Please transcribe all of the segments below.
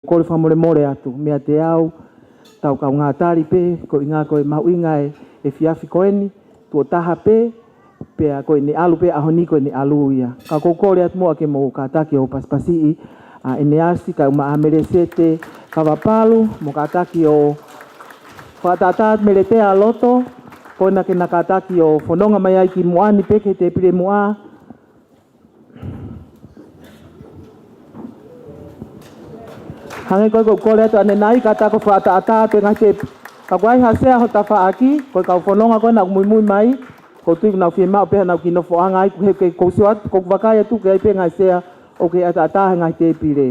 kore whamore atu. Mea te au, tau kau ngā tāri pē, ko i ngā koe mauinga e fiafi koeni, tuo taha pē, pēa koe ni alu pē, aho ni koe ni alu ia. Ka kore atu mua ke mo ka taki o paspasi a Eneasi, ka uma a Melesete, Kavapalu, mo ka taki o whaatata Melesete a loto, koe na ke na ka taki o whanonga mai ai ki moani pē, ke te pire moa. Hange koe kore atu ane nai ka tako whaatata, pe ngai te kakwai hasea ho ta whaaki, koe kau whanonga koe na Moimoi mai, ko tui nau whie mao peha nau ki no whaanga ai, he ke kousio atu, ko wakai atu, ke ai pe ngai sea, o ke atata ngai te pire.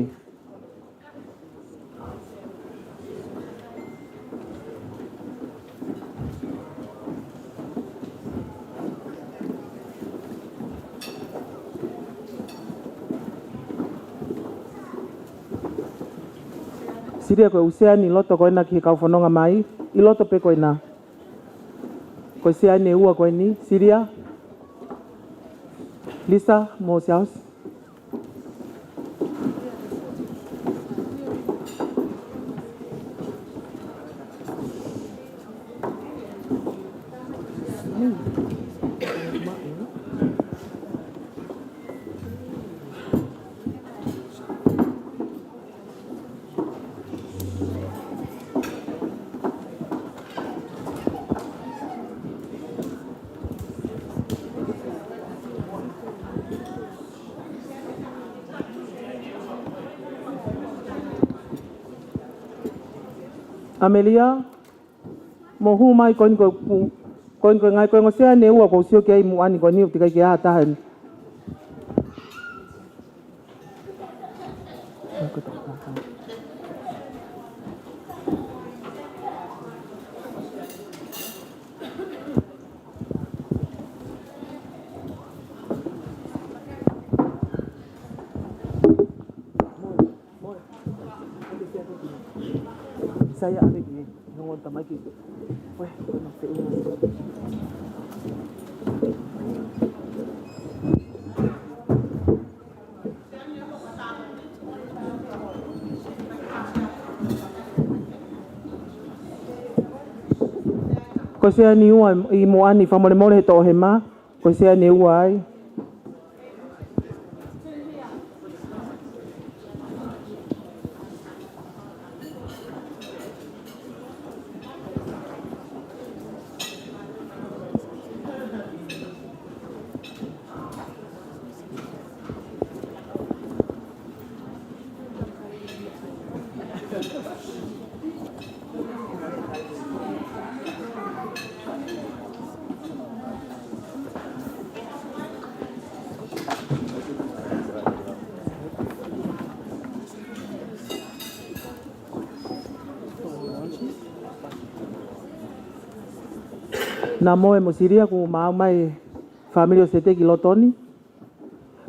Siria koe usea ni loto koe na ki kau whanonga mai, i loto pe koe na. Koe sea ne ua koe ni, Siria. Lisa, mo siaus. Amelia, mo hu mai koin ko ngai ko ngosea ne ua ko sio ke ai muani ko ni utika ke atahan. Saya ada ni, ngon tamai ki. Weh, nak te una. Ko sea ni ua I moani whamore to he ma, ko sea ni ua ai. Na moe mo siria ku mau mai family o sete ki lotoni.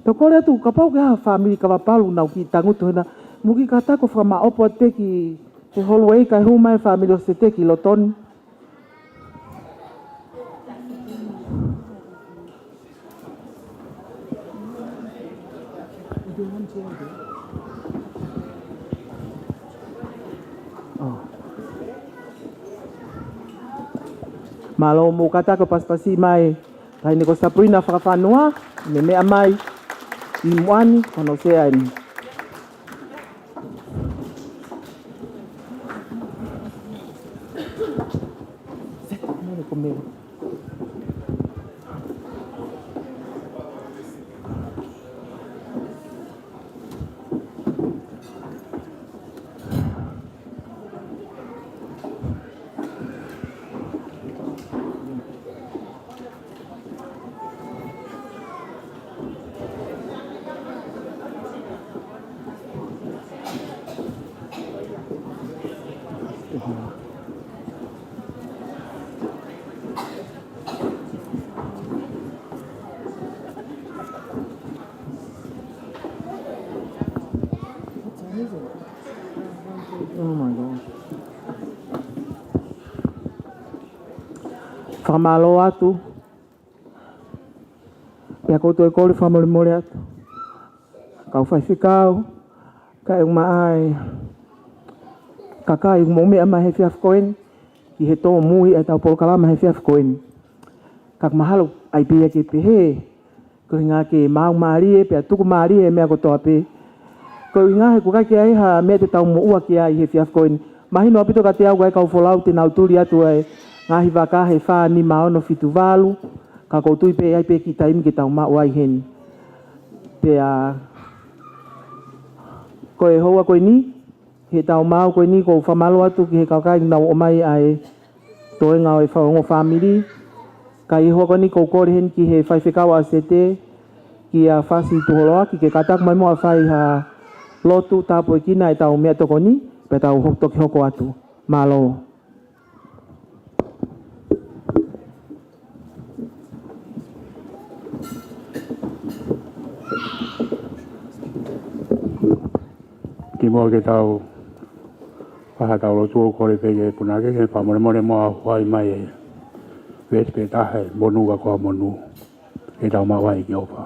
Pe kore atu kapau ke ha family Kavapalu nau ki tangutu hena. Muki kata ko whama opo te ki he holway kai hu mai family o sete ki lotoni. Malo mo kata ko paspasi mai kai ni ko Savelina whakawhanua me mea mai I moani kono sea ni. Oh my God. Whamalo atu. Pea koutou e kore whamore atu. Kau whai whikau. Kai uma ai. kakai mo me ama he fiaf koen ki he to mui e tau polkalama he fiaf koen kak mahalo ai pia ki pe he ko nga ke mau mari e pe tuku mari e me ko to pe ko nga he ko ka ki ai ha me te tau mo ua ki ai he fiaf koen mahino apito ka te au ga ka folau te na uturi atu ai nga hi vaka he fa ni maono fitu valu ka ko tui pe ai pe ki taim ki tau ma wai hen pe a ko e hoa ko ni he tau mau ko ni ko fa malo atu ki he ka kai na o mai ai to nga e fa ngo family ka i hoa ko ni ko ko hen ki he fa fe ka wa sete ki a fa si to lo ki ke katak mai mo fa i ha lotu ta po ki na tau me to ko ni pe tau ho to ki ho ko atu malo ki mo ke tau paha tau lo tuo kore pege puna ke pa mo mo wai mai e ves pe ta he monu ka ko monu e tau ma wai ki ofa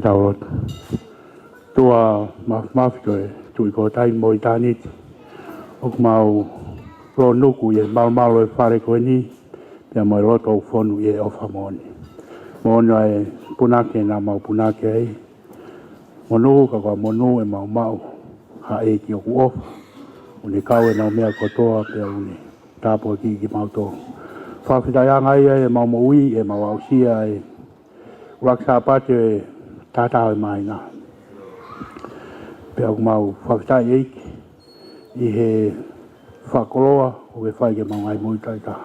tau tua mafiko e tui ko tai moi tani ok mau ro nuku e mau e fare ko ni pe mo ro to fonu e ofa moni mono e punake na mau punake ai monu ka ko monu e mau ha e ki o of uni kau e na mea ko toa pe uni tapo ki mau to fa fita ya ngai e mau moi e mau ausia e raksa pate tata mai na pe au mau fakta e i he fakoloa o ke fai ke mau ai moi tai ta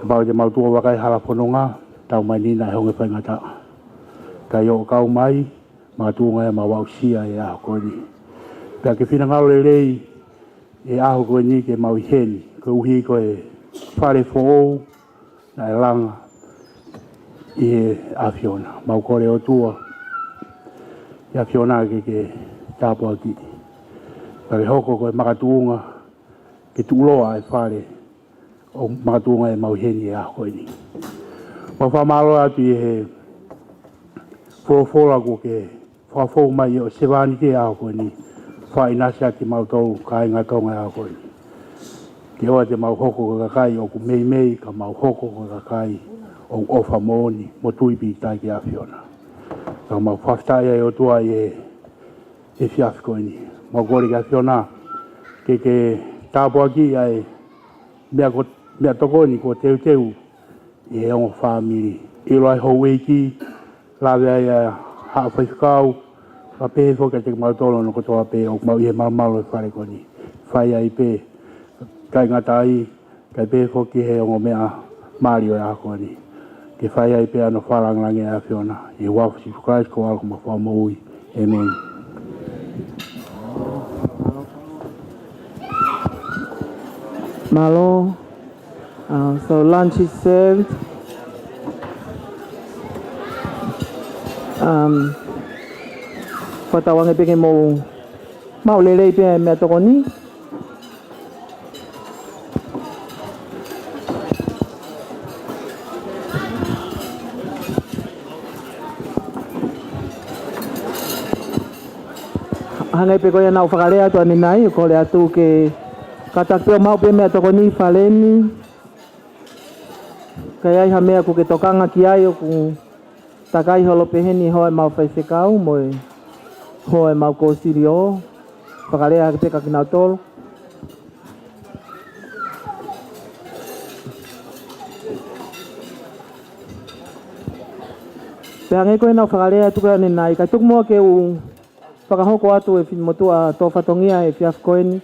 ba ke mau tua wakai hala pononga tau mai ni na honge fai ngata ka yo kau mai ma tu ngai ma wa sia e a ko ni pe ke fina ngalo le e a ko ni ke mau hen ko uhi ko e fare fo na langa i afiona mau ko le o tua ya fiona ke tapo aki pa hoko ko makatunga ke tuloa e fare o makatunga e mau heni a ko ni ma fa malo atu e fo ko ke fo mai o sevani ke a ko ni fa Eneasi ki mau to kai nga tonga a ko ni ke o te mau hoko ka kai o ku mei ka mau hoko ka kai o ofa moni mo tui bi tai ke a fiona ka mau fasta e o tua e fiasco ni mo gori ka fiona ke tapo aki ai mea toko ni ko teu e o family e lai ho wiki la ve ha fiskau pa pe fo ka te mau tolo no ko to pe o mau e mau fare ko ni fai ai pe kai ngatai ka pe fo ki he o mea mario a ko ni ke fai ai pe ano falang lange a fiona e wa si Christ ko alko ma fa moi amen malo so lunch is served fatawang e pe mo mau lele pe me to ni hangai pe ko ya na fakarea to ni nai ko le atu ke katak pe mau pe me to ni faleni kaya ha me ku ke tokanga ki ai ku takai holo pe heni ho mau fai se kau mo ho mau ko sirio fakarea pe ka kina tol Peangai koe nau whakalea tuka ne nai, kai tuku mua ke u whakahoko atu e whimotua tō whatongia e whiaf koe ni.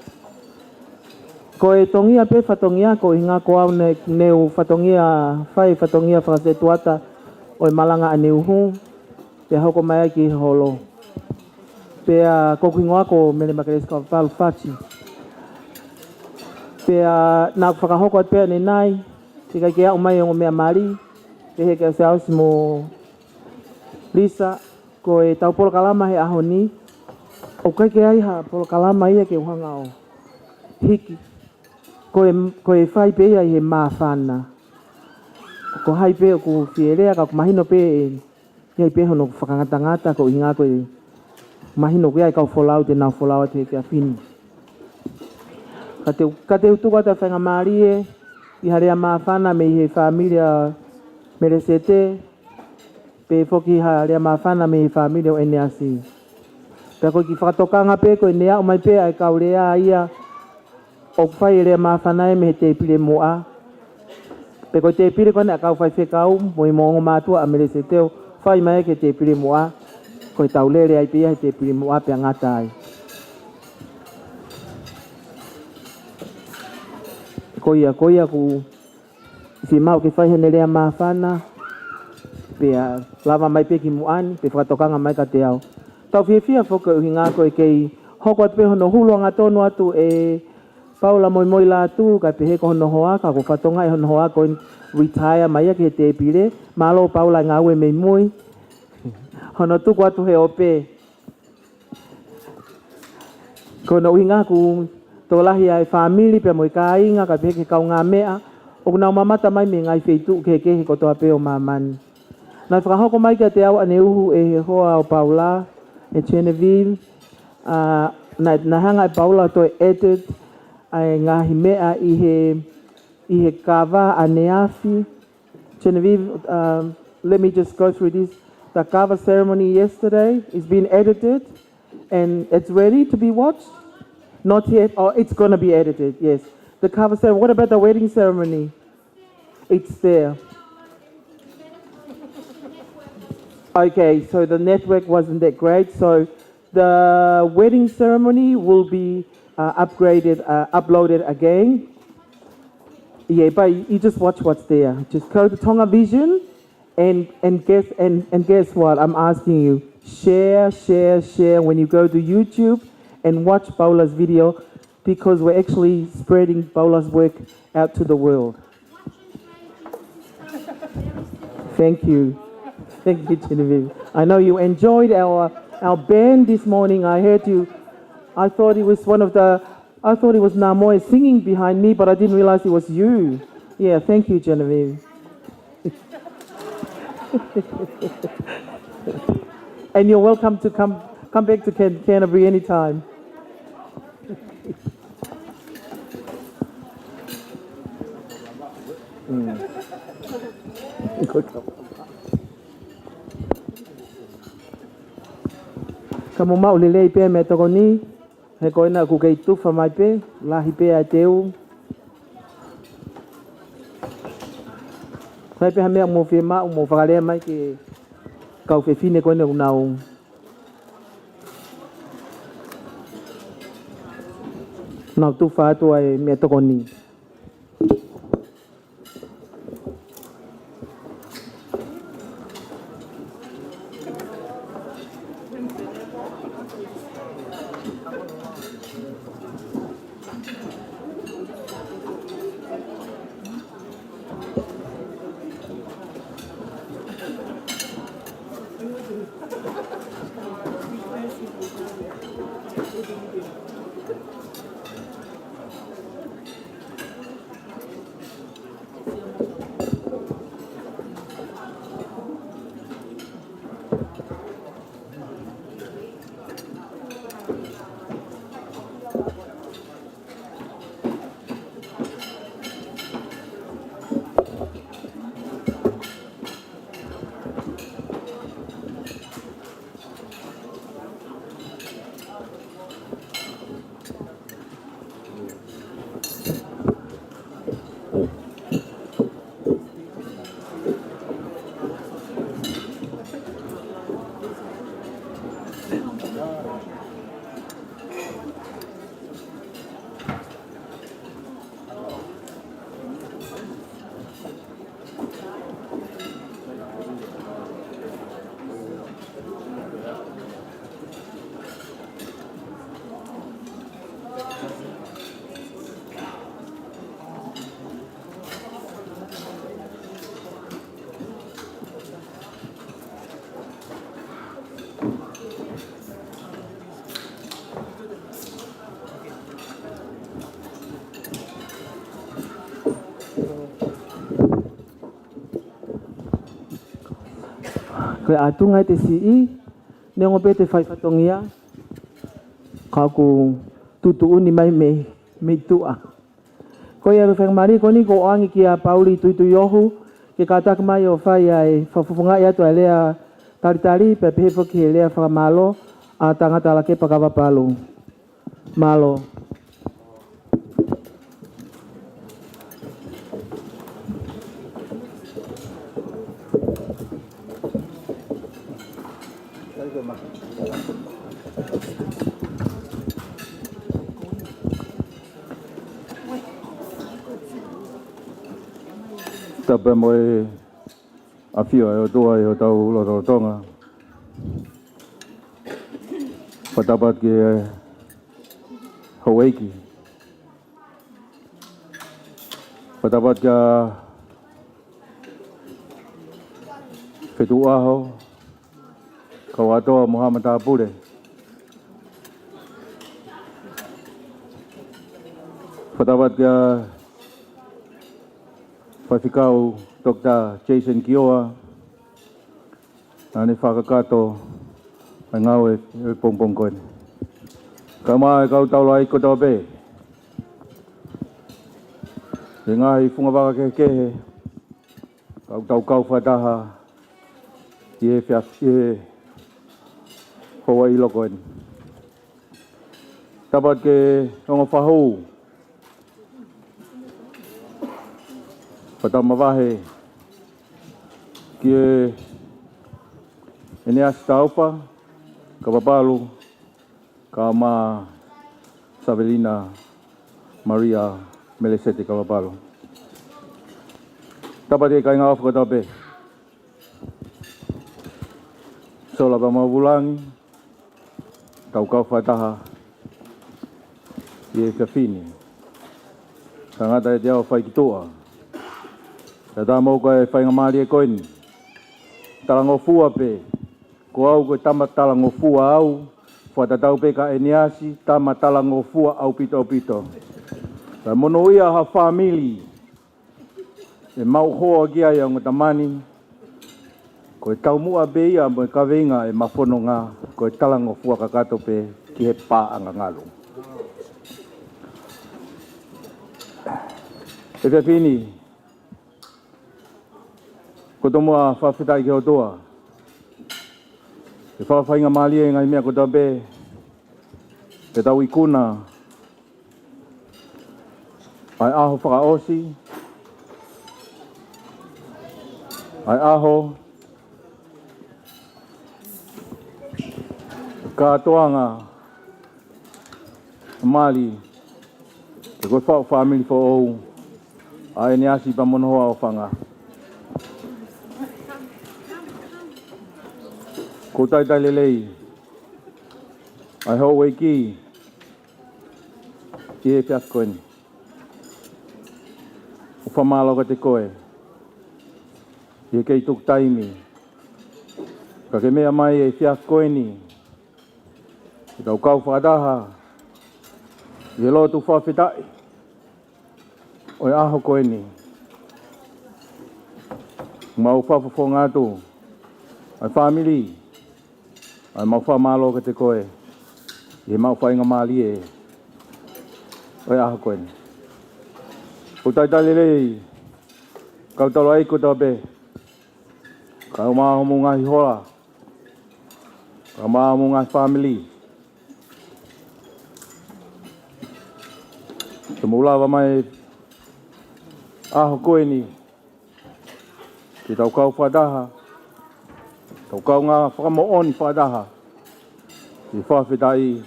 Ko e tongia pe whatongia ko i ngā koau ne u whatongia, whai whatongia whakasetuata o i malanga a neuhu, pe hoko mai ki holo. Pea kokingoa ko mele makeres Kavapalu whachi. Pea nā whakahoko at pea ne nai, te kai ke au mai o mea mari, te heke o se ausi mo Lisa, ko e tau polo kalama he aho ni, o kai ke aiha polo kalama ia ke uhanga o hiki. Ko e whai pe ia i he mawhana. Ko hai pe o ku whierea ka ku mahino pe e iai pe hono whakangatangata ko i ngā koe mahino kia i kau wholau te nau wholau te kia whini. Ka te utuka te whainga maari e i harea mawhana me i he familia Melesete pe whoki harea mawhana me i familia o Eneasi. Pea koe ki whakatokanga pe koe nea o mai pe ai kau rea ia o whai rea mawhanae me he te pire moa. Pe koe te pire kone a kau whai whekau mo i mongo mātua a Meleseteo whai mai ke te pire moa. Koe tau lere ai pia he te pire moa pe a ngata ai. Koia ku si mau ke whai hene rea mawhana pe a lava mai pe ki muani pe whakatokanga mai ka te au. Tau whiawhia whoka uhi ngā koe kei hoko atu pe hono hulo ngā tonu atu e Paula Moimoi Latu, ka pehe ko hono hoa, ka ko whatonga e hono hoa ko retire mai a ke te pire. Malo Paula ngā ue mei mui. Hono tuku atu he ope. Ko no uhi ngā ku tō lahi ai whamili pe moi ka inga, ka pehe ke kau ngā mea. O kuna mamata mai me ngai wheitu ke kehi ko toa peo mamani. Nai whakahoko mai ka te au ane uhu e he hoa o Paula, e Canterbury. Na hanga e Paula to edit. Ai ngahi mea i he kava a Eneasi. Genevieve, let me just go through this. The kava ceremony yesterday is being edited and it's ready to be watched. Not yet, oh, it's going to be edited, yes. The kava ceremony, what about the wedding ceremony? It's there. Okay, so the network wasn't that great. So the wedding ceremony will be uploaded again. Yeah, but you just watch what's there. Just go to Tonga Vision and guess what? I'm asking you, share when you go to YouTube and watch Paula's video because we're actually spreading Paula's work out to the world. Thank you. Thank you, Genevieve. I know you enjoyed our band this morning. I heard you. I thought it was Namoy singing behind me, but I didn't realize it was you. Yeah, thank you, Genevieve. And you're welcome to come back to Canterbury anytime. Kamu mau lelei pe me toko ni. He koe na ku kei tuwha mai pe, lahi pe ai teu. Kai pe ha mea mo whi mau, mo whakalea mai ke kau whiwhine koe na unau. Nau tuwha atu ai mea toko ni. koe atunga te CE, nengo pe te whaifatongia, ka ku tutu uni mai me tua. Koe aru whengmari koni ko oangi ki a Pauli tuitu yohu, ke kātaka mai o whai ai whawhunga i atu a lea taritari, pe pehefo ki he lea whakamalo, a tangata la kepa Kavapalu. Malo. Tape moe a fio e o tua e o tau loro Tonga. Patapat ki Hawaii. Patapat ka Fetu Aho, Kawatoa Muhammad Apure. Patapat ka Whawhikau Dr. Jason Kioa, nani whakakato ai ngau e pongpong koe. Ka mai kau taula i ko tau pe. E ngai whunga waka ke kehe, kau kau whataha, i e hoa i loko eni. Tapat ke hongo whahou, Patama wahe ki e Eneasi taupa, Kavapalu, ka ma Savelina, Maria, Melesete Kavapalu. Tapat e kai ngā whakatau pe. Sola pa maubulangi, kau whataha, i e kawhini. Ka ngata e te au whai ki toa. Ka tā mou koe whainga maari e koini. Talango fua pe. Ko au koe tama talango fua au. Whatatau pe ka Eneasi. Tama talango fua au pito au pito. Ka mono ia ha family. E mau hoa kia ia ngotamani. Koe tau mua be ia mo e kawenga e mafono ngā. Koe talango fua kakato pe ki he pā anga ngalu. E pepini. Ko tomua whawhitai ki o toa. E whawhainga maali e ngai mea ko tabe. E tau ikuna. Ai aho whakaosi. Ai aho. Ka toanga. Maali. Te koe whao family fo ou. Ai Eneasi pa mono hoa o whanga. Ko tai tai lelei. Ai ho wei ki. Ki e fias koeni. O whamalo ka te koe. I e kei tuk taimi. Ka ke mea mai e fias koeni. I tau kau whadaha. I e lotu whawhitai. O e aho koeni. Mau whawhafo ngātu. Ai family. Ai mau whamalo ka te koe. I mau whainga maali e. Oi aho koeni. O tai tai lelei. Kau talo ai ko tabe. Kau maho mo ngahi hoa. Kau maho mo ngahi family. Te mulawa mai aho koeni. Ki tau kau whadaha. Tau kau ngā whakamooni whadaha. I whawhitai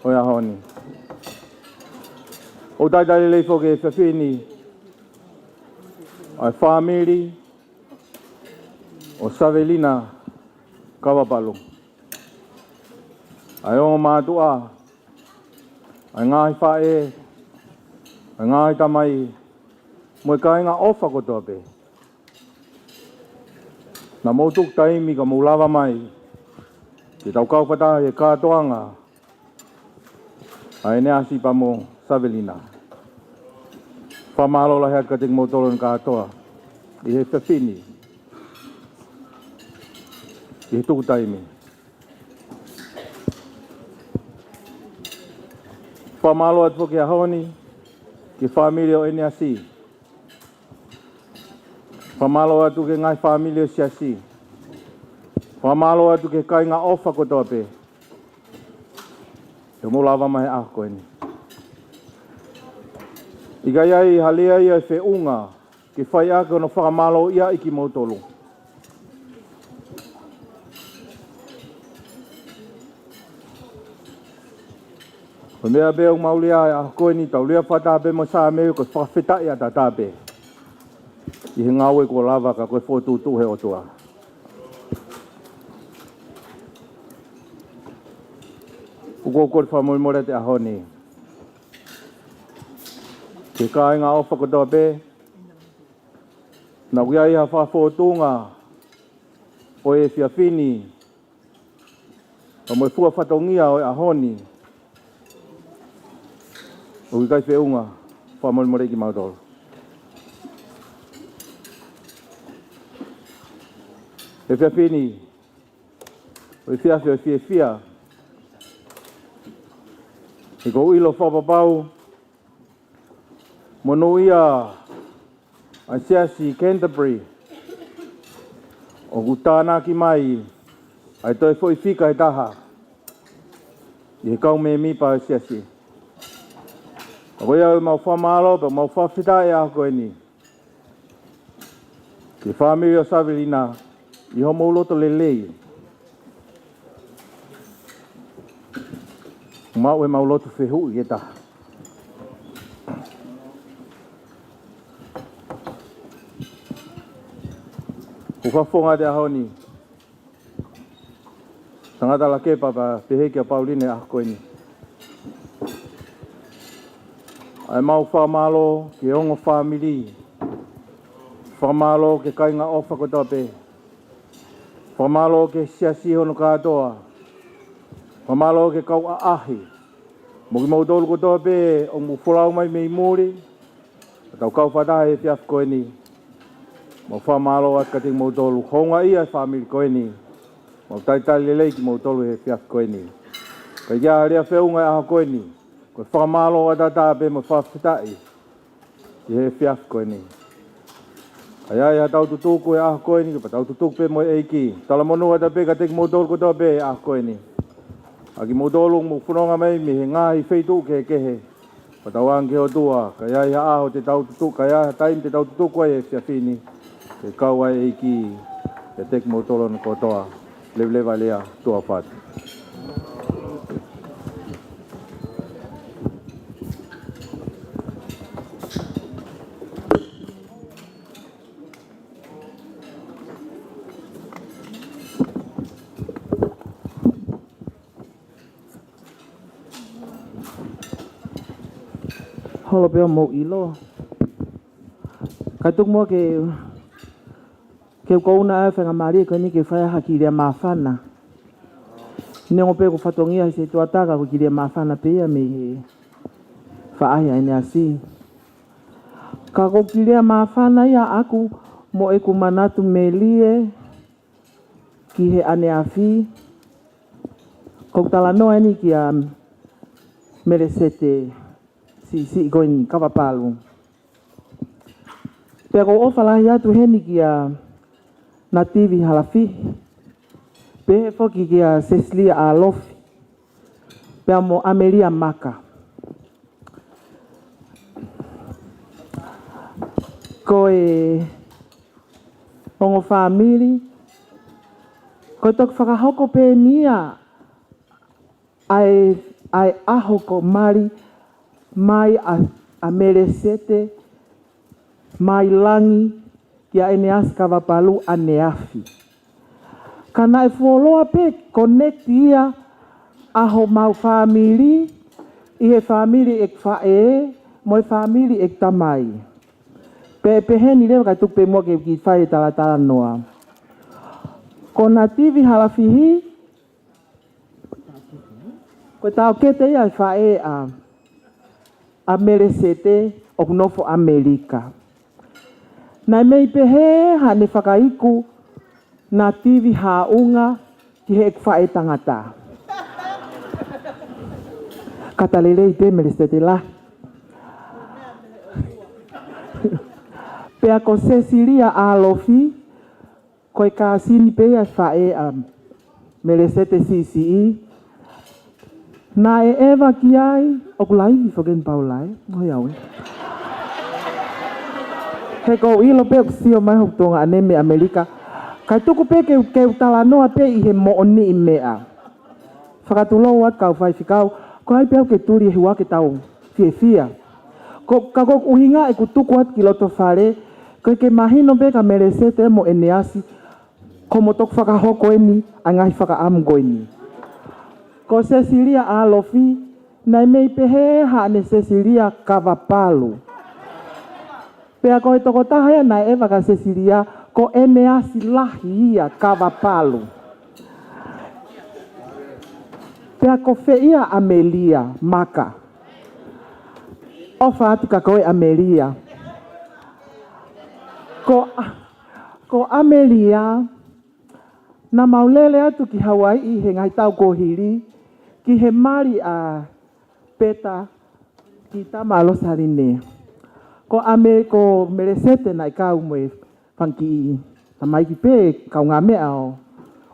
oi aho ni. O tai tai lelei whoke whawhini. Ai family. O Savelina. Kavapalu. Ai o mātua. Ai ngāhi whae. Ai ngāhi tamai. Moe kai ngā ofa kotoa pe. Na mautuk taimi ka maulawa mai. Ki tau kau pata e kātoanga. A Eneasi pa mo Savelina. Whamalo la hea ka te motolo ni kātoa. I he whawhini. I tuku taimi. Whamalo atu ki a honi, ki familia o Eneasi. Whamalo atu ke ngai familia o Siasi. Whamalo atu ke kai ngā ofa kotoa pe. Te mulawa mai a koe ni. Ika iai halea ia e whiunga, ki whai ake ono whakamalo ia iki mautolu. Ko mea beo maulia a koe ni tau lea whata be mo sa meo ko whawhita ia tata be. I he ngawe ko lava ka koe whotutu he otua. Uko kore whamoimore te ahoni. Ke kai ngā ofa kotoa be. Na wia iha whawhotunga o e whiawhini. O moe fua whatongia o e ahoni. O ki kai whiunga, whamoimore ki mautoro. E whiawhini, o e whiawhi o e whiawhia. E ko uilo whapapau, mono ia a Siasi Canterbury. O kutana ki mai, ai toi foi fika e taha. I he kau me mipa o Siasi. A koe au mau whamalo, pa mau whawhita e a koe ni. Ki whamiri o Savelina, i ho mauloto lelei. Mau e mauloto whehu i e taha. Ko whawhonga te ahoni. Tangata la kepa pa peheki a Pauline a koe ni. Ai mau whamalo ke ongo whamiri. Whamalo ke kainga ofa kotoa pe. Whamalo ke Siasi hono katoa. Whamalo ke kau a ahi. Moki mautolu kotoa pe o mu whulau mai mei muri. Tau kau whatahe e whiaf koe ni. Mo whamalo at kating mautolu. Honga ia whamiri koe ni. Mo taitali lelei ki mautolu e whiaf koe ni. Ka ia rea whiunga aha koe ni. Ko whamalo atata pe mo whawhitai. I he whiaf koe ni. Ai ha tau tutuku e aha koe ni. Ka tau tutuku pe mo eiki. Tala monu ata pe ka teki mautolu kotoa pe e aha koe ni. Aki mautolu mo whanonga mai mi he ngahi wheitu ke kehe. Pa tau anke o tua. Ka ia ha aho te tau tutuku. Ka ia taim te tau tutuku e whiawhini. Ke kau ai eiki. Ke teki mautolu na kotoa. Lewa lea tua whatu. Holo peo mo ilo. Katuk mo ke kouna e whenga maria koe ni ke whai aha ki rea mawhana. Nengo pe ko whatongia se tuataka ko ki rea mawhana pia me he whaahi a Eneasi. Ka ko ki rea mawhana ia aku mo e ku manatu me lie ki he Eneasi. Ko tala noa ni ki a Melesete. Si koe ni Kavapalu. Pea ko ofalahi atu heni ki a nativi halafi. Pe foki ki a Seslia a lofi. Pea mo Amelia maka. Koe ongo family. Koe tok whakahoko pe nia. Ai aho ko mari. Mai a Melesete, Mailangi, ki a Eneasi Kavapalu a Neafi. Kana e fuoloa pe connect ia aho mau family, i he family ek whae, mo e family ek tamai. Pe heni leo kai tuk pe mo ke ki whae tala noa. Ko nativi halafihi, ko tau kete ia whae a Melesete o nofo Amerika. Nai mei pehe ha ne whakaiku na tivi haunga ki he whae tangata. Katalele i te Melesete la. Pea ko Cecilia alofi, ko e kasini pea whae Melesete CCE. Na e Eva ki ai, o kulaivi whaken Paula e, hoi au e. He ko ilo pe o sio mai hok tonga ane me Amerika. Kai tuku pe ke utala noa pe i he mooni i mea. Whakatulo wat kau whai whikau, ko ai pe au ke turi e hua ke tau fia. Ka kok uhinga e kutuku wat ki loto whare, ko ke mahino pe ka Melesete mo Eneasi, ko mo tok whakahoko eni, a ngai whakaamugo eni. Ko Cecilia alofi, nai mei pehe haane Cecilia Kavapalu. Pea ko e toko tahaya nai Eva ka Cecilia, ko Eneasi lahi ia Kavapalu. Pea ko feia Amelia maka. O whaatu ka koe Amelia. Ko Amelia, na maulele atu ki Hawaii he ngai tau kohiri, ki he mari a peta ki tamalo sarine. Ko Melesete na ikau mo e whanki na mai ki pe kau ngā mea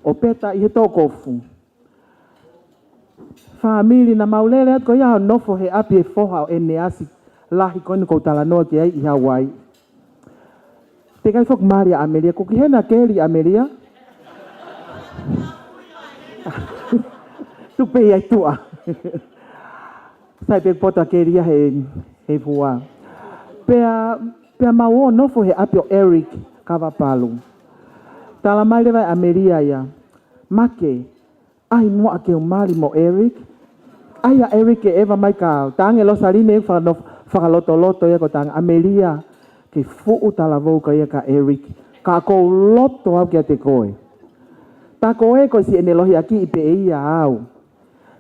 o peta i he tōkofu. Whamiri na maulele atu ko ia nofo he api e foha o Eneasi lahi koni kou talanoa ki ai i Hawaii. Te kai whok Maria Amelia, ko ki hena keri Amelia? Tu pe ai tua. Sai pe pota keria he fua. Pea mau nofo he api o Eric Kavapalu. Tala mai le vai Amelia ia. Make, ai mo ake o mari mo Eric. Ai a Eric e Eva mai kau. Tange lo sarine e whakaloto ia ko tanga. Amelia, ke fuu tala vau ka ia ka Eric. Ka kou loto au kia te koe. Ta koe ko si enelohi aki i pe ia au.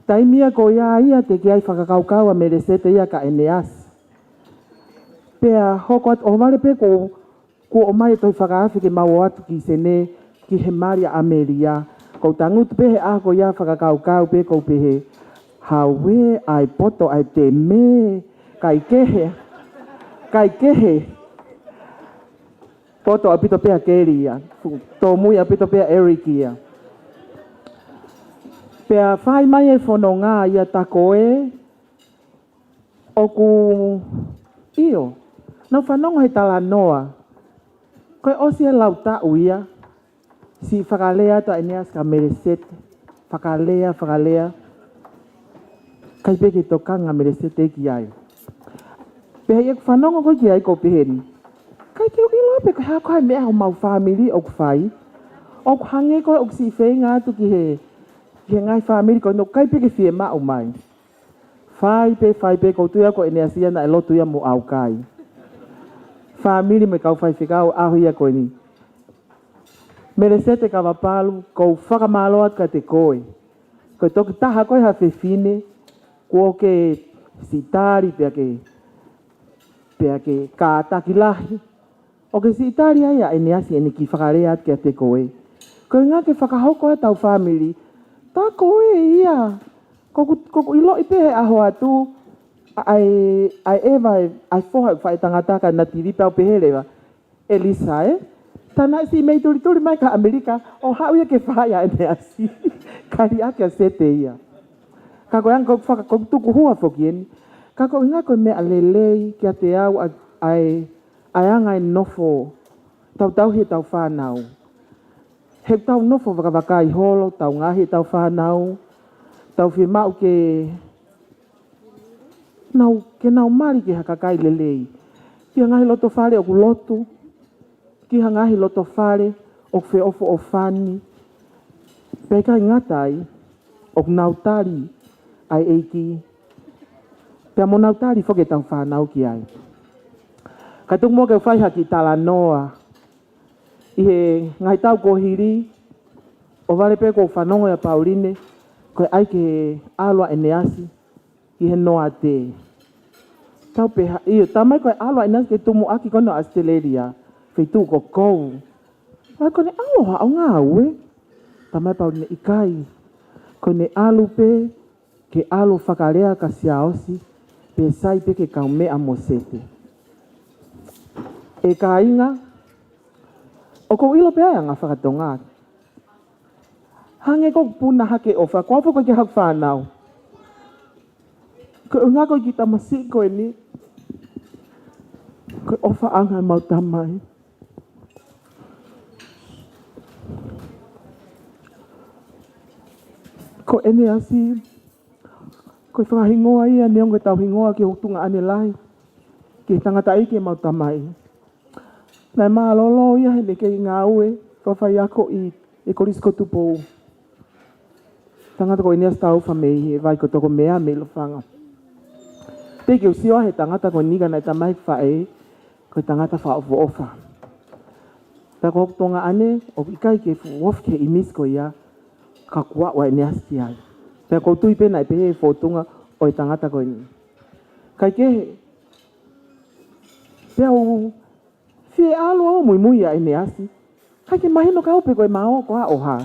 Taimia ko ia te ki ai whakakaukau a Melesete ia ka Eneasi. Pea hoko atu, o mare pe ko o mai toi whakaafi ke mau atu ki sene ki he Maria Amelia. Ko tangutu pe he ako ia whakakaukau pe ko pe he hawe ai poto ai te me kai kehe. Poto apito pea keri ia. Tō mui apito pea Eric ia. Pea whai mai e whono ngā ia takoe oku iyo. Nau whanongo he tala noa. Koe osi e lau tau ia. Si whakalea ta Eneasi ka Melesete. Whakalea. Kai peke tokanga Melesete ki ai. Pea ia whanongo koe ki ai ko peheni. Kai ke uki lope koe hako hai mea ho mau whamiri oku whai. Oku hange koe oku si whenga atu ki he ngai whamiri koe no kai peke fie mao mai. Whai pe ko tuia ko Eneasi na e lotu ia mo au kai. Whamiri me kau whai whikau ahu ia koe ni. Melesete Kavapalu kou whakamalo at ka te koe. Koe toki taha koe ha whiwhine. Ko ke sitari pea ke kātaki lahi. O ke sitari ai a Eneasi ene ki whakarea at kia te koe. Koe ngā ke whakahoko a tau whamiri. Tā koe ia. Koko ilo i pehe aho atu. Ai Eva ai foha whai tangataka na tiripe au pehe lewa. Elisa Tana si mei turi mai ka Amerika. O hau ia ke whai a Eneasi. Kari ake a sete ia. Kako yang kau tuku hua fokieni. Kako inga koe mea lelei kia te au ai anga e nofo. Tau he tau whanau. He tau nofo waka i holo, tau ngahi tau whanau. Tau whi mau ke nau mari ke hakakai lelei. Ki ngahi loto whare o ku lotu. Ki ngahi loto whare o whi ofo o whani. Peka ingatai o nautari ai eiki. Pea mo nautari whoke tau whanau ki ai. Katung mo ke whai haki tala noa. I he ngai tau kohiri. O vale pe ko whanongo ya Pauline. Koe ai ke alwa Eneasi. I he noa te. Tau peha. Iyo, tamai koe alwa Eneasi ke tumu aki kono Australia. Whaitu ko kou. Ai ko ne aloha o ngā ue. Tamai pau ne ikai. Ko ne alu pe, ke alu whakarea ka siaosi, pe sai pe ke kaumea mo sete. E ka inga, o ko ilo pe ai anga whakatonga. Hange ko puna hake ofa, ko afu ko ke hak whanau. Ko unga ko ki tamasi ko ni, ko ofa anga mau tamai. Ko Eneasi, ko whahingoa ia neong ko tau hingoa ki hutunga ane lai. Ki tangata ike mau tamai. Nai maa lolo ia hele ke ngā ue, ko whai ako i korisko tupou. Tangata ko Eneasi tau whamei, vai ko toko mea me lo whanga. Peke usioa he tangata ko niga nai tamai whae, ko tangata wha ofo ofa. Ta ko tonga ane, o ikai ke fuof ke imis ko ia, ka kua wa Eneasi ki ai. Pea ko tui pena i pehe whotunga o i tangata ko ni. Kai kehe, pea u fie alo o Moimoi a Eneasi. Kai ke mahino ka upe ko i mao ko a oha.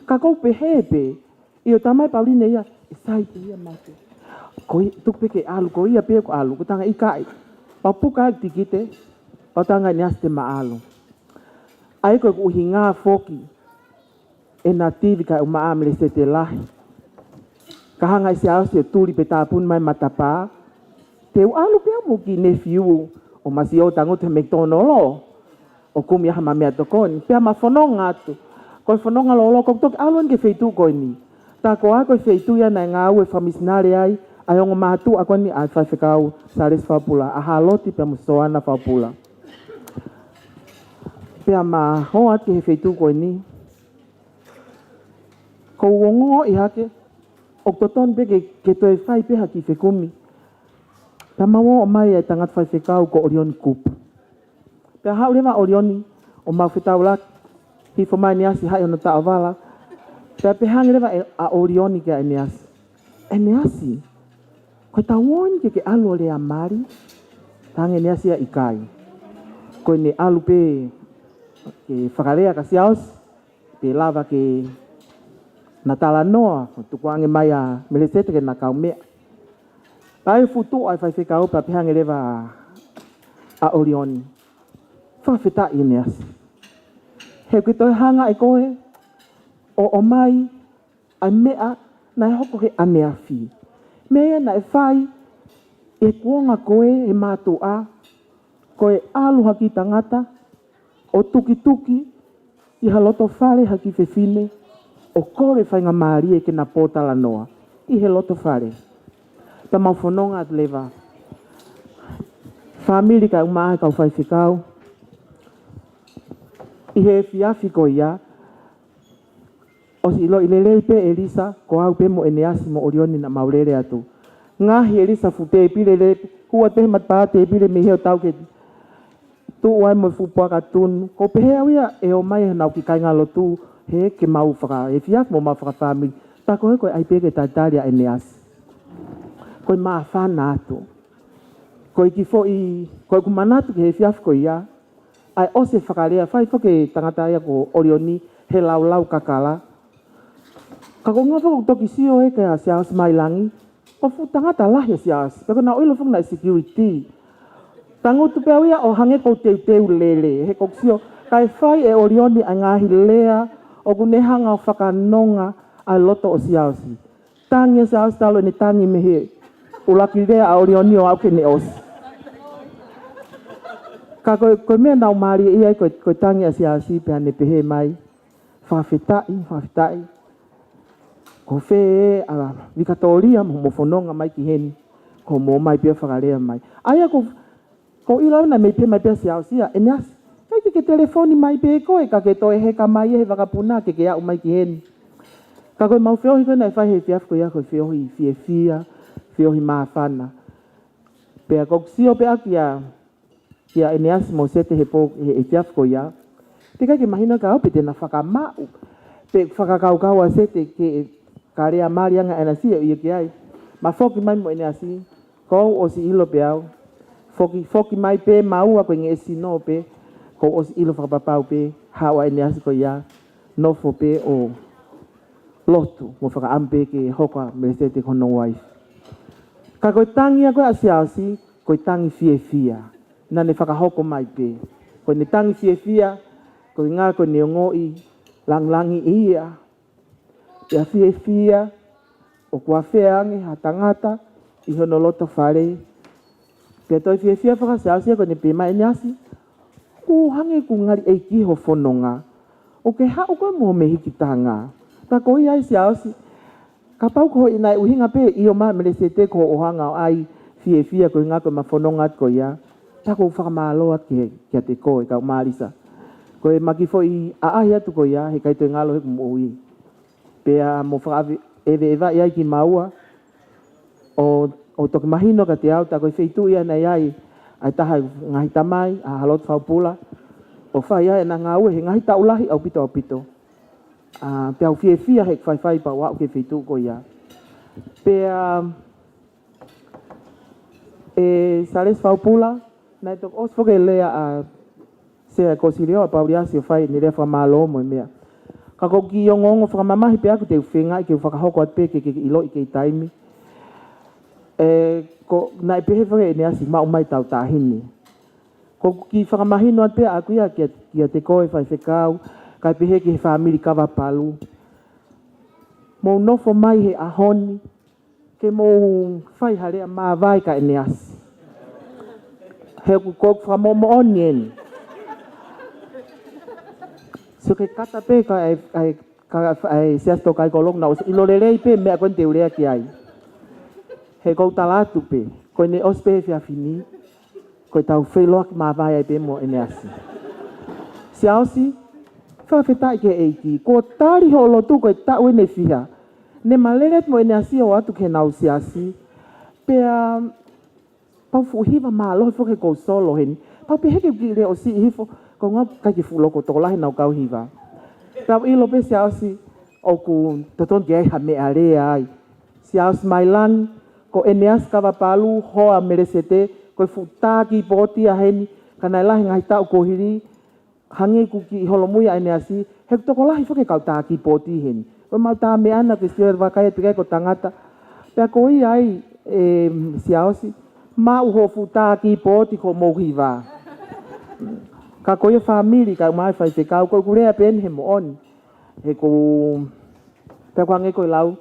Ka ko upe hepe, i o tamai Paulina ia, e sai te ia mate. Ko i tukupe ke alu, ko ia pia ko alu, ko tanga ikai. Pau puka ak tikite, pau tanga Eneasi te maalo. Ai ko uhi ngā foki, e nā tivi kai o maa Melesete lahi. Ka hanga i se au se turi pe tāpun mai matapā. Te u alu pia mo ki nephew o masi o tango te McDonald's. O kumi aha mamea tokoni. Pia ma whanonga atu. Ko whanonga lolo ko toki aluan ke wheitu koi ni. Tā ko ako i wheitu ia nai ngā ue whamisinare ai. Ai ongo mahatu ako ni ai whaiwhekau sares whapula. Aha loti pia mo soana whapula. Pia ma hoa ke he wheitu koi ni. Ko uongo i hake, o toton pe ke toi whai pe haki whekumi. Ta mawo o mai e tangat whai whekau ko orioni kupu. Pea hau lewa orioni, o mau whetau lak, hi whamai Eneasi hai ono ta avala. Pea pe hangi lewa a orioni ke Eneasi. Eneasi, koe ta woni ke alu le a mari, ta hangi Eneasi a ikai. Koe ne alu pe, ke whakarea ka siaos, pe lava ke na tala noa, tuku ange mai a Melesete ke na kaumea. Pai futu ai whai whekau pa pihange lewa a orioni. Whawheta i Eneasi. He kui toi hanga i koe, o mai, ai mea, nai hoko he anea whi. Mea nai whai, e kuonga koe e mātu a, koe alu haki tangata, o tuki tuki, i haloto whare haki whewhine, o kore whainga maari e ke na pōtala noa. I he loto whare. Ta mau whanonga at lewa. Whamiri ka umahe kau whai whikau. I he whiawhi ko ia. O si ilo ilelei pe Elisa, ko au pe mo Eneasi mo orioni na maurere atu. Ngahi Elisa fute e pile le, hua te matpaa te e pile me heo tau ke tu uai mo fupua ka tunu. Ko pehe au ia e o mai nau ki kai ngalo tu, he ke mau whaka, e whiak mo mau whaka whamiri. Ta koe koe ai peke taitari a Eneasi. Koe maa whana atu. Koe ki fo i, koe kumanatu ki he whiaf ko ia. Ai ose whakarea, whai whake tangata ia ko orioni, he lau lau kakala. Ka ko ngā whako toki sio e kaya siaos Mailangi. O fu tangata lahi siaos. Peko na oilo whak na security. Tangutu pe ia o hange ko teu lele. He kok sio, kai whai e orioni a ngahi lea. O kunehanga o whakanonga ai loto o siaosi. Tangi a siaos talo ni tangi mehe. Ulaki lea a orioni o auke ne osi. Ka koe mea nau maari ia koe tangi a siaosi pe ane pehe mai. Whawhetai. Ko whee a vikatoria mo whanonga mai ki heni. Ko mo mai pia whakarea mai. Aia ko ilo na mei pe mai pia siaosia. Eneasi. Kai ke telefoni mai pe koe, ka ke toe heka mai e he wakapuna ke au mai ki heni. Ka koe mau whiohi koe nai whai he whiaf koe ia koe whiohi whiohi maa whana. Pea koksio pe a kia Eneasi mo sete he whiaf koe ia. Te kai ke mahina ka au pe tena whakamau. Pe whakakaukau a sete ke karea marianga Eneasi o ia ki ai. Ma whoki mai mo Eneasi, kou o si ilo pe au. Whoki mai pe maua koe nge esi no pe. Ko os ilo whakapapau pe, hawa Eneasi ko ia nofo pe o lotu mo whakaampe ke hoka Melesete kono wife. Ka koe tangi a koe asiasi, koe tangi fia. Na ne whakahoko mai pe. Koe ne tangi fia, koe ngā koe ne ngoi langlangi ia. Pea fia, o kua whiangi ha tangata, i hono loto whare. Pea toi fia whakasiasi koe ne pe mai Eneasi. Ku hange ku ngari eiki ho whanonga. O ke hao koe mo me hiki tanga. Ta ko ia siasi. Ka pau ko ina uhinga pe i o ma Melesete ko o hanga o ai fia ko ngā ko ma whanonga ko ia. Ta ko whakamaloa kia te koe ka umarisa. Ko e maki fo i aai atu ko ia he kaito ngalo he kumo ui. Pea mo whakawe eva iai ki maua. O toki mahino ka te au ta ko i wheitu ia nei ai. Ai taha ngahi tamai a halot whaupula. O whai ai na ngā ue he ngahi taulahi au pito. Pea fia he whai pa wau ke wheitu ko ia. Pea sales whaupula. Nai tok os whoke lea sea kosireo a Pauliasi o whai ni rea whamalo mo mea. Ka ko ki o ngongo whakamamahi pe aku te uwhenga i ke whakahoko at pe ke ilo i ke taimi. Ko nai pehe whake Eneasi mau mai tau tahini. Ko ki whakamahino at pe aku ia kia te koe whai whekau. Kai pehe ki he whamiri Kavapalu. Mou nofo mai he ahoni. Ke mou whai harea maa vai ka Eneasi. He kuk whamomo onien. So ke kata pe ka siasto kai kolong na ilo lelei pe mea koen te urea ki ai. He kou talatu pe. Koe ne ospe he fini. Koe tau wheloa ki maa vai ai pe mo Eneasi. Siausi. Whawhetai ke eiki. Ko tari ho lotu koe tau ene whiha. Ne maleret mo Eneasi o atu ke nau siasi. Pea pau fuhiva maa lohi whoke kou solo heni. Pau pe heke ki reo si hifo. Ko ngā kai ki fuloko toko lahi nau kau hiva. Pau ilo pe siausi o ku toton ki aiha mea rea ai. Siausi Mailangi ko Eneasi Kavapalu hoa Melesete. Koe futaki poti a heni. Kanai lahi ngai tau kohiri. Hange ku ki holomuia Eneasi, he toko lahi whake kau tāki pōti heni. O mau tā me ana ke stioe wakai atu kai ko tangata. Pea ko i ai siaosi, mau hofu tāki pōti ko mouhi wā. Ka ko i whamiri ka mai whai te kau, ko kurea pen he mo oni. He ko, pea ko hange ko i lau,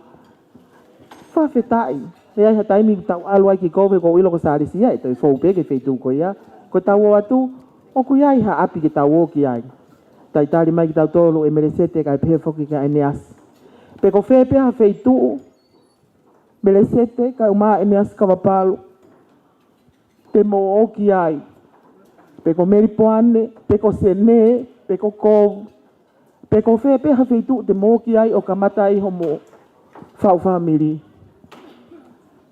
whawhetai. He ai ha taimi tau aluai ki kowe ko ilo ko sārisi ai, toi whaupe ke wheitu ko ia. Ko tau o atu, o ku iai ha api ki tau o ki ai. Tai tari mai ki tau tolu e Melesete kai pehe whoki ka Eneasi. Pe ko whepe ha wheitu Melesete kai uma Eneasi Kavapalu. Pe mo o ki ai. Pe ko meripoane, pe ko sene, pe ko kou. Pe ko whepe ha wheitu te mo ki ai o kamata i homo whau whamiri.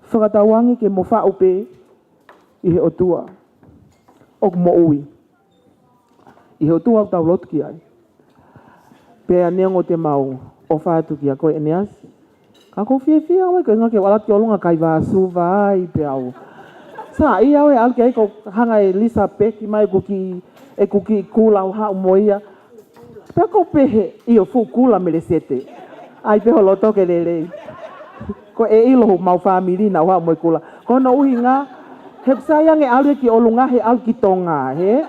Whakatawangi ke mo whau pe i he otua. O mo ui. I heo tua tau lotu ki ai. Pea neongo te mau o whātu ki a koe Eneasi. Ka ko fia wai koe ngake walaki o lunga kai vāsu vai pea au. Sa i au e alki ai ko hanga e Lisa Peki mai kuki kula o hau moia. Pea ko pehe i o fu kula Melesete. Ai peho loto ke lelei. Ko e ilo mau whamirina o hau moi kula. Kono uhi ngā. He sayang e alu ki o lunga he alki tonga he.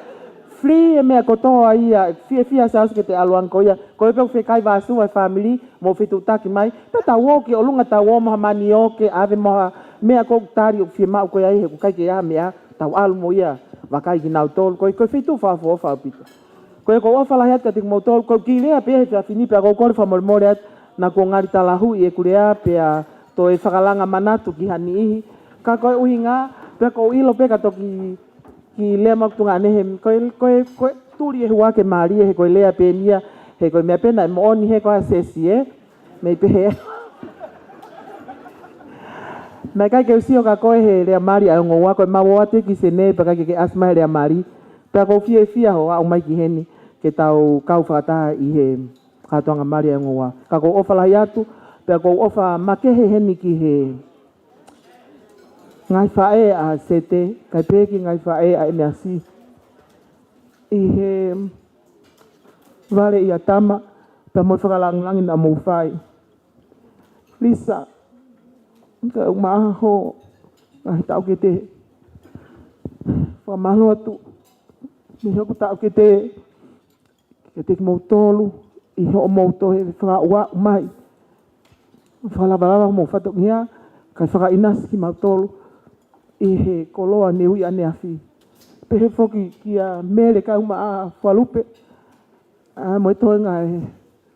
Free e mea kotoa ia, fia saus ke te aluan ko ia. Ko e peo whekai vāsu ai family, mo whitu taki mai. Pe tau oke, o lunga tau o maha mani oke, ave moha mea ko tari o whia mau ko ia he kukai ke ia mea, tau alu mo ia, wakai ki nau tolu. Ko e whitu whafu o whaupita. Ko e ko ofala hiat ka te mo tolu, ko ki rea pia he whia whini pia ko kore whamoremore at, na ko ngari talahu i e kurea pia to e whakalanga manatu ki hani ihi. Ka koe uhi ngā, pia ko ilo peka toki ki lea makutunga nehe, koe turi e hua ke maari he koe lea penia, he koe mea pena e mooni he koe asesi mei pehe. Mai kai ke usio ka koe he lea maari a ungo wako, mawo ate ki se ne, pa kai ke asma he lea maari, pia ko fia ho au mai ki heni, ke tau kau whakataha i he katoanga maari a ungo wako. Ka ko ofa lahi atu, pia ko ofa makehe heni ki he, ngai whae a sete, kai peki ngai whae a Eneasi. I he Vale ia tama, pe mo whakalangi na mo whai. Lisa, ka umaha ho, ngahi tau ke te, whamalo atu, mi hoku tau ke te mo tolu, I ho mo to he whakaua mai. Whalabalaba mo whatok nia, kai whakainasi ki mau tolu, I he koloa neui Eneasi. Pehe whoki ki a mele ka uma a whalupe, mo e toi ngai,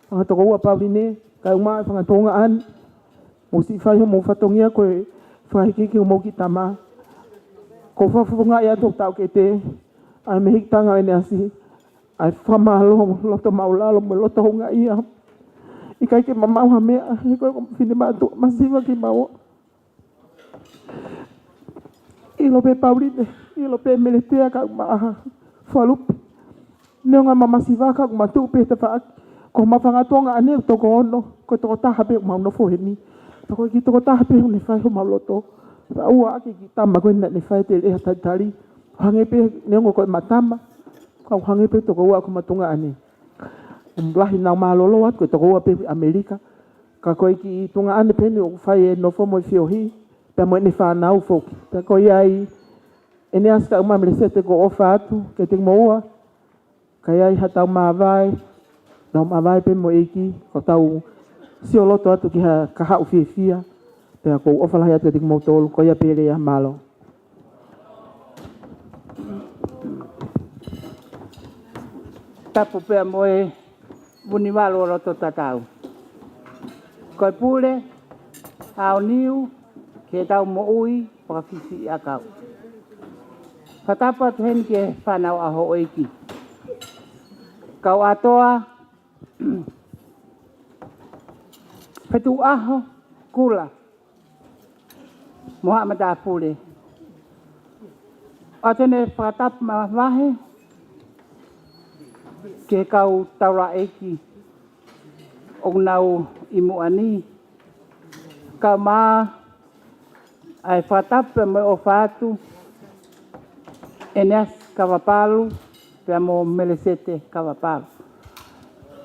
whangatoko ua Pauline, ka uma whangatonga an, mo si whai ho mo whatongia koe whahikiki o mo ki tama. Ko whawhunga ia tō tau ke te, ai me hikitanga Eneasi, ai whamalo loto maulalo mo loto hunga ia. I kai ke mamau ha mea, I koe ko whine mātua masiwa ki mau. I lope Pauline, I lope Melesete ka umaha whalupe. Neo ngā mamasiwa ka umatu pe te whaak, ko mawhangatonga ane u toko ono, ko toko taha pe umau no whoheni. Tako ki toko taha pe ne whai ho mauloto. Ua ake ki tama koe ne whai te reha taitari. Hange pe neongo koe matama, kau hange pe toko ua ko matunga ane. Mlahi nau malolo at koe toko ua pe Amerika. Ka koe ki tunga ane pe ne o whai e nofo mo I whiohi, pe mo ne whanau whoki. Pe koe ai, Eneasi ka uma Melesete ko ofa atu, ke te moua. Kai ai hatau mawai, nau mawai pe mo eiki, ko tau sioloto atu ki ha kahau whiwhia. Pe ko ofa lahi atu te mo tolu, ko ia pere ia malo. Tapu pea moe wuni walo roto tatau. Koe pule, hao niu, ke tau mo ui, pakawhisi a kau. Katapa tuhen ke whanau aho oiki. Kau atoa, petu aho, kula. Moha mata pule. Atene whakatap ma wahe, ke kau taura eki, o nau imu ani. Kau maa, ai whakatap me o whatu, Eneasi Kavapalu, pia mo Melesete Kavapalu.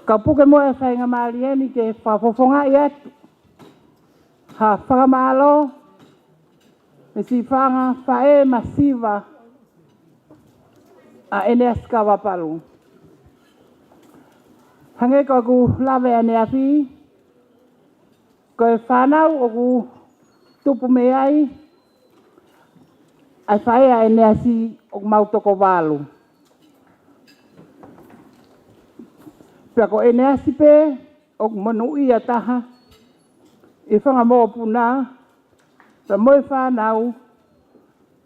Ka puke mo e whainga maarieni ke whafofonga I atu. Ha whakamalo, me si whanga whae masiva a Eneasi Kavapalu. Hange ko ku lawe Eneasi, ko e whanau o ku tupu me ai, ai whae a Eneasi o mautoko walu. Pia ko Eneasi pe, o manu ia taha, I whanga mo puna, pa moi whanau,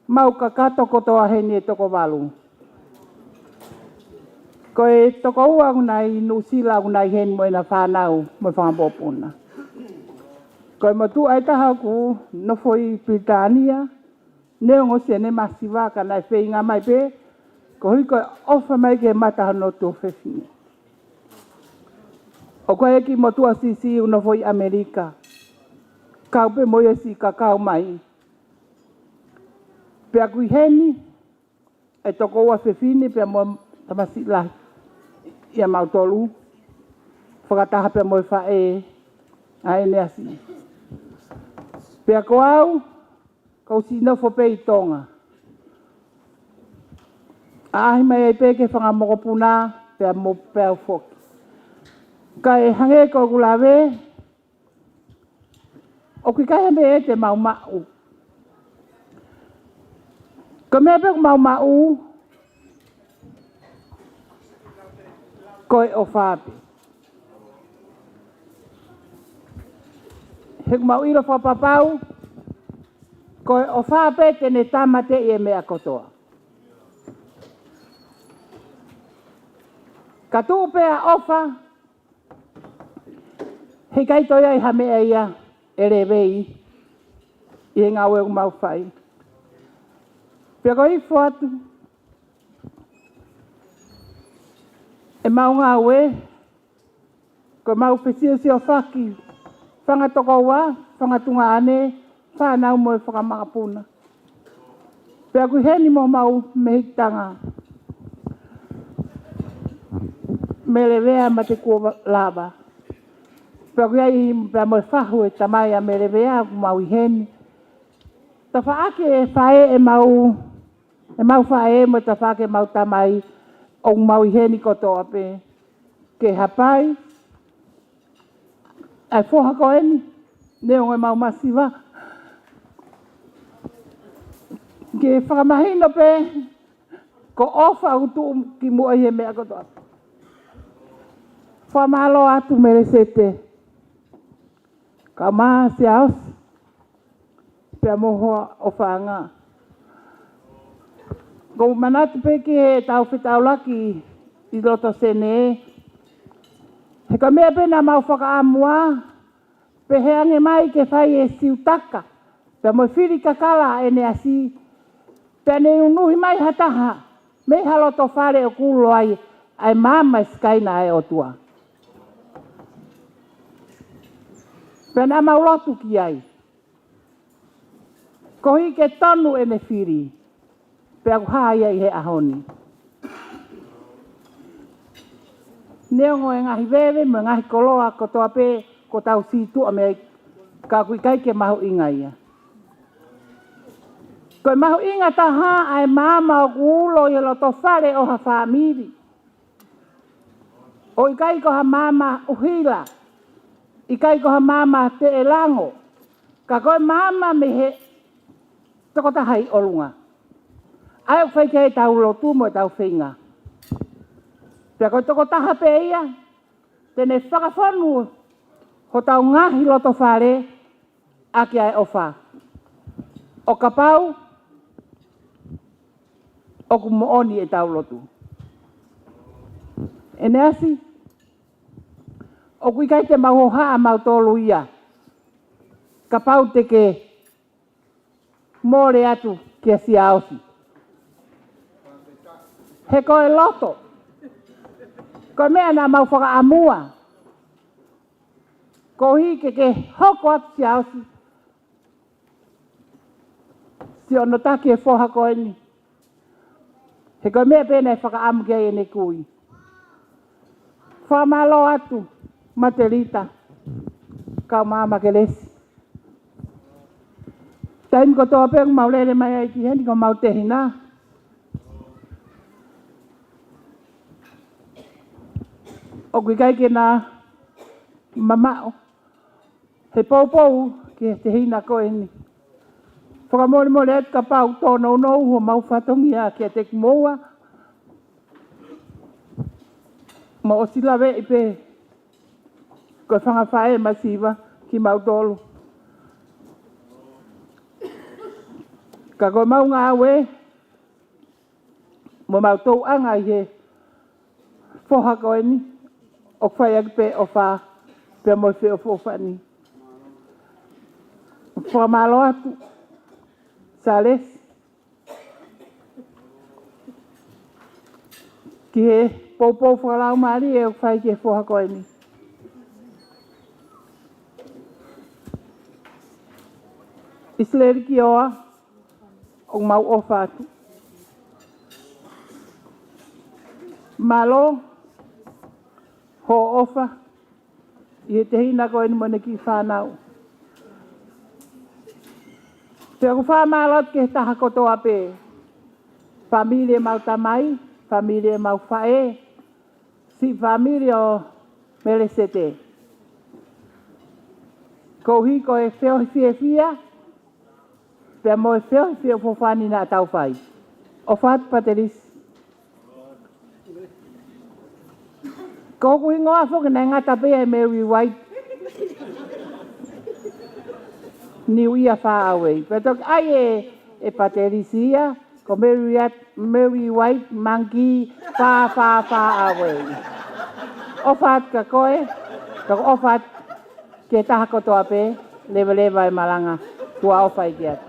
mau kakato kotoa heni e toko walu. Ko e toko ua unai nusila unai heni mo ina whanau, mo whanga mo puna. Ko e matu ai taha ku, no foi Britania, neo ngosi ane masiwa ka nai whainga mai pe, ko hui ko ofa mai ke mataha no tō whewhini. O koe eki motua sisi una foi Amerika. Kau pe moia si kakao mai. Pe aku heni, e toko ua whewhini pe mo tamasi lahi. Ia mautolu. Whakataha pe moi whae a Eneasi. Pe ako au, kau si nofo pe I Tonga. Ahi mai e pe ke whangamoko puna pe mo pe au whoki. Kai hange ko kulawe, o ki kai me e te mau mau. Ko mea pe mau mau, koe o whape. Hek mau ilo whapapau, koe o whape tene tamate I e mea kotoa. Ka tuu pea ofa, Hei kai toi ai ha mea ia, ere wei, I ngā ue o mau whai. Pia ko I whatu, e mau ngā ue, ko mau whesio si o whaki, whangatoko ua, whangatunga ane, whanau mo e whakamangapuna. Pia ko heni mo mau mehitanga. mele vea ma te kua lava. Pea kui ai pea mo whahu e tamai a mele vea mau i heni. Ta whaake e whae e mau whae mo ta whaake mau tamai o mau i heni kotoa pe. Ke hapai, ai whoha ko eni, neo e mau masiwa. Ke whakamahino pe, ko ofa utu ki mua i he mea kotoa. Whamalo atu Melesete. Ka maa se aus, pea mohoa o whaanga. Ko manatu pe ki he tau whitau laki i roto sene. He ka mea pena mau whakaamua, pe he ange mai ke whai e siutaka. Pea mo whiri kakala Eneasi, pea ne unuhi mai hataha, me haloto whare o kulo ai mama skaina e o tua. Pea na mau lotu ki ai. Ko hi ke tonu e ne whiri, pea kuhai ai he ahoni. Neongo e ngahi wewe, mo ngahi koloa ko toa pe, ko tau situ a mea ka kui kai ke mahu inga ia. Ko mahu inga taha ai mama o kuulo i loto whare o ha whamiri. O i kai ko ha mama uhila, i kai ko ha mama te elango, ka koe mama me he toko tahai olunga. Ai o whai kei tau lotu mo tau whinga. Pea koe toko taha pe ia, tene whakawhanu ho tau ngahi loto whare, aki ai ofa. O kapau, o kumooni e tau lotu. Eneasi, o kui kai te mauhoha a mau tolu ia, kapau te ke mōre atu ki a si aosi. He koe loto. Ko mea nā mau whakaamua. Ko hi ke hoko atu si ausi. Si ono taki e whoha koe ni. He ko mea pēnei whakaamu kia e ne kui. Whamalo atu, Materita, kau mama ke lesi. Taimi ko toa pēngu mau lele mai ai ki heni ko mau tehina. O kui kai ke nā mamao, he poupou ki te hina koe ni. Whakamori mori atu ka pau tōna unou ho mau whatongi a ki a te kumoua. Ma o sila we i pe, koe whangawhae masiwa ki mau tolu. Ka koe mau ngā we, mo mau tau anga i he whoha koe ni. O whai ake pe o wha, pe mo whi o whofani. Whamalo atu, sales. Ki he poupou whakarau maari e o whai ki he whoha koe ni. Isleri ki oa, o mau ofa atu. Malo, ho ofa, i he te hina koe ni mone ki whanau. Te aku whamalot ke taha kotoa pe. Familie mau tamai, familie mau whae, si familie o Melesete. Ko hi ko e whio fia fia, pe mo e whio fia fofani na tau whai. O whaat paterisi. Ko kui ngoa whoki nei ngata pia e Mary White. Ni uia wha awei. Petok ai e paterisia, ko Mary White mangi wha awei. Ofat ka koe, ka ofat ke taha kotoa pe, lewa e malanga, tua ofai ki atu.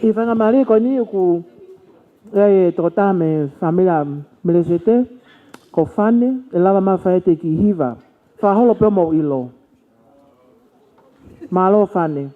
I whangamari ko ni uku e toko taha me whamira Melesete, ko whane, e lava mawhaete ki hiva. Whaholo peo mo ilo. Malo whane.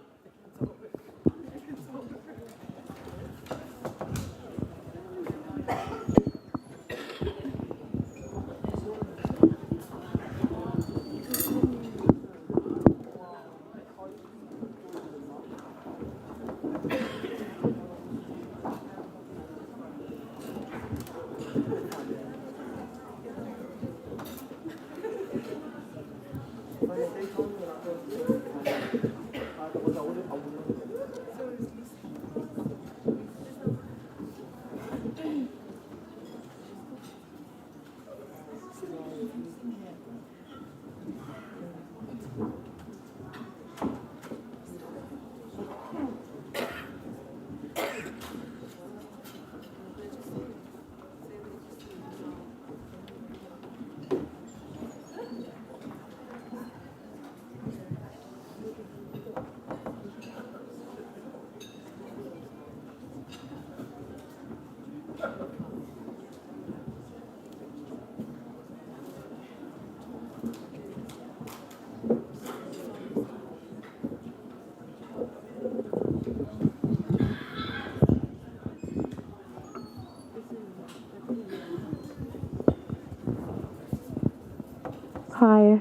Hi.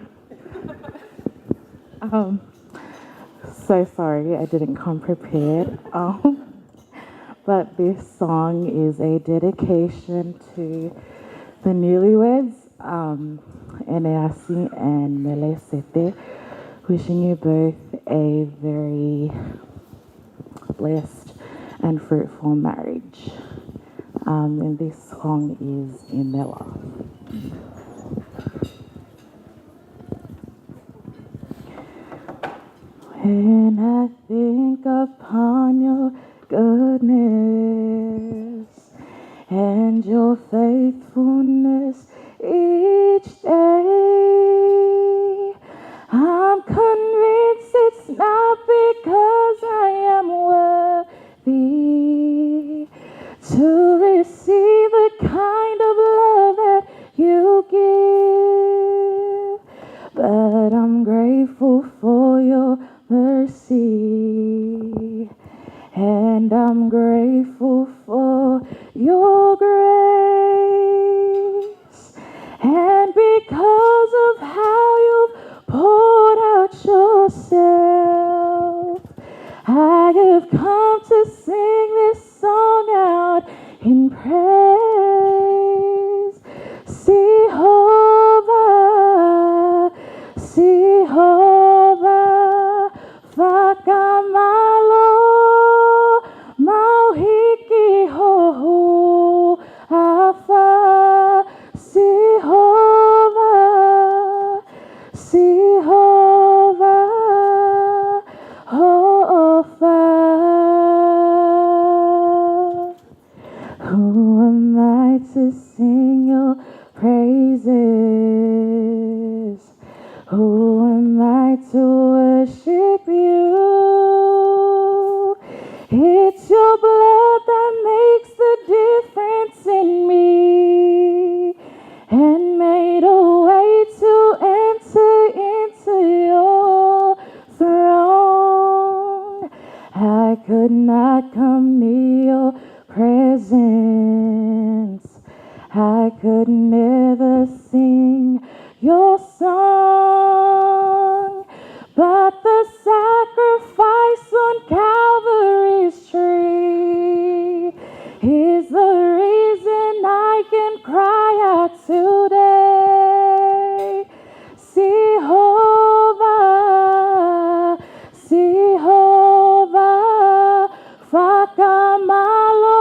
So sorry I didn't come prepared. But this song is a dedication to the newlyweds, Eneasi and Melesete, wishing you both a very blessed and fruitful marriage. And this song is in their love. When I think upon your goodness and your faithfulness each day, I'm convinced it's not because I am worthy to receive the kind of love that you give, but I'm grateful for your mercy, and I'm grateful for your grace, and because of how you've poured out yourself, I have come to sing this song out in praise. Jehovah, Jehovah, Whakamalo, Mauhiki Hohu, Afa, Jehovah, Jehovah, Hofa. Who am I to sing your praises? Who am I to worship you? It's your blood that makes the difference in me, and made a way to enter into your throne. I could not come near your presence. I could never sing your song, but the sacrifice on Calvary's tree is the reason I can cry out today. Jehovah, Jehovah, Whakamalo,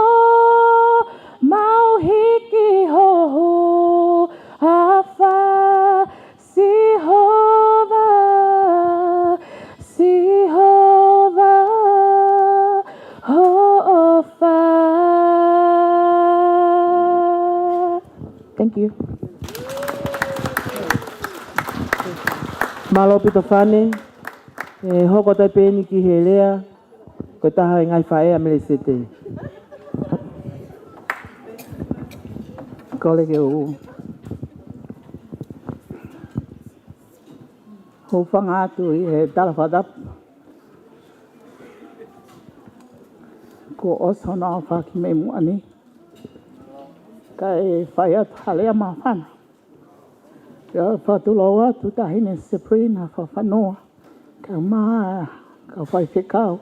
Mauhiki Hohu, Afa, Jehovah, Jehovah, Hofa. Thank you. Malo pito fane, hoko tai peni ki helea, ko taha ngai fae a Melesete. Kole ke u. Ho whanga atu i he talawhadap. Ko osona o whaki me muani. Ka e whai atu halea ma whana. Ka whatuloa atu tahine Savelina whawhanoa. Ka maa, ka whai whekau.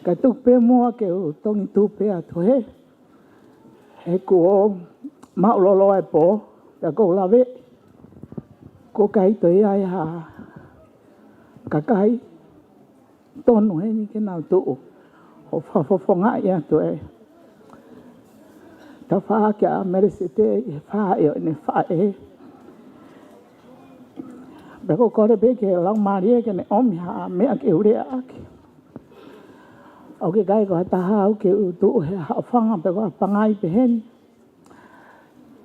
Ka tupe moa ke u tongi tupe atu he. He ko maulolo e po, ka ko lawe. Ko kai to ia ha ka kai tonu he ni ke nau tu o whawhawhonga ia to e ta wha ke a Melesete e wha e o ne wha e beko kore be ke lau maria ke ne omi ha mea ke ure ake au ke kai ko taha au ke tu he hawhanga beko a pangai pehen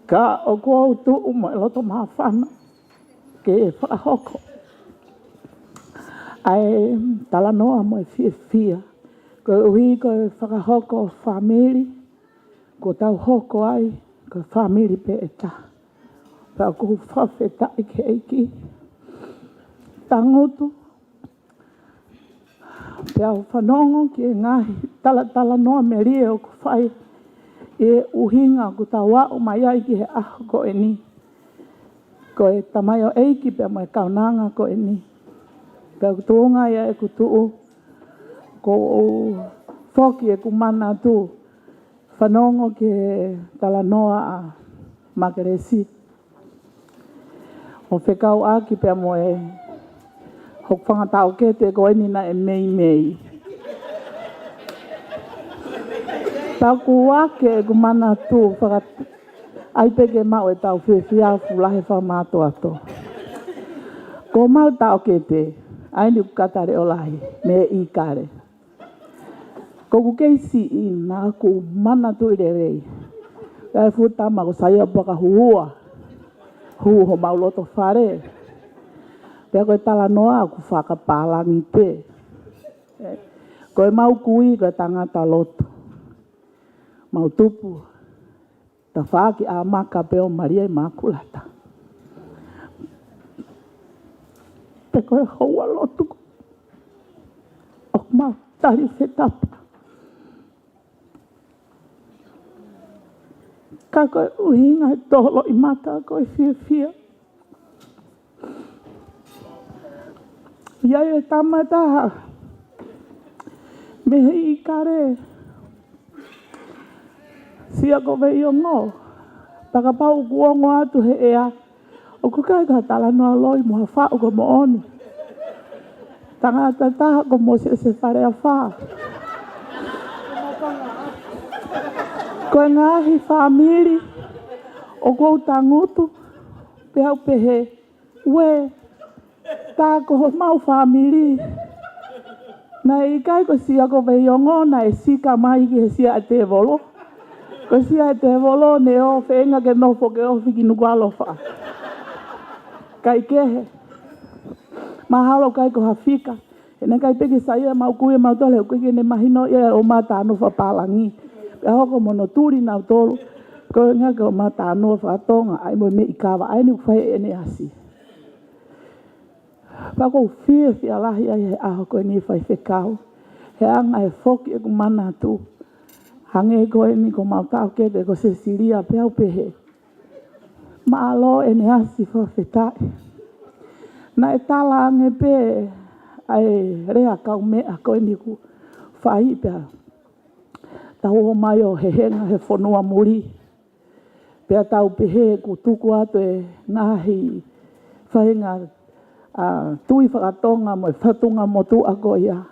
ka o ko tu mo loto ma whana ke whakahoko. Ai talanoa mo e fia. Ko ui ko whakahoko whamiri. Ko tau hoko ai. Ko whamiri pe e ta. Pea ko whawheta i ke eiki. Tangotu. Pea whanongo ki e ngahi. Talanoa me rie o ko whai. E uhinga ko tau wau mai ai ki he aho ko e ni. Ko e tamai o eiki pia mo e kaunanga ko e ni. Pia kutuunga ia e kutuu. Ko o foki e kumana tu. Whanongo ke talanoa a makeresi. O whekau aki pia mo e hok whangatau ke te ko e nina e mei. Taku wake e kumana tu ai peke mau e tau whiwhia fulahe whamato ato. Ko mau tau ke te, ai ni kukatare o lahi, me I kare. Ko kukeisi I nā ku mana tu ire rei. Kai futama ko saia paka huua. Huu ho mau loto whare. Pea koe tala noa ku whakapalangi te. Koe mau kui koe tangata loto. Mau tupu. Ta whaki a maka peo Maria I makulata. Pe koe houa lotu. O mau tari whetapa. Ka koe uhinga e tolo I mata koe whia. Iai e tamata. Mehe I kare. Sia ko vei o ngō. Takapau kuongo atu he ea. O kukai ka tala noa loi mo hawha o ko mo oni. Tangata taha ko mo se whare a wha. Koe ngahi whamiri. O kou tangutu. Pehau pehe. Ue. Tā ko mau whamiri. Na I kai ko sia ko vei o ngō na e sika mai ki he sia a te volo. Ko sia te volo ne o whenga ke nofo ke o whiki nuku alofa. Kai kehe. Mahalo kai ko hawhika. E ne kai peke saia mau kuia mau tole. Koe ke ne mahino ia o mata anufa palangi. Pea hoko mono turi nau tolu. Koe ngā ke o mata anufa atonga. Ai mo me I kawa. Ai ni uwhai Eneasi. Pako whia lahi ai he aho koe ni whai whekau. He anga e foki e kumana tu. Hange koe ni ko mau tau kete ko Cecilia peau pehe. Maalo Eneasi whawhetai. Na e tala ange pe ai rea kau mea koe ni ku whai pea. Tau o mai o he henga he whanua muri. Pea tau pehe ku tuku atu e ngahi whainga tui whakatonga mo e whatunga mo tu ako ia.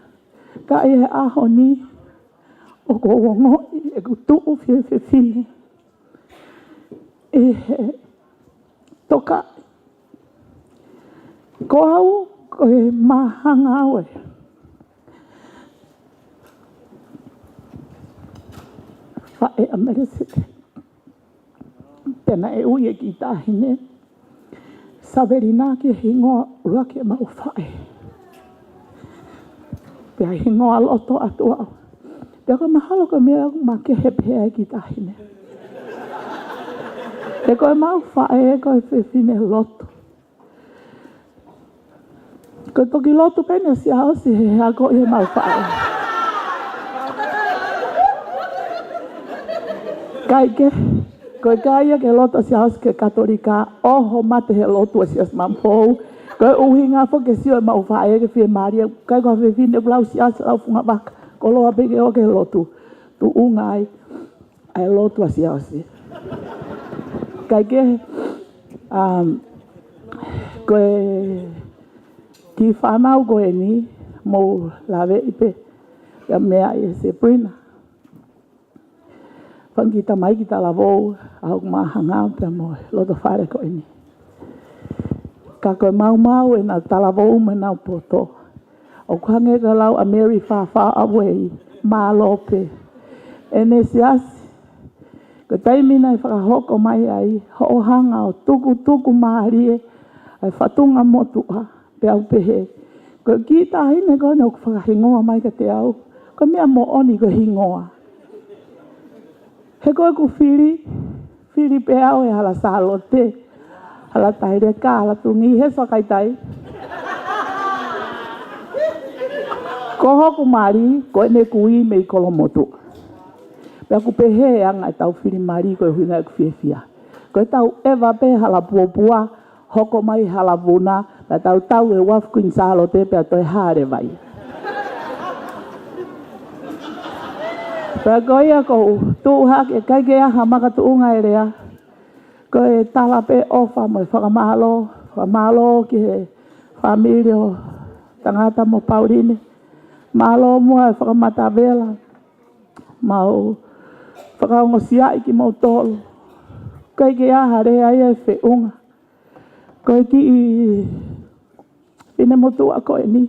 Ka e he aho ni. O ko ngoi e ku tuu whiwhine. E he toka. Ko au ko e mahanga au e. Whae a Melesete. Pena e ui e ki tahine. Savelina ki hingoa uraki e mau whae. Pea hingoa loto atu au. Pea koe mahalo koe mea ma ke hepea e ki tahine. E koe mau whae e koe whiwhine loto. Koe toki loto pene si haosi he hea koe e mau whae. Kai ke, koe kaia ke loto si haosi ke katolika. Oho mate he loto si as mampou. Koe uhi ngā whoke sio e mau whae ke whie Maria. Kai koe whiwhine kulau si asa au funga waka. Ko loa peke o ke lotu. Tu ungai. Ai lotu a si haosi. Kai ke. Koe. Ki whanau koe ni. Mou lawe ipe. Ia mea e se prina. Whankita mai ki ta lavou. Au mahanga. Pea mo loto whare koe ni. Ka koe mau e na ta lavou me nau poto. O kuhange ka lau a Mary whawha awei. Mā lope. Enesiasi. Ko taimina i whakahoko mai ai. Ho'ohanga o tuku maarie. Ai whatunga motua. Pe au pehe. Ko ki tahine koe o whakahingoa mai ka te au. Ko mea mo oni ko hingoa. He koe ku whiri. Whiri pe au e hala salote. Hala taire ka hala tungi. He whakaitai. Ko hoku mari, ko ene kui me I kolomotu. Pea ku pehe anga e tau whiri mari ko e huinga e ku whiwhia. Ko e tau ewa pe hala puapua, hoko mai halavuna, la tau e waf kuin salo te pe toi hare vai. Pea goia ko tu hak e kai gea hamaka tu unga e rea. Ko e tala pe ofa mo whakamalo ki he familio tangata mo Pauline. Malo mua e whakamata vela. Mau whakaongosia iki mo tolu. Kai gea hare ai e whi unga. Ko ki i ine mo tu a koe ni.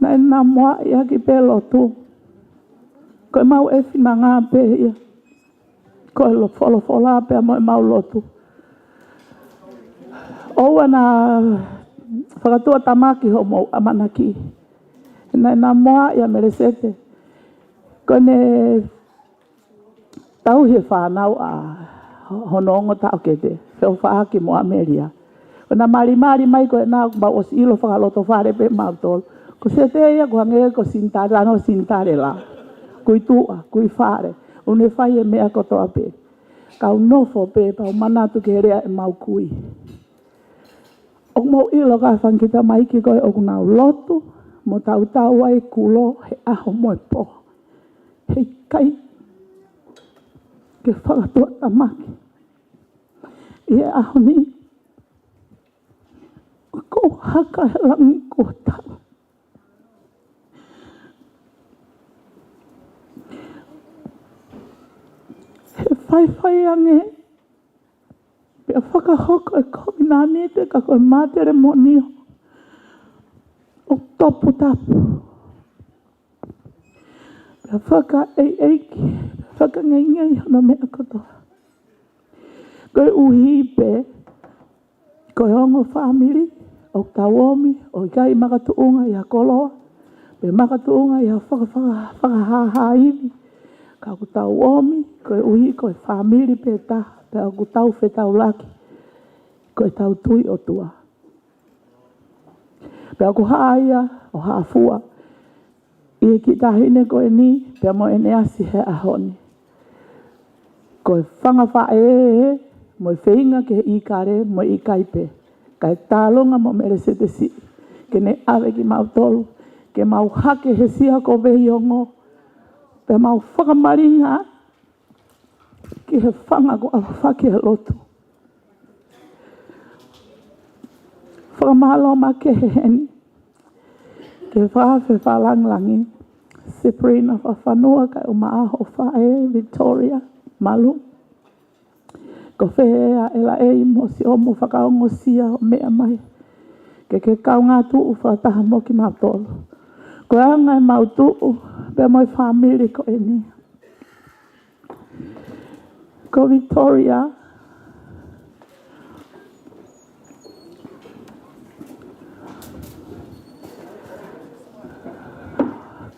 Na ina mua i aki pe lotu. Ko e mau e whina ngā pe ia. Ko e lo wholofola pe mo e mau lotu. Oua na whakatua tamaki ho mo amanaki. Na moa ia Melesete. Ko ne tau he whanau a honongo tau kete. Whio whaaki mo Ameria. Ko na mari mai ko e nā kumau o si ilo whakaloto whare pe mau tolu. Ko se te ia ko hange ko sintare, ano sintare la. Kui tua, kui whare. Une whai e mea kotoa pe. Kau nofo pe, pau manatu ke rea e mau kui. O mo ilo ka whankita mai ki koe o kunau lotu. Mo tau ai kulo he aho mo e po. Hei kai. Ke whakatua tamaki. I e aho ni. Ko haka he langi kua tau. Whai ange, pia whakahoko e komi nā nete ka koe mātere mo nio. O topu tapu. Pia whaka eiki, whaka ngei hono mea kotoa. Koe uhi pe, koe ongo whamiri, o tawomi, o ikai makatuunga i a koloa. Pe makatuunga i a whakahaha iwi. Ka ku tau omi, koe uhi, koe whamiri pe taha, pe au ku tau whetau laki, koe tau tui o tua. Pe au ku haia o haafua, i ki tahine koe ni, pe mo Eneasi he ahoni. Koe whangawha mo i whainga ke he ikare, mo i kaipe. Kai tālonga mo Melesete si, ke ne awe ki mau tolu, ke mau hake he sia ko vehi o ngō, pe mau whakamaringa ki he whanga ko awa whake he lotu. Whakamalo ma ke he heni. Ke whawhe whalanglangi. Savelina whawhanua kai o maaho whae Victoria malu. Ko whea ela ei mo si omu whakaongosia o mea mai. Ke kau ngā tuu whataha mo ki mau tolu. Ko anga e mau tuu, pe moi whamiri ko e ni. Ko Victoria,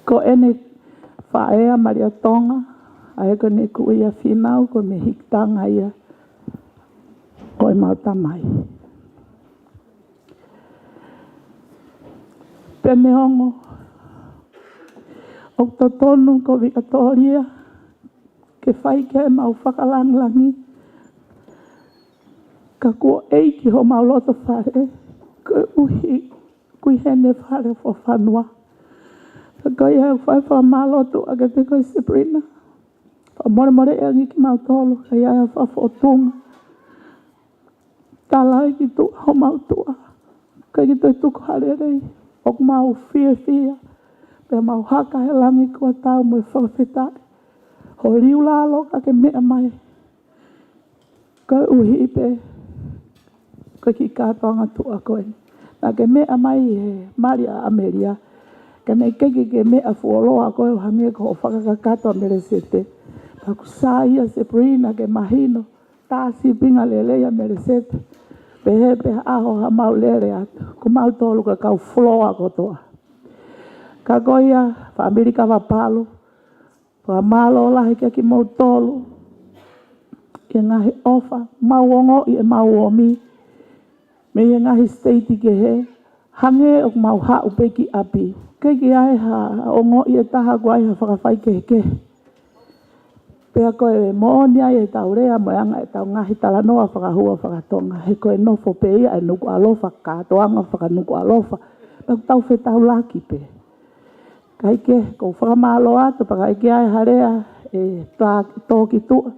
ko ene whaea Maria Tonga, ae ko ne ku ia whinau, ko me hiktanga ia, ko e mau tamai. Pene hongo, o totonu ko Victoria, ke whai ke mau whakalanglangi, ka kua eiki ho mau loto whare, ko uhi, kui hene whare fo whanua. Ka kai hau whai whamalotu a ke te koe Savelina. Wha more e angi ki mau tolu, ka ia hau whafotunga. Tala ki tu ho mau tua, ka ki toi tuku harerei, o mau fia. Pe mau haka he langi kua tau mo i whawhetai. Ho riu lalo ka ke mea mai. Ka uhi pe. Ka ki kātoanga tua koe. Nā ke mea mai he Maria Ameria. Ka nei keke ke mea fuoloa koe o hange ko o whakakakato a Melesete. Pa ku sāia Savelina ke mahino. Tāsi pinga lelea Melesete. Pe aho ha mau lere atu. Ku mau tolu ka kau floa kotoa. Ka goia, whamiri Kavapalu, pa malo lahi kia ki mau tolu, i ngahi ofa, mau ongo i e mau omi, me i ngahi steiti ke he, hange o mau hau pe ki api, ke ki ai ha ongo i e taha guai ha whakawhai ke. Pea koe moonia e taurea moanga e tau ngahi talanoa whakahua whakatonga. He koe nofo pe ia e nuku alofa katoanga whakanuku alofa. Pea tau whetau laki pe. Kaike kou whakamalo atu pakaike ai harea e tōki tua.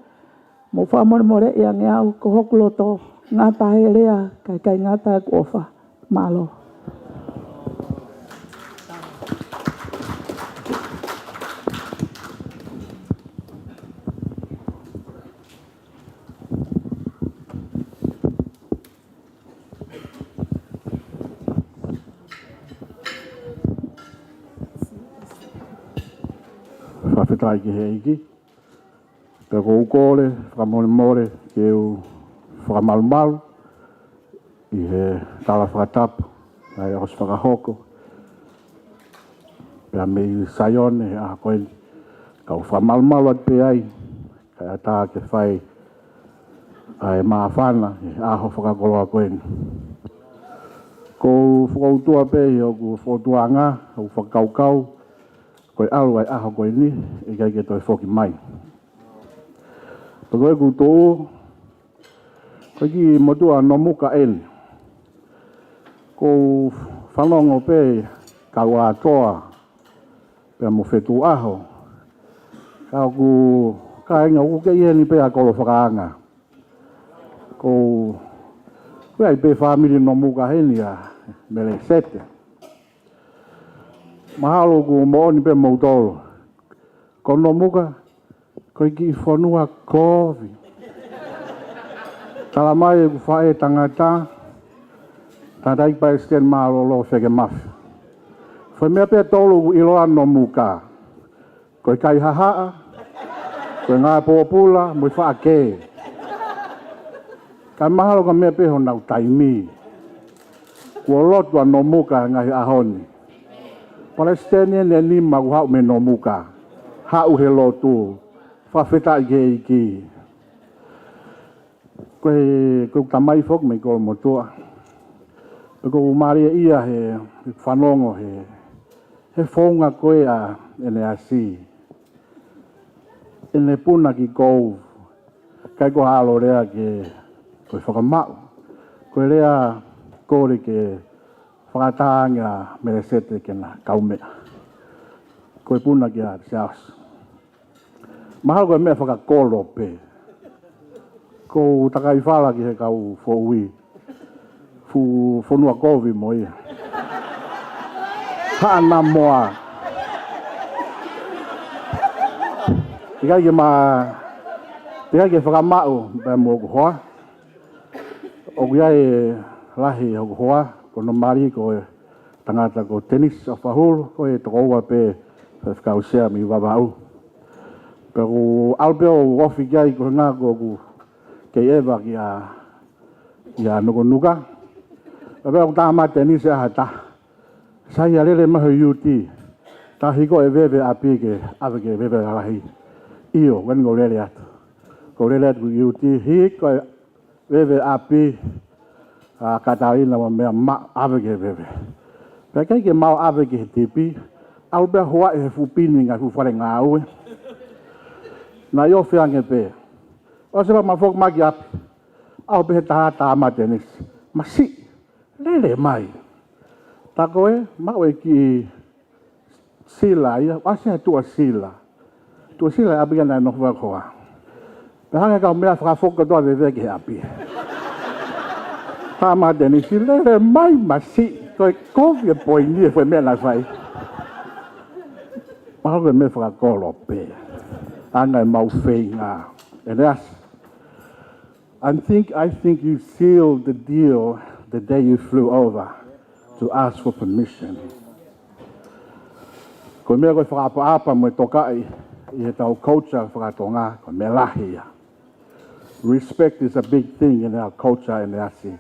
Mo whamore more ia ngeau ko hokulo tō ngata he rea kai ngata e kuofa malo. Whawhetai ki he iki. Pea ko ukore, whakamore more, ke u whakamalumalu, i he tala whakatapu, ai os whakahoko. Pea me i saione, he aha koeni, kau whakamalumalu at pe ai, kai ata ke whai ai maafana, he aho whakakoloa koeni. Ko whakautua pe, o ku whakautua ngā, o whakaukau, koe alu ai aho koe ni, e kai ke toi whoki mai. Koe ku tō, koe ki motua no muka eni. Ko whanongo pe, kau atoa, pea mo whetu aho. Kau ku, ka inga uke iheni pe a kolo whakaanga. Ko, koe ai pe whamiri no muka heni a Melesete. Mahalo ku mooni pe mautolo. Kono muka, koe ki whanua kovi. Tala mai e ku whae tangata, tādai pai sten mahalo lo wheke mafi. Whai mea pe tolu ku iloa no muka. Koe kai hahaa, koe ngā pōpula, mui wha ke. Kai mahalo ka mea pe honau taimi. Kua lotua no muka ngahi ahoni. Palestinian e ni mau hau me no muka. Hau he lotu. Whawheta i ke iki. Koe tamai fok me ko motua. Ko maria ia he whanongo he whonga koe a Eneasi. Ene puna ki kou. Kai ko halo rea ke koe whakamau. Koe rea kore ke whakataanga Melesete ke na kaumea. Koe puna ki a seas. Mahalo koe mea whakakolo pe. Ko takai whala ki he kau whoi. Whonua kovi mo ia. Hana moa. Tikai ke whakamau pe mo ku hoa. Oku iai lahi hoku hoa. Kono mari ko tangata ko tenis o whahulu. Ko e toko ua pe whakau sea mi wawau. Pero alpeo wofi kiai ko ngā ko kei ewa ki a nuka. Pero ta ma tenis e hata. Sai alele maho yuti. Ta hiko e wewe api ke ave ke wewe alahi. Iyo, wen go lele atu. Go lele atu yuti. Hiko e wewe api. Katarina wa mea ma ave ke wewe. Pea kai ke mau ave ke tipi. Albe hoa e fupini nga fufare ngā ue. Na yo whiange pe. O sepa ma fok maki api. Au pe he taha ma tenis. Ma si. Lele mai. Tako e, mau e ki sila ia. Wase tua sila. Tua sila e api kana e nohua koa. Pe hange kau mea whakafoka toa wewe ke api. Ta ma tenis. Lele mai ma si. Koe kofi e poini e fwe mea na whai. Mau koe me whakakolo pe. Anga e mau whei ngā. Eneasi. I think you sealed the deal the day you flew over to ask for permission. Ko mea koe whakapa mo e tokai I he tau culture whakatonga ko me lahi. Respect is a big thing in our culture in Eneasi.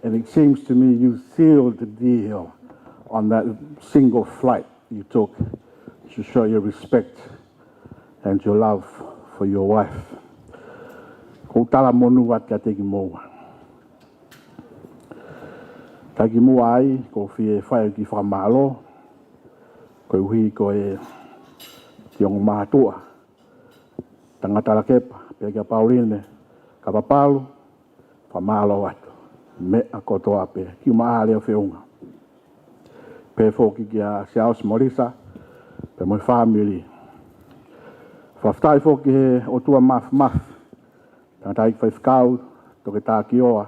And it seems to me you sealed the deal on that single flight you took to show your respect and your love for your wife. Ko tala monu wat ka teki moa. Taki moa ai, ko fie whai ki whamalo, ko hui ko e tiong mātua. tangata la kepa, pe kia Pauline, Kavapalu, whamalo atu, me a kotoa pe, ki maale o whiunga. Pe fōki kia Siaos Morisa, pe moi family. Whaftai fōki he o tua maf, tangata ik whaifkau, toke tā ki oa,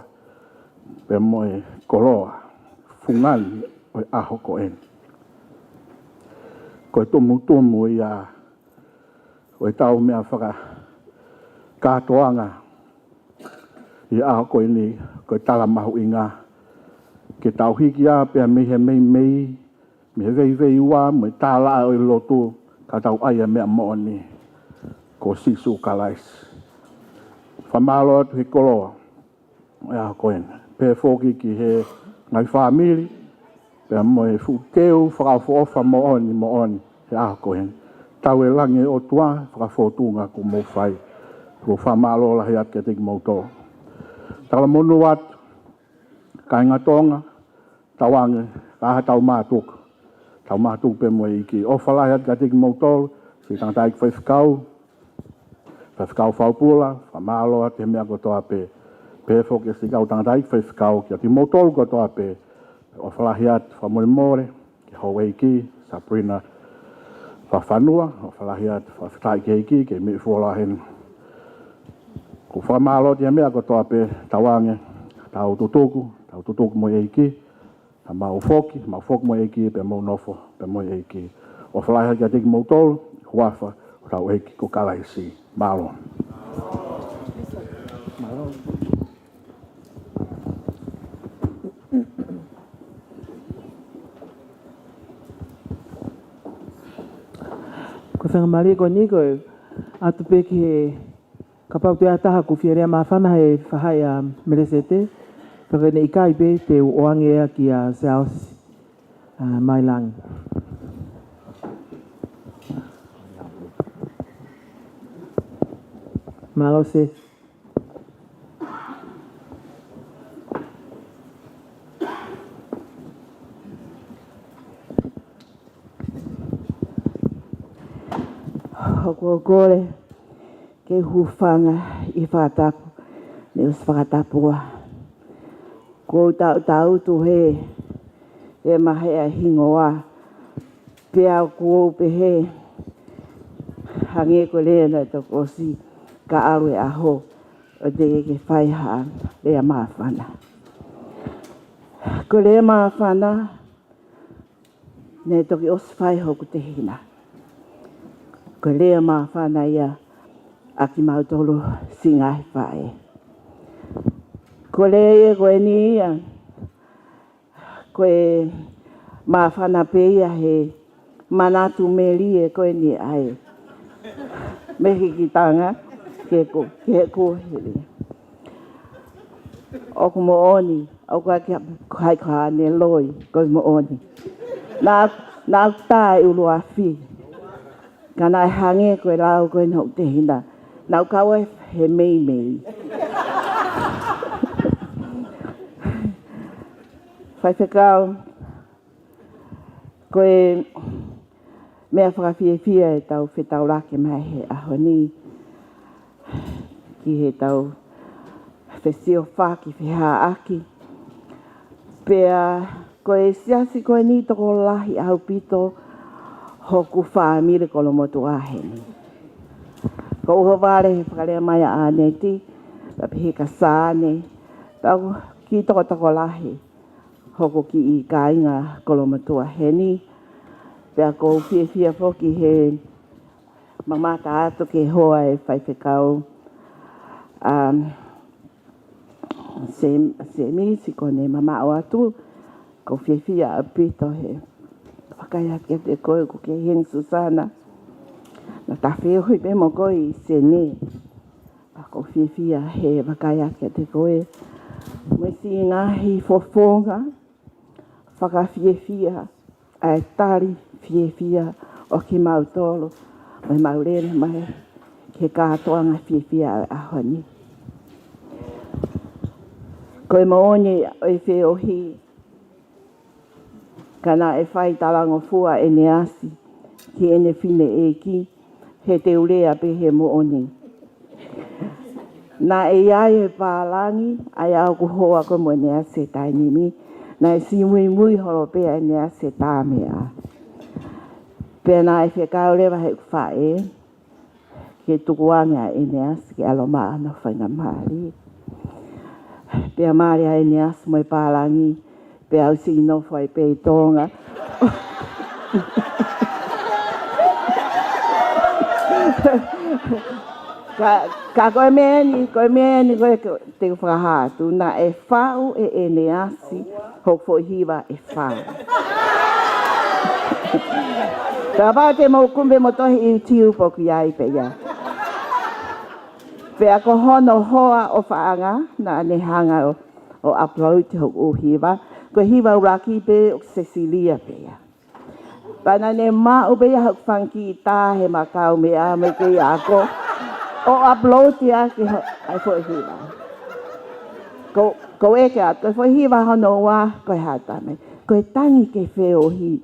pe moi koloa, fungani o aho ko en. Ko tumu ia, o tau mea whaka katoanga, i aho ko ini, ko tala mahu inga, ke tau hiki a pia mehe mei, me vei ua, me tāla o i lotu, ka tau aia mea mooni, ko sisu kalais. Whamalo atu he koloa, e aho ko ena. Pe fōki ki he ngai whamiri, pe moe fukeu, whakawhoofa mooni, he aho ko ena. Tau e lange o tua, whakawhotunga ku mo whai, ko whamalo la he ake tiki mauto. Tala monu atu, ka inga tonga, tawange, kaha tau mātuka. Tau mātuka pe moe iki ofalahi atu ka tiki mauto, si tangata iki whaifkau, whaupula, whamalo atu he mea kotoa pe. Pe fōke si kau tangata iki whaifkau, ki ati mauto kotoa pe. Ofalahi atu whamorimore, ki haue iki, Sabrina, whawhanua, ofalahi atu whawhitai ki iki, ki mi fuolahen. Ko whamalo atu he mea kotoa pe, tawange, tau tutuku mo eiki, ta mau foki mo eiki, pe mau nofo, pe mo eiki. O whalahi ki atiki mau tolu, huafa, o tau eiki ko kalaisi, malo. Ko whangamari ko niko, atu peki he kapau te ataha ku whiarea mawhana he whahai a Melesete, whakane i kai pe te oange ea ki a South Mailangi. Malo se. Hoko kore ke hufanga i whakatapu, ne us whakatapua. Ko tau tu he mahe a hingoa, pea ko pe he, hange ko lea na toko si, ka aru e aho, o te ke whaiha lea mawhana. Ko lea mawhana, ne toki os whaiho ku te hina. Ko lea mawhana ia, aki mautolo singai whae. Ko lea koe ni ia, koe mawhana pe ia he manatu me lie koe ni ai. Mehi ki tanga, ke ko hele. Oku mo oni, oku aki kai ka ne loi, koe mo oni. Nā tai ulu a whi. Ka nai hange koe lau koe no te hina. Nau kaua he mei. Whaiwhakau, koe mea whakawhiawhia e tau whetau rake mai he ahoni. Ki he tau whesio whaki whiha aki. Pea koe siasi koe ni toko lahi au pito hoku whaamire kolo motu aheni. Ko uho wale he whakalea mai a aneti, papi he ka sāne, tau ki toko lahi. Hoko ki i kāinga kolomatua heni. Pea ko whiawhia whoki he mamata ato ke hoa e whaiwhekau. Se misi kone mamao atu. Ko whiawhia apito he whakaiake te koe ko ke heng Susana. Na tawheo hui pe mo koe i sene. Ko whiawhia he whakaiake te koe. Mwesi ngahi fofonga. Whakawhiawhia, ai tari whiawhia o ki mautolo, mai maurere mai, ke kātoanga whiawhia a honi. Koe maoni o e wheohi, kana e whai talango Eneasi, ki ene whine e ki, he te urea pe he mooni. Na e ai e Mailangi, ai au ku hoa ko mo Eneasi tai nimi. Na e si mui horo pe Eneasi tā mea. Pea na e whiakau lewa he whae, ke tukuanga Eneasi ke alo maana whainga maari. Pea maari a Eneasi mo e Mailangi, pea au si no whai pe i Tonga. Ka koe meni, koe te whakahātu. Na e whau e Eneasi, hok fo hiwa e whau. Ka pao te mo kumbe mo tohi i tiu poku iai pe ia. Pea ko hono hoa o whaanga, na ne hanga o upload te hok o hiwa. Ko hiwa uraki pe o Cecilia pe ia. Pana ne ma ube ia hok whanki i tā he makau mea me ke i ako. O upload ia ke ai fo hiwa. Ko eke at, ko fo hiwa hono wa koe hatame. Ko tangi ke wheo hi.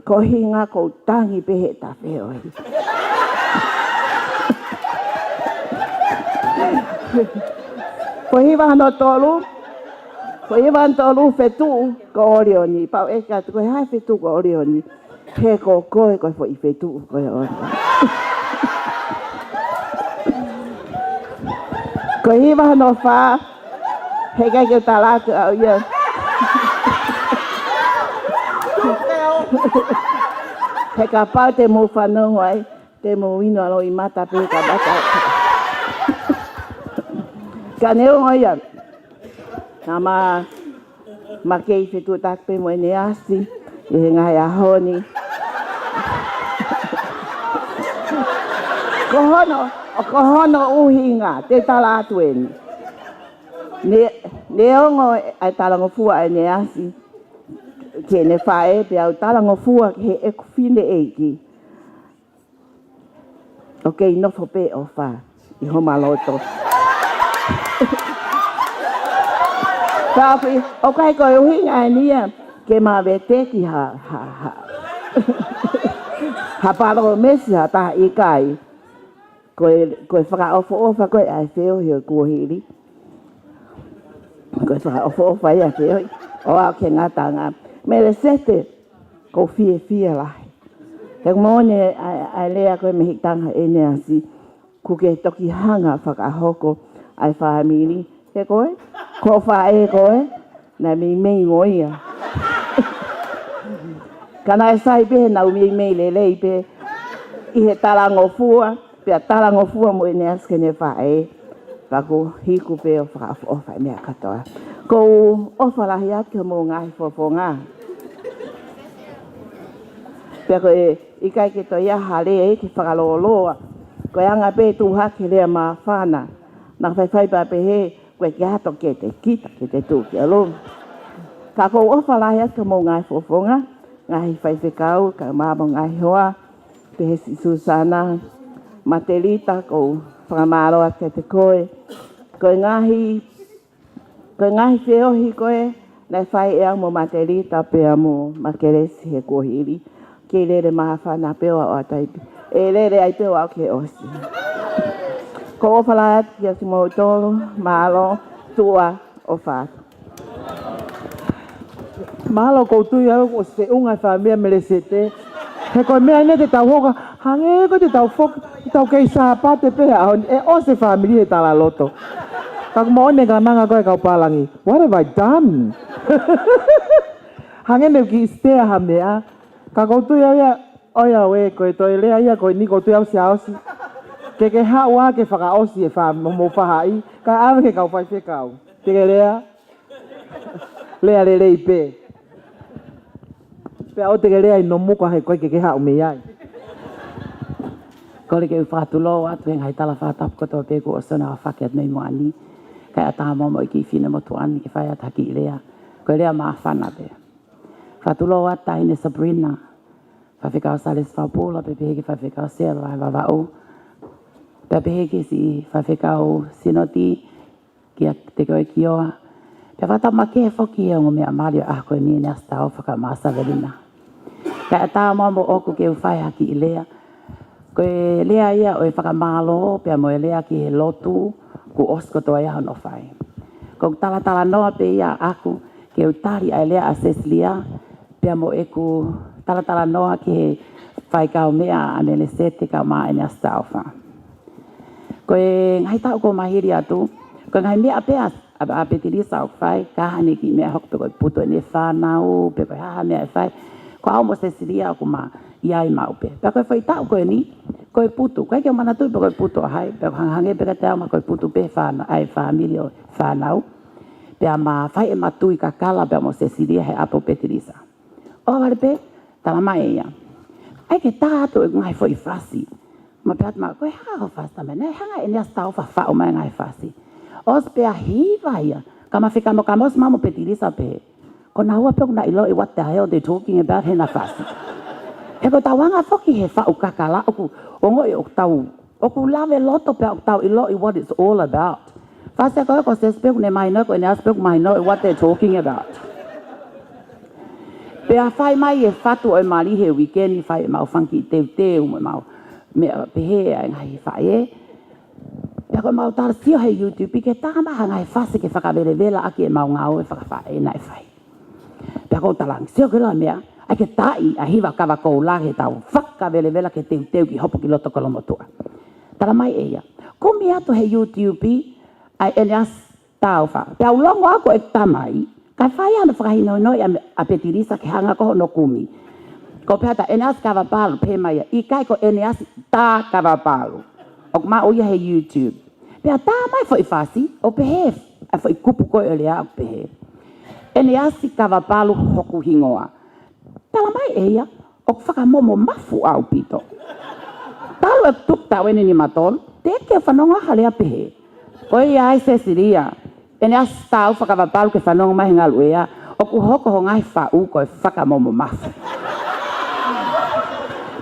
Ko hinga ko tangi pe he ta wheo hi. Ko hiwa hono tolu. Ko hiwa hono tolu whetu ko orioni. Pau eke at, ko hai whetu ko orioni. He ko koe ko fo i whetu ko orioni. Ko hiwa hono wha, he kai ke tā lātu au ia. He ka pau te mō whanau ai, te mō wino alo i mata pe ka bata. Ka neo ngoi ia, ka ma kei whetu tak pe mo Eneasi, i he ngai a honi. Ko hono uhinga, te tala atu eni. Ne ongo ai talango fua Eneasi, ke ne whae pe au talango fua he e kufine eiki. Ok, nofo pe o wha, i homa loto. Tāwhi, o kai koe uhinga e nia, ke mā vete ki ha paro mesi ha taha i kai. Koe whakaofo ofa koe ai wheo hi o kuohiri. Koe whakaofo ofa ia wheo hi. O au ke ngata ngā. Melesete, ko fie lahi. He mōne ai lea koe me hitanga Eneasi. Kuke toki hanga whakahoko ai whahamiri. He koe? Ko whae koe? Na mi mei moia. Kana e sai pe nau mi mei lelei pe. I he talango fua. Pea talango fua mo Eneasi ke ne whae. Kako hiku pe o whakafo ofa mea katoa. Ko ofa lahi ake mo ngahi fofonga. Pea ko i kai ke to ia hale e ke whakaloloa. Ko anga pe tu hake lea maa whana. Nā whai pa pe he koe ki hato ke te kita ke te tū ki alum. Kako ofa lahi ake mo ngahi fofonga. Ngahi whai whekau ka māmo ngahi hoa. Pe he si Susana. Matelita ko whakamaroa ke te koe. Koe ngahi wheohi koe. Nei whai ea mo Matelita pea mo makeresi he kohiri. Ke lere maha whana pewa o ataipi. E lere ai pewa o ke osi. Ko ofala ati ki mo tolu, malo, tua o whātu. Mahalo koutu ia o se unga whamea Melesete. He koe mea ne te tau hoka, hange ko te tau foka, te tau kei sāpate pēa, e o se whamiri he tala loto. Ka kumaone ka nanga koe kau Mailangi, what have I done? Hange ne ki stea ha mea, ka koutu ia oia we koe toi lea ia koe ni koutu ia si aosi. Ke haua ke whakaosi e wha mo whahai, ka awe ke kau whai whekau. Te lea, lea le rei pē. Pea o te lea i no muka hei koe ke hau me iai. Kore ke whātulo atu ngai tala whātapu koto pēku o sona o whakeat mei moani. Kai a taha momo i ki whina motu ani ke whai ataki i lea. Koe lea maa whana pē. Whātulo atu taine Savelina. Whawhekau Salis Paula pe peheke whawhekau Sela ai wawau. Pea peheke si whawhekau Sinoti ki te koe ki oa. Pea whata make whoki e o mea Mario a koe ni Eneasi tau whaka maa Savelina. Kai a taha momo oku ke whai haki i lea. Ko e lea ia o e whakamalo pia mo e lea ki he lotu ku oskoto ia hono whai. Ko tala noa pe ia aku ke utari ai lea a Cecilia pia mo e ku tala noa ki he whai kau mea a Melesete kau maa Eneasi tauwha. Ko e ngai tau ko mahiri atu, ko ngai mea pea a petirisa o whai, kahane ki mea hoku pe koe puto e ne whanau, pe koe haha mea e whai, ko au mo Cecilia o ku maa iai mau pe. Pe koe whai tau koe ni, koe putu, koe kia mana tui pe koe putu a hai, pe koe hange pe ka te au ma koe putu pe whanau, ai whamili o whanau, pe a maa whai e matui ka kala pe mo Cecilia he apo petirisa. O wale pe, tala mai ia. Ai ke tātou e ngai whai whasi, ma pe atu maa, koe hao whasi tamai, nei hanga Eneasi tau whao mai ngai whasi. Os pe a hiva ia, ka mawhika mo ka mos mamo petirisa pe, ko na hua pe kuna ilo i what the hell they talking about he na whasi. He ko tau wanga whoki he whau kakala, oku ongo i oku oku lave loto pe oku tau ilo i what it's all about. Whasi ko ko se speku ne mai no ko Eneasi speku mai no i what they're talking about. Pe a whai mai e whatu o e mari he weekend i whai e mau whanki teu mo mau mea pehe a ngai whai e. Pe ko mau tara sio he YouTube ke tāmaha ngai whasi ke whakavere vela aki e mau ngau e whakawhae e nai whai. Pe ko talang sio ke la mea, ai ke tai a hiwa kawa kou la he tau whakavere vela ke teu ki hopo ki loto kolomotua. Tala mai e ia, ko mi atu he YouTube ai Eneasi tau wha. Pe au longo ako e tamai, kai whai anu whakahino noi a petirisa ke hanga koho no kumi. Ko peata Eneasi Kavapalu pe mai i kai ko Eneasi tā Kavapalu. O ma o ia he YouTube. Pea tā mai fo i whasi, o pehe a fo i kupu koe o lea o pehe. Eneasi Kavapalu hoku hingoa. Tala mai e ia, o whakamomo mafu au pito. Talu e tuk tau ene ni matol, te ke whanonga halea pehe. Ko ia ai Cecilia, Eneasi tau whakavapalu ke whanonga mai ngalu ea, o ku hoko ho ngai whau koe whakamomo mafu.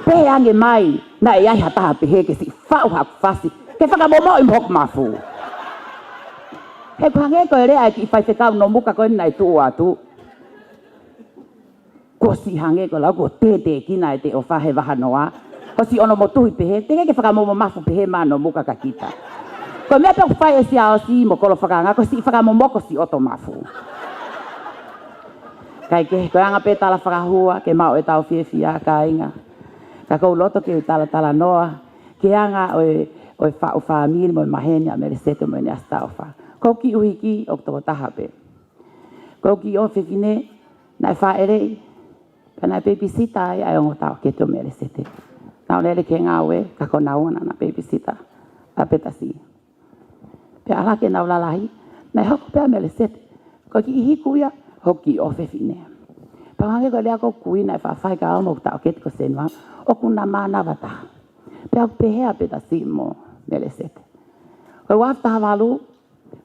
Pehe ange mai, na e ai hataha pehe ke si whau haku whasi, ke whakamomo i mhoku mafu. He kuhange koe rea ki whai whekau no muka koe nai tu atu. Ko si hange koe lau, ko te kina e te o whahe wahanoa. Ko si ono mo tuhi pehe, te ke whakamomo mafu pehe maa no muka ka kita. Ko mea pe whai e si ao si mo kolo whakanga, ko si whakamomo ko si oto mafu. Kai ke koe anga pe tala whakahua, ke mao e tau whiawhia ka inga. Ka kou loto ke tala noa, ke anga o whau whamiri mo maheni a Melesete mo Eneasi tau wha. Kou ki uhiki o toko taha pe. Kou ki o whiwhine, nai whaerei, ka nai babysita ai o tau ke to Melesete. Nau lele ke ngawe, ka ko nauna na babysita, a petasi. Pe ala ke nau lalahi, nai hoko pe a Melesete, ko ki ihikuia, hoki o whiwhine. Pangange ko lea ko kui nai whawhai ka au mo tau ke tiko senua, o kuna mana wata. Pe au pehea petasi mo Melesete. Koe wafta hawalu,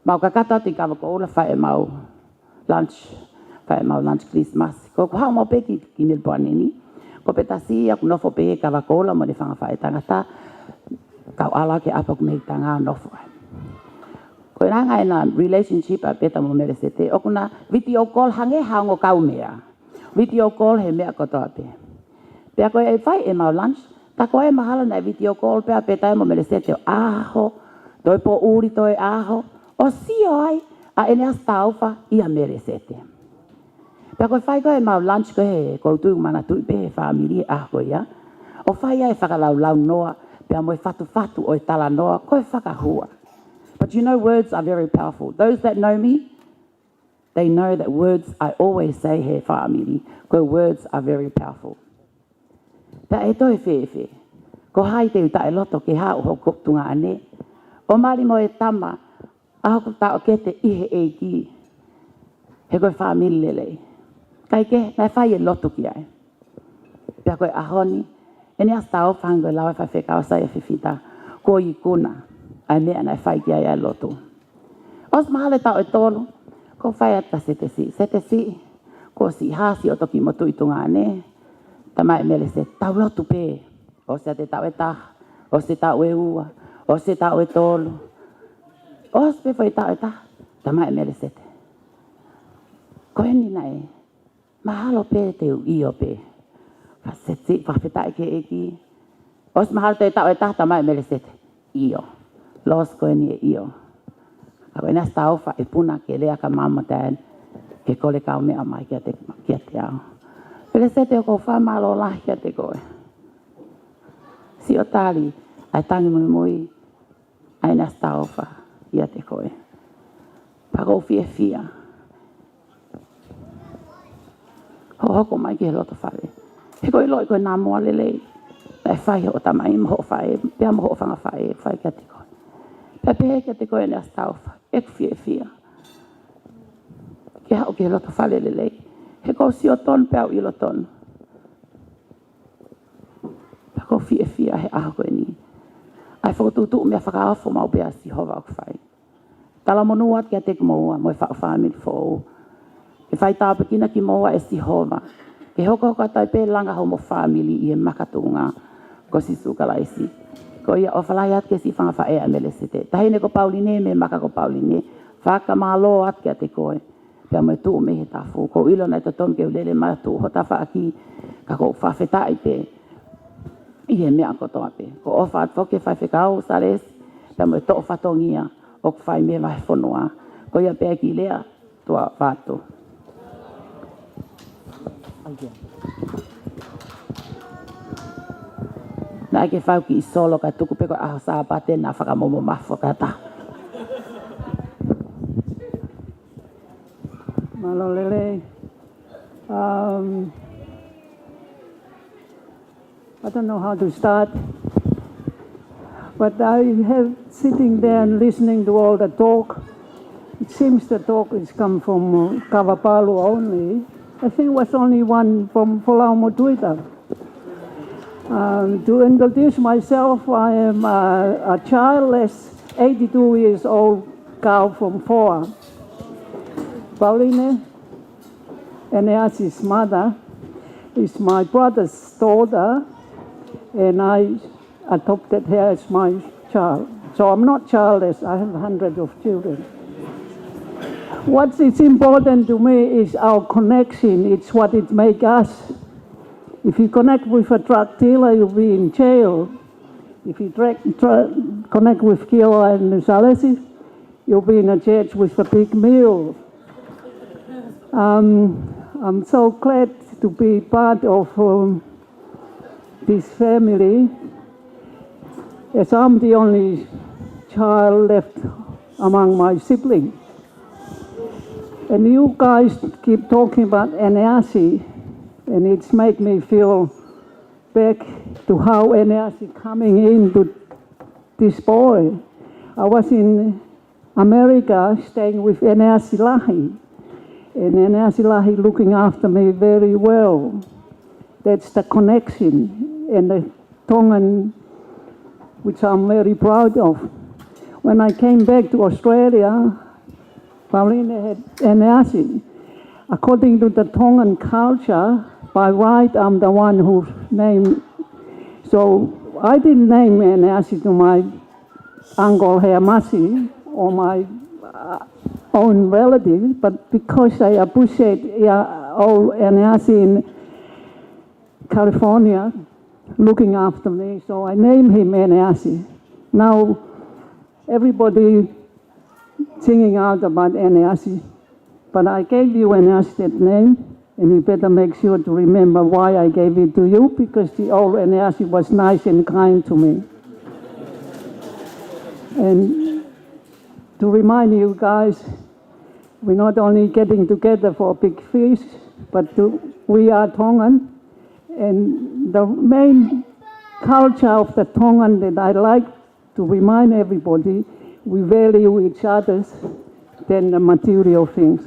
mau kakata ti kawa ko ula whae mau lunch Christmas. Ko hao mau peki ki Melbourne. Ko petasi aku nofo pehe kawa ko ula mo ni whanga whae tangata, kau ala ke apa ku mehi tanga nofo. Koe ranga e na relationship a peta mo Melesete, o kuna video call hange haongo kau mea. Video call he mea kotoa pe. Pea koe e whai e mau lunch, ta koe mahala na video call pea peta e mo Melesete o aho, toi po uri toi aho, o sio ai a Eneasi tauwha i a Melesete. Pea koe whai koe mau lunch koe he koutu mana tui pe he whamiri e aho ia, o whai ai whakalau noa, pea mo e whatu o e tala noa, koe whakahua. But you know words are very powerful. Those that know me, they know that words, I always say he whamiri, koe words are very powerful. Pea e toi whewhe, ko hai te uta e loto ke hao ho koptunga ane, o mari mo e tama, a hoku tau ke te ihe e ki, he koe whamiri lelei. Kai ke, nai whai e loto ki ai. Pea koe ahoni, Eneasi tau whango lau e whawhe kawasai e whiwhita, ko i kuna, ai mea nai whai ki ai e loto. Os mahale tau e tolu, ko whai ata sete si, ko si hasi o toki motu i tunga ane, tamai Melesete, tau lotu pe, o se te tau e taha, o se tau e ua, o se tau e tolu, o se pe whai tau e taha, tamai Melesete. Ko eni nai, mahalo pe te u io pe, whasetit, whawhetai ke eki, Os mahal te tau e tahta mai Melesete. Io. Los koe ni e io. Ka wena stau fa e puna ke lea ka mama tan. Ke kole kau mea mai kia te au. Melesete o ko wha malo lahi kia te koe. Si o tali, ai tangi Moimoi, ai na stau fa kia te koe. Pako fia. Hoko mai ki he loto whare. He koe loi koe nā mua lelei. Lai whai o tamai mo ho whae, pia mo ho whanga whae kia te koe. Pia pehe kia te koe ni a stauwha, eku fia. Ke hao ki he loto whare lelei. He koe si o ton pia o ilo ton. Pia koe fia he aho koe ni. Ai whakotutu mea whakaafo mau pia si hova o whae. Tala monuat kia te kumoa, mo e whaafamiri fōu. E whai tāpakina ki moa e si hova. Ke hoko tai pe langa homo family i e makatunga ko si sukalaisi. Ko ia o whalai at ke si whanga whae a Melesete. Tahine ko Pauline me maka ko Pauline. Whaka malo at ke te koe. Pea mo e tuu me he tafu. Ko ilo nei to tom ke ulele mai tu ho ta whaaki ka ko whawhetai pe. I he mea ko toa pe. Ko o whaat whoke whaiwhekau sares. Pea mo e to whatongia o kwhai me vai whanua. Ko ia pea ki lea tua whātu. Nā ke whau ki i solo ka tuku peko aho sāpate nā whakamomo mafo kata. Malolele. I don't know how to start, but I have sitting there and listening to all the talk. It seems the talk is come from Kavapalu only. I think it was only one from Polaumo Twitter. To introduce myself, I am a childless 82 years old cow from Foa. Pauline, Eneasi's mother, is my brother's daughter, and I adopted her as my child. So I'm not childless, I have hundreds of children. What is important to me is our connection. It's what it makes us. If you connect with a drug dealer, you'll be in jail. If you connect with Kiowa and Nusalesi, you'll be in a church with a big meal. I'm so glad to be part of this family, as I'm the only child left among my siblings. And you guys keep talking about Eneasi, and it's made me feel back to how Eneasi coming into this boy. I was in America staying with Eneasi Lahi, and Eneasi Lahi looking after me very well. That's the connection, and the Tongan, which I'm very proud of. When I came back to Australia, Pauline had Eneasi. According to the Tongan culture, by right, I'm the one who named. So I didn't name Eneasi to my uncle Heamasi or my own relatives, but because I appreciate all Eneasi in California looking after me, so I named him Eneasi. Now everybody singing out about Eneasi, but I gave you Eneasi that name, and you better make sure to remember why I gave it to you, because the old Eneasi was nice and kind to me. And to remind you guys, we're not only getting together for a big feast, but we are Tongan, and the main culture of the Tongan that I like to remind everybody, we value each other than the material things.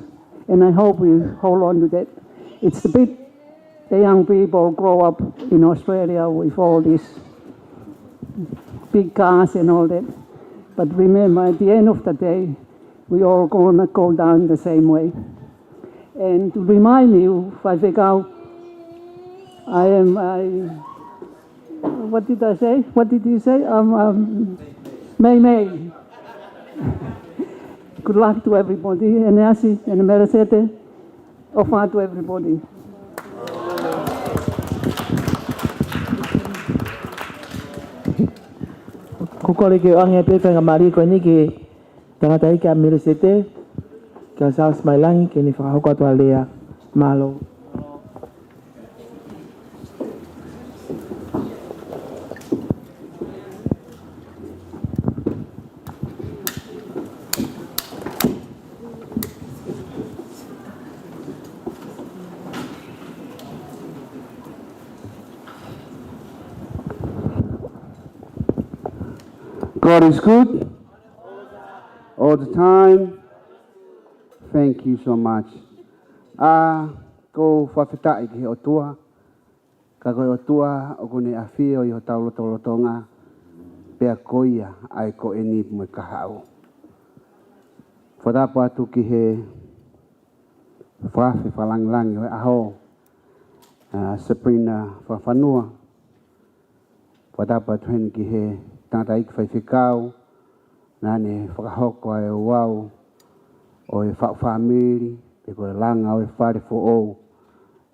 And I hope we hold on to that. It's a bit the young people grow up in Australia with all these big cars and all that. But remember, at the end of the day, we all gonna go down the same way. And to remind you, Whaifekau, what did I say? What did you say? Moimoi. Good luck to everybody, Eneasi and Melesete. Ofa to everybody. kore ke ange pe whenga mari ko ni ke tangata i ke a Melesete ke a South Mailangi ke ni whakahoko atua lea malo. God is good all the time. Thank you so much. Ko whawhitai ki he otua. Ka koe otua o kone awhio i ho taulotolotonga. Pea koia ai ko eni mui kahau. Whadapo atu ki he whawhi whalangilangi o aho. Sabrina whawhanua. Whadapo atu hen ki he tangata ik whaiwhikau, nane whakahoko ai o wau, o e whawhamiri, e koe langa o e whare fo ou,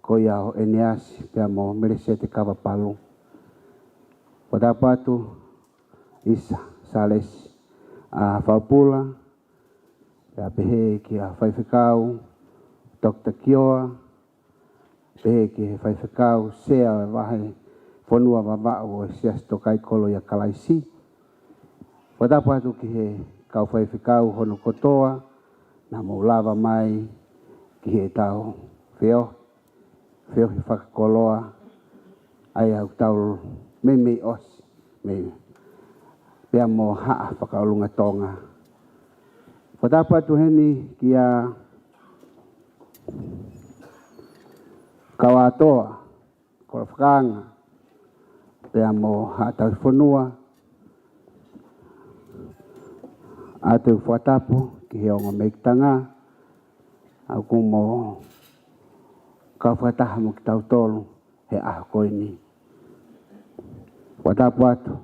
ko ia o Eneasi, pia mo Melesete Kavapalu. Wadapatu, isa, sales, a whaupula, pia pehe ki a whaiwhikau, Dr. Kioa, pehe ki he whaiwhikau, sea o e wahe, whanua wawao o sias tokai kolo ia kalaisi. Wadapatu ki he kau whaiwhikau hono kotoa, na mo lava mai ki he tau whio hi whakakoloa, ai au tau me os, me pia mo haa whakaolunga tonga. Wadapatu heni ki a kawatoa, kora whakanga, pea mo hatau whanua, atau whatapu ki he onga meitanga, au kumo ka whataha mo ki tau tolu he aho koe ni. Watapu atu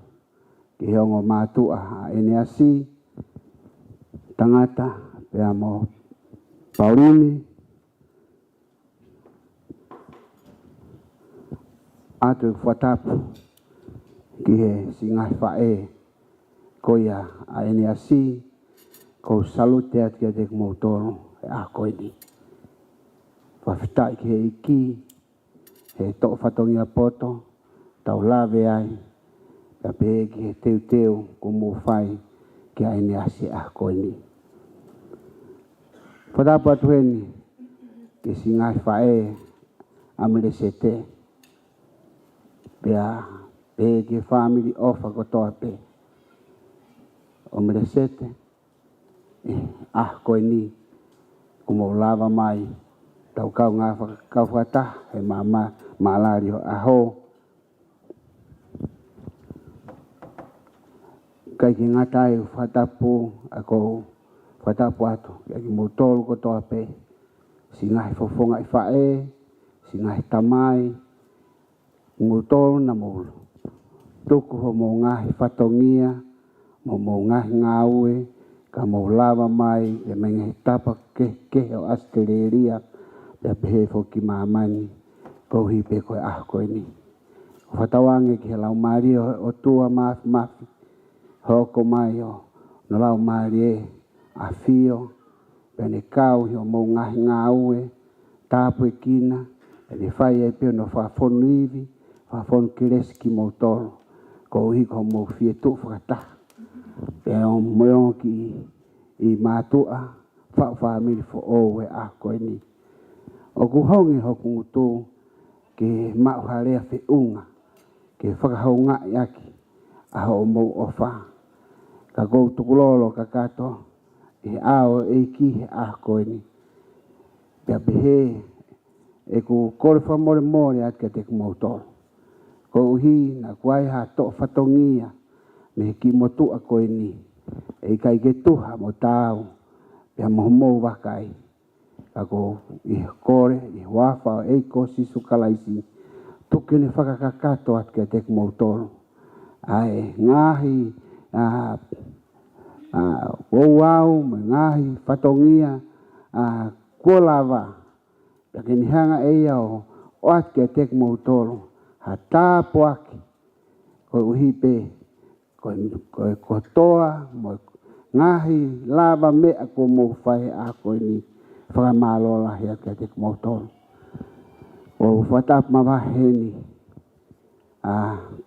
ki he onga mātua a Eneasi, tangata pea mo Paulini, atau whatapu ki he singai whae koia a Eneasi, ko salute atu kia tek mōtoro e a koe ni. Whawhitai ki he iki, he tō whatongi a poto, tau lawe ai, ka pehe ki he teu ko mō whai ki a Eneasi a koe ni. Whatapu atu heni, ki singai whae a Melesete, pea pehe ki family ofa kotoa pe. O Melesete, koe ni, kumo lava mai, tau kau ngā kau whata, he maalari o aho. Kai ki ngatai whatapu, ako whatapu atu, kia ki motolu kotoa pe, si ngahi fofonga i whae, si ngahi tamai, motolu na mulu. Tuku ho mo ngahi whatongia, mo ngahi ngāue, ka mo lava mai, e mengi tapa ke o Australia, e pehe fo ki mamani, ko hi pe koe koe ni. Whatawange ki he lau maari o tua mafi, hoko mai o, no lau maari e, a fio, pene kau hi o mo ngahi ngāue, tapu e kina, e whai e peo no whafonu iwi, whafonu kiresi ki mo toro, ko hi ko mo fie tu whakataha. Pea o moe ki i mātua, whamiri fo o e a koe ni. O kuhongi hoku ngutu, ke mauharea whi unga, ke whakahau ngai aki, aho o mou ofa. Ka kou tukulolo ka kato, e ao e ki he a koe ni. Pea behe, e ku kore whamore more ati ka te kumautoro. Ko uhi na kuai ha to whatongia, me ki motua koe ni, e kai ke tuha mo tau, pia moho wakai, kako i kore, i wafa o eiko sisu kalaisi, tukene whakakakato at kia tek mautoro. Ai, ngahi, wauau, ngahi, whatongia, kuolava, pia keni hanga eia o at kia tek mautoro, ha tāpo aki, ko uhi pe, koe kotoa, mo ngahi, lava mea ko mo whai a koe ni whakamalola hea kia te kumotolo. O whatap mawahe ni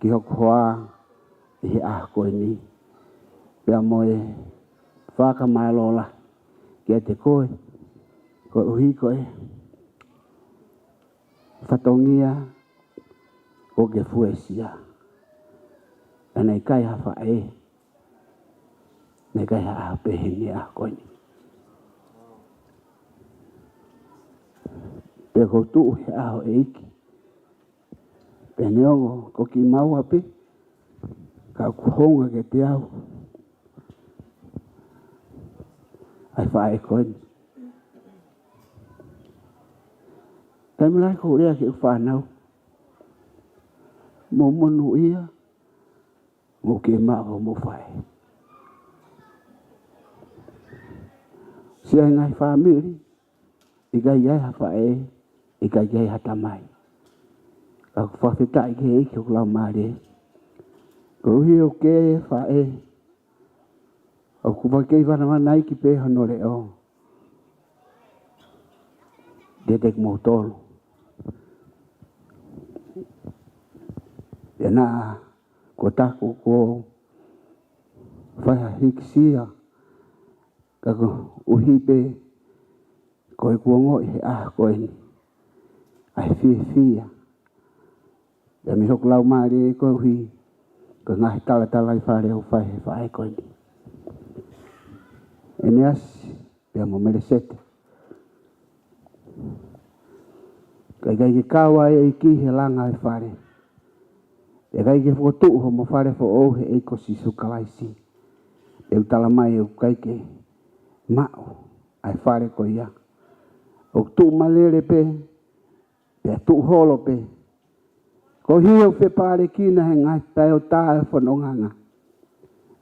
ki hoku hoa i a koe ni. Pea moe whakamalola kia te koe, koe uhi koe. Whatongia o ke fuesia. Nei kai hawha e. Nei kai haa peheni a koe ni. Pea ko tuu he aho e iki. Pea neongo ko ki maua pe. Ka kuhonga ke te au. Ai whae koe ni. Tai mulai ko rea ke whanau. Mo monu ia. Mo ke mao mo whae. Sia ngai whamiri. Ika iai hawhae. Ika iai hatamai. Ka whawhetai ke eke o lau maare. Ko uhi o ke whae. O kuwa kei wanamanai ki pe honore o. Dedek mo tolu. E nā ko tako ko whaia hikisia. Ka ko uhi pe koe kuongo i he koe ni. Ai fia. E mi hoku lau maare koe uhi. Ko ngahi tala i whare o whae koe ni. Eneasi, pia mo Melesete. Kai ke kawa e ki he langa e whare. E kai ke whotu ho mo whare fo o he eiko si sukalaisi. E utala mai e kai ke mao ai whare ko ia. O tu malere pe, pia tu holo pe. Ko hiu pe pare kina he ngai tai o tae whanonganga.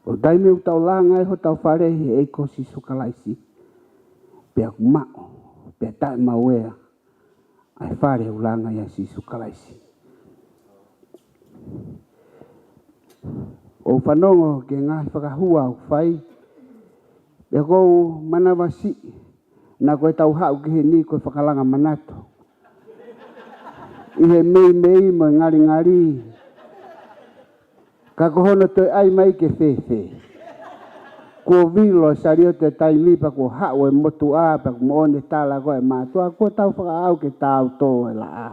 O daime utau langa e ho tau whare he eiko si sukalaisi. Pia mao, pia tae mawea. Ai whare ulanga ia si sukalaisi. O whanongo ke ngahi whakahua o whai. Pia kou manawasi. Nā koe tau hau ki he ni koe whakalanga manato. I he mei mo ngari. Ka kohono toi ai mai ke whewhe. Ko vilo sario te taimi pa ko hao e motu a pa ko moone tala koe mātua. Ko tau whakaau ke tau tō e la a.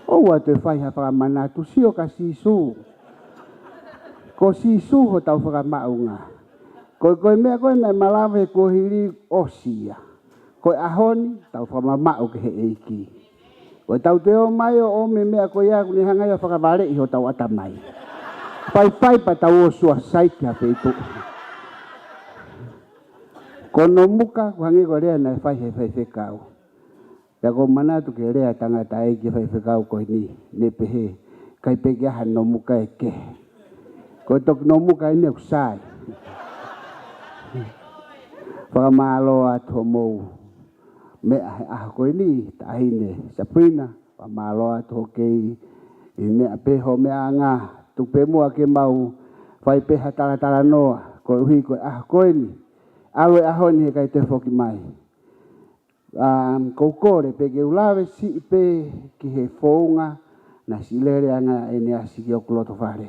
Oua te whaiha whakamanatu sio ka sisu. Ko sisu ho tau whakamaunga. Koe mea koe mai malawe ko hiri osia. Koe ahoni tau whakamamau ke he eiki. Koe tau te o mai o me mea koe ia kuni hangai o whakavare i ho tau atamai. Pai pa tau o sua saiti a peitu. Kono muka kuhangi ko rea na whai kau. Pea ko manatu ke rea tangata eiki whai kau koe ni. Ne pehe. Kai peke aha no muka e ke. Koe tok no muka ine usai. Whakamalo ato mou. Mea aha koe ni. Tahine Savelina. Whakamalo ato kei. I mea peho mea ngā. Tupe mua ke mau. Whai peha tala noa. Koe uhi koe aha koe ni. Awe ahoni he kai te whoki mai. Koukore peke ulawe si pe ki he whounga. Na silere anga Eneasi ki o kuloto whare.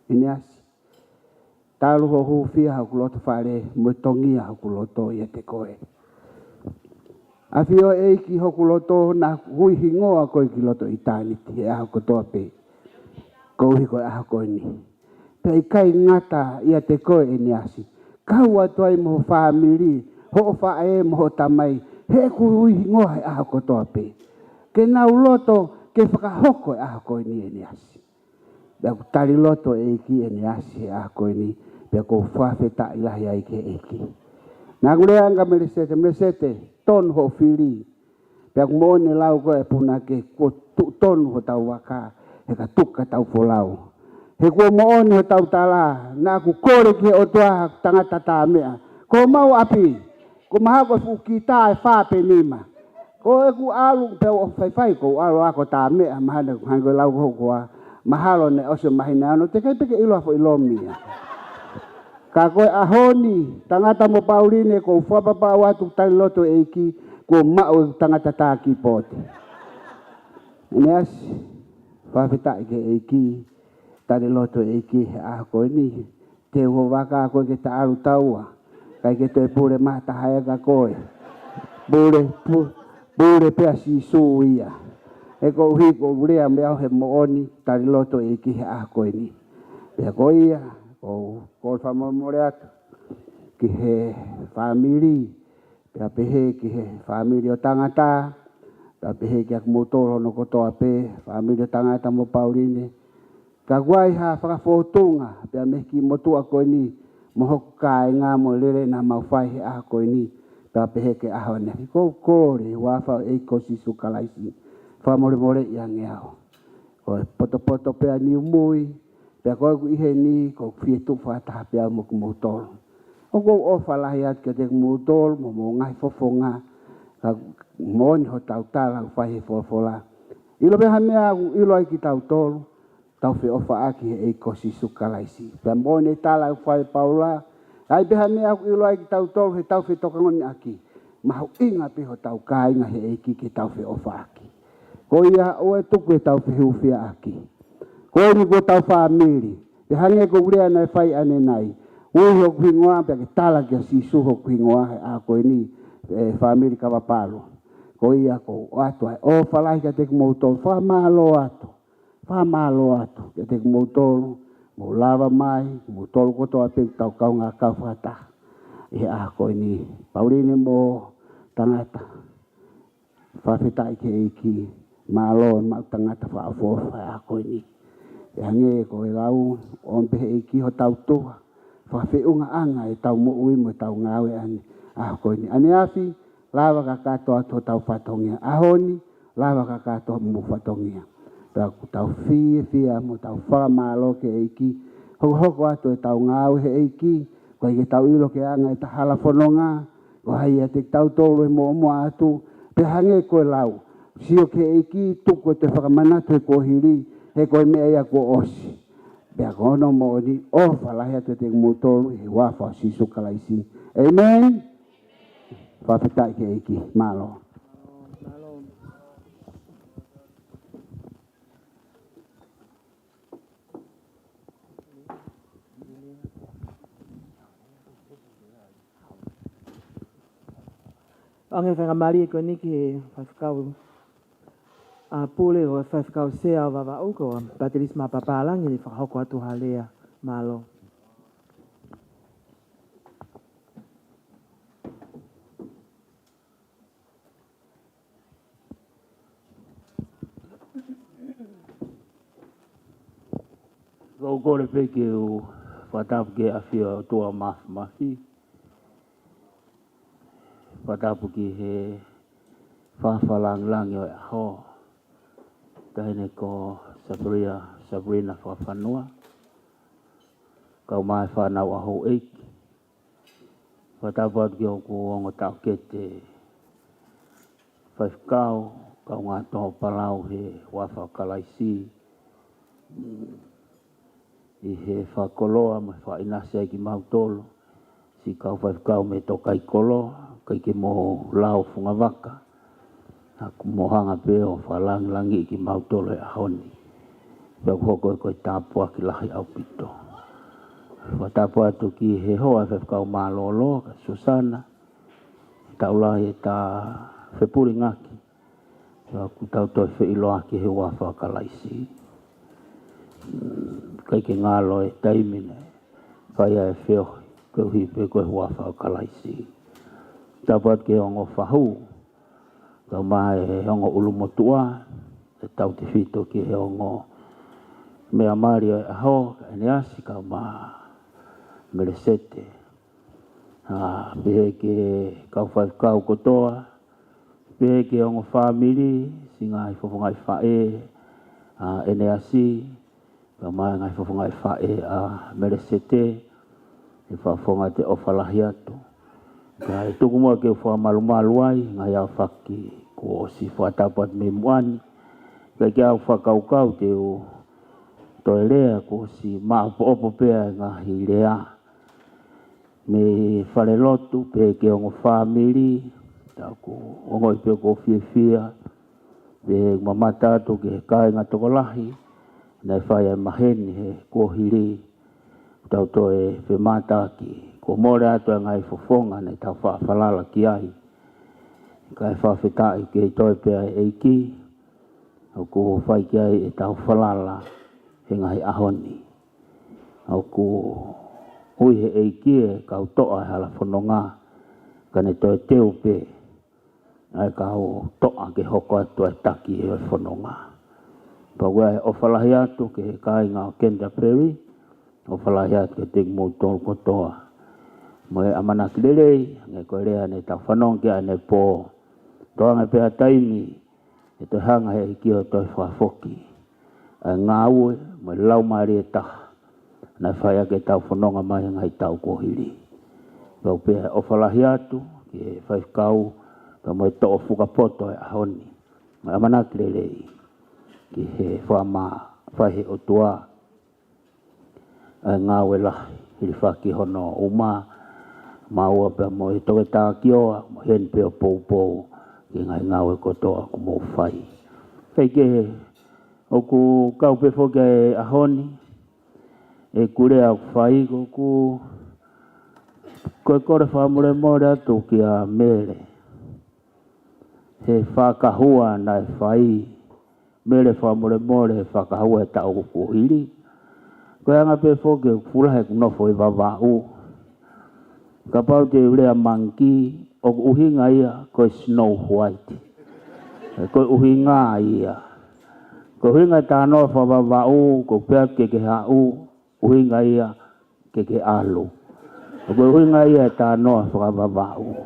Eneasi. Talu ho hufia hau kuloto whare. Muetongia hau kuloto i te koe. Awhio eiki ho kuloto na hui hingoa koe ki loto itaniti. E aho kotoa pe. Kouhi koe aho koe ni. Pei kai ngata i te koe Eneasi. Kau atuai mo whaamiri, ho whae mo tamai, he kui ngoa he aho kotoa pe. Ke nau loto, ke whakahoko e aho koe ni Eneasi. Pea ku tari loto e iki Eneasi e aho koe ni, pea ko whawheta ilahi ai ke eki. Nā kureanga Melesete, ton ho whiri. Pea ku moone lau koe puna ke, ko ton ho tau waka, he ka tuka tau wholau. He kua moone ho tau tala, nā ku kore ki o toa tangata tā mea. Ko mau api, ko maha ko fuki tā e whāpe nima. Ko e ku alu, peo o whaiwhai ko alu ako tā mea, mahana ku hango lau ko koa, mahalo ne oso mahina ano, te kai peke ilo afo ilo mia. Ka koe ahoni, tangata mo pauline ko whapapa watu tai loto eiki, ko mao tangata tāki pote. Eneasi, whawhitai ke eiki, tari loto eiki he aha koe ni, te ho waka koe ke ta aru taua, kai ke toi pure mata hae ka koe. Pure pea si su ia. E ko uhi ko urea meao he mooni, tari loto eiki he aha koe ni. Pea koe ia, ko whamomore atu, ki he whamiri, pea pehe ki he whamiri o tangata, pea pehe ki aku motoro no kotoa pe, whamiri o tangata mo pauline. Ka guai ha whakafotunga, pea meki motua koe ni, mohoku kai ngā mo lere na mauwhai he aha koe ni, pea pehe ke aho ne. Ko kore, wafa eiko sisu kalaisi, whamore ia ngeao. Ko poto pea ni umui, pea koe ku ihe ni, ko fietu whataha pea mo kumutoro. O ko ofa lahi atu ke te kumutoro, mo ngai fofonga, ka mooni ho tau tala whai he fofola. Ilo beha mea ilo ai ki tau tolu, tau whi ofa aki he eiko sisu kalaisi. Pea mooni tala whai Paula, ai beha mea ilo ai ki tau tolu, he tau whi tokangoni aki. Mahu inga piho tau ka inga he eiki ki tau whi ofa aki. Ko ia oe tuku he tau whi hufia aki. Koe ni ko tau whamiri. Te hange ko urea nai whai ane nai. Ui ho kuhingoa, pia ke tala kia sisu ho kuhingoa he a koe ni whamiri Kavapalu. Ko ia ko atu ai. O whalahi ka te kumoutolu. Whamalo atu. Whamalo atu. Ka te kumoutolu. Mo lava mai. Kumoutolu kotoa pe tau kau ngā kau whata. He a koe ni. Pauline mo tangata. Whawhitai ke eiki. Malo ma tangata whaafofa a koe ni. E hange ko e lau, on pehe e ki ho tau toa. Whawhiunga anga e tau mo ui mo tau ngawe ane. Koe ni. Eneasi, lawa ka katoa to tau whatongia. Ahoni, lawa ka katoa mo whatongia. Tau fia mo tau whamalo ke e ki. Hoko ato e tau ngawe he e ki. Koe ke tau ilo ke anga e ta hala whanonga. Ko hai e te tau tolo e mo omo atu. Pe hange ko e lau. Sio ke e ki tuko te whakamanatu e ko hiri. He koe mea ia ko osi. Pea kono mo ni o whalahi atu te mutolu he wafa sisu kalaisi. Amen. Whawhitai ke eiki. Malo. Ange whangamari e koe ni ki whawhikau. Pule o whawhikau sea o wawa uko. Bateris ma papalangi ni whakahoko atu halea. Malo. Ko kore peke o whatapu ke awhia o toa mafi. Whatapu ki he whawhalang o e aho. Tahine ko Savelina whawhanua. Kau mai whanau aho eiki. Whatapu atu ki o ko ongo tau ke te whawhikau. Kau ngā toho palau he wafa kalaisi. I he whakoloa me Eneasi ai ki mautolo. Si kau whawhikau me tokai koloa. Kai ke mo lao funga waka. Aku mohanga pe o whalangi ki mautolo e ahoni. Pea hoko e koe tāpua ki lahi au pito. Whatapu atu ki he hoa whawhikau mālolo, ka Susana. Taulahi e tā whepuri ngaki. Aku tau toi wheiloa ki he wafa kalaisi. Kai ke ngalo e taimine. Whaia e whiohi. Kauhi pe koe wafa kalaisi. Tapat ke ongo whahu. Kau mai he ongo ulumotua. E tau te whito ki he ongo mea mari e aho. Eneasi kau ma Melesete. Pehe ke kau whaikau kotoa. Pehe ke ongo whamiri. Singa i whafungai whae. Eneasi. Kau mai ngai whafungai whae Melesete. E whafungai te ofalahi atu. Ka e tuku mua ke wha malu ai, ngai au whaki ko si whatapat me muani. Ka ke au whakaukau te o toelea ko si maapo opo pea ngahi lea. me whare lotu pe ke ongo family, tau ko ongo i pe ko fia, pe mamata to ke kai ngā tokolahi, nei whai ai maheni he kohiri, tau to e whi mata ki, ko more ato e ngai fofonga nei tau whaalala ki ai, kai whawhetai ke toi pe ai eiki, au ko whai ki ai e tau whalala he ngai ahoni, au ko hui he eiki e kau toa e hala whanonga, ka ne toi teo pe, ai kau toa ke hoko atu e taki e whanonga. Pagua e ofalahi atu ke kai ngā Canterbury, ofalahi atu ke te mouton kotoa. Mo e amana kirelei, ngai koe rea ne tau whanong ki ane pō, toa ngai pēha taimi, e toi hanga he eiki o toi whafoki. Ai ngā ue, mo e lau maari e taha. Nai whai ake tau whanonga mai ngai tau kohiri. Pau pēha ofalahi atu, ke whai kau, ka mo e toa whukapoto e ahoni. Mo e amana kirelei, ki he whama whai he otua. Ai ngā ue lahi, hiri whaki hono uma, maua pēha mo e toke tā kioa, mo hen pēha pou, ki ngai ngā ue kotoa ku mō whai. Kei ke o ku kau pēwho ke ahoni, e kure au whai ko ku koe kore whamure more atu ki a mere. He whakahua nai whai, mere whamure more he whakahua e tau kuhiri. Koe anga pēwho ke furahe kunofo i wawau. Ka pau te urea manki, o uhinga ia koe Snow White. Koe uhinga ia. Koe uhinga tā noa whawawau, ko pēa ke hau, uhinga ia ke alu. Koe uhinga ia tā noa whawawau.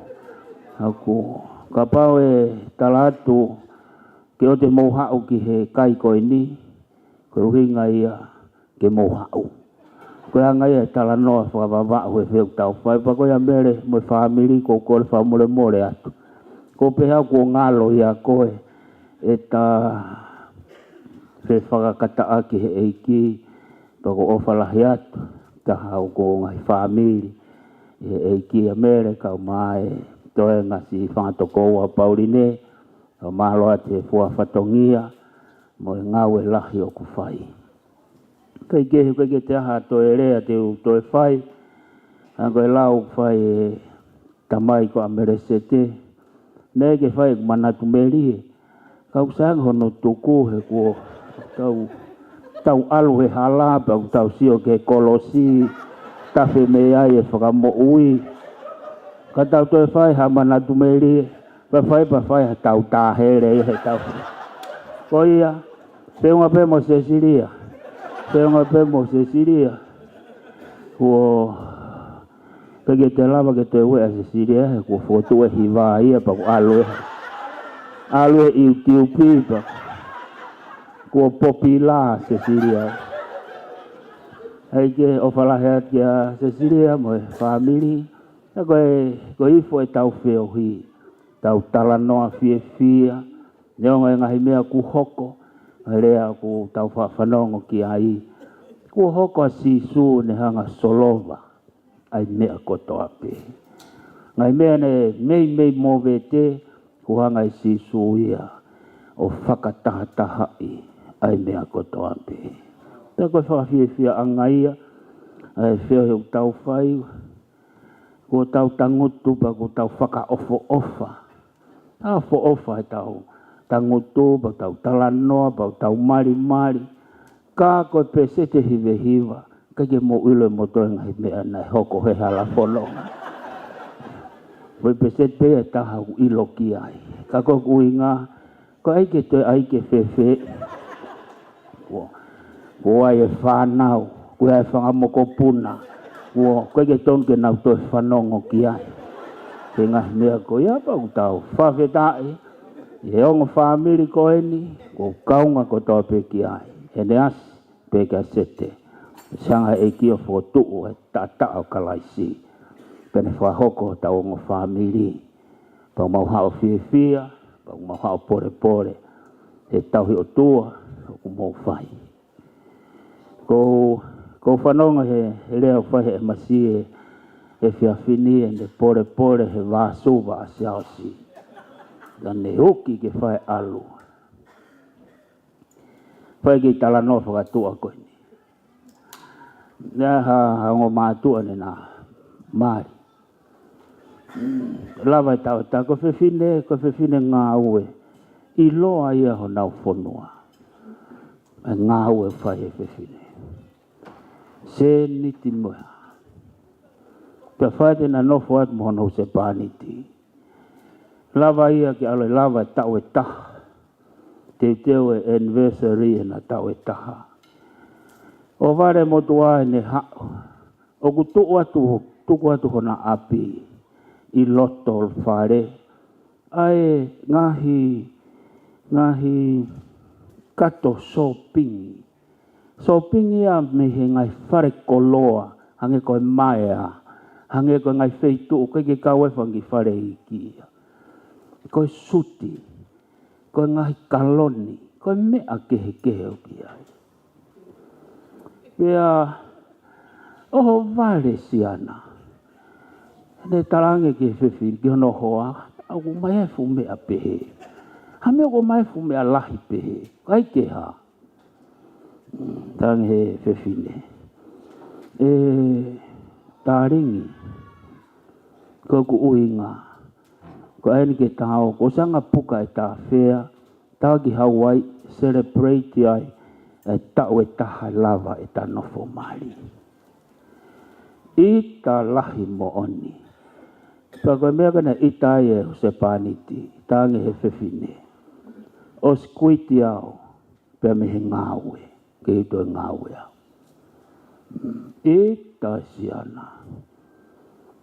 Aku, ka pau e talatu, ke o te mouhau ki he kai koe ni, koe uhinga ia ke mouhau. Koe anga ia tala noa whawawau e whiu tau whai, pa koe a mere mo family ko kore whamure more atu. Ko peha ko ngalo ia koe, e ta he whakakata aki he eiki, pa ko ofalahi atu, ta hau ko ngai family, he eiki a mere kau mai, toe ngasi whangatoko a Pauline, o malo ate fua whatongia, mo e ngau e lahi o ku whai. Kei kehu kei te aha toe rea te u toe whai, ango e lau whai e tamai ko a Melesete, ne ke whai ku manatu meri, kau sang hono tuku he kuo, tau alu he halapa, tau sio ke kolosi, tafe me ai e whakamo ui, ka tau toi whai ha manatu meri, pa whai ha tau tāhere he tau. Ko ia, peunga pe mo Cecilia, peunga pe mo Cecilia, kuo, peke te lava ke te ue a Cecilia, he kuo fotu e hiva ia pa ku alu e iu tiu pipa, kuo popila Cecilia. Hei ke ofalahe at kia Cecilia mo e family, ko ifo e tau whiohi, tau tala noa fia, neonga e ngahi mea ku hoko, rea ku tau whanongo ki ai, ku hoko a sisu ne hanga solova, ai mea koto ape. Ngai mea ne mei move te, ku hanga i sisu ia, o whakatahataha ai mea koto ape. Tā koe whakawhiawhia anga ia, ai whio heu tau whai, ko tau tangutu pa ko tau whakaofo-ofa. Tā ofo-ofa e tau tangutu pa tau talanoa pa tau mari. Ka koe pesete hiva, kake mo ilo mo toi ngai mea nai hoko he hala whanonga. Koe pesete pe e taha ku ilo ki ai. Ka koe kuinga, ko aike toi aike fefe. Ko ai e whanau, ko ai whangamoko puna. Koe ke tonke nau toi whanongo ki ai. Ke ngahi mea ko ia pa ku tau whawhetai. E ongo family ko eni, ko kaunga ko tau pe ki ai. Eneasi pe ka sete. Sanga e kia fotu e tata o kalaisi. Pene whahoko tau ongo family. Pa mau hao fia, pa mau hao pore. E tau hi o tua, ku mau whai. Ko whanonga he leo whai e masie, e whiawhini e ne pore pore he wāsuwa a siausi. Ka ne hoki ke whae alu. Whae ki tala no whakatua koe ni. Nea hango mātua ni nā maari. Lava e tau ta ko whiwhine ngā ue. I loa ia ho nau whonua. E ngā ue whae e whiwhine. Se niti moa. Pea whae tena nofo atu mohono se pāniti. Lava ia ki aloe lava e tau e taha. Te teo e anniversary e na tau e taha. O vare motua e ne hao. O ku tuku atu hona api. I loto whare. Ai ngahi kato sopingi. Sopingi a me he ngai whare koloa. Hange koe maea. Hange koe ngai wheitu. Koe ke kawe whangi whare iki. Koe suti. Koe ngahi kaloni. Koe mea kehe o ki ai. Pea oho vale siana. Ne tarange ke whiwhiri ki hono hoa. Aku mai e fu mea pehe. Hame ako mai fu mea lahi pehe. Kai ke ha. Tarange he whiwhine. Taringi. Ko ku uinga. Ko aini ke tau. Ko sanga puka e ta whea. Tau ki Hawaii. Celebratory ai. E tau e taha lava e ta nofo mali. I ta lahi mo oni. Pako mea kana i tai e se paniti. Tange he whiwhine. O skuiti au. Pea me he ngāwe. Ke ito e ngāwe au. I ta siana.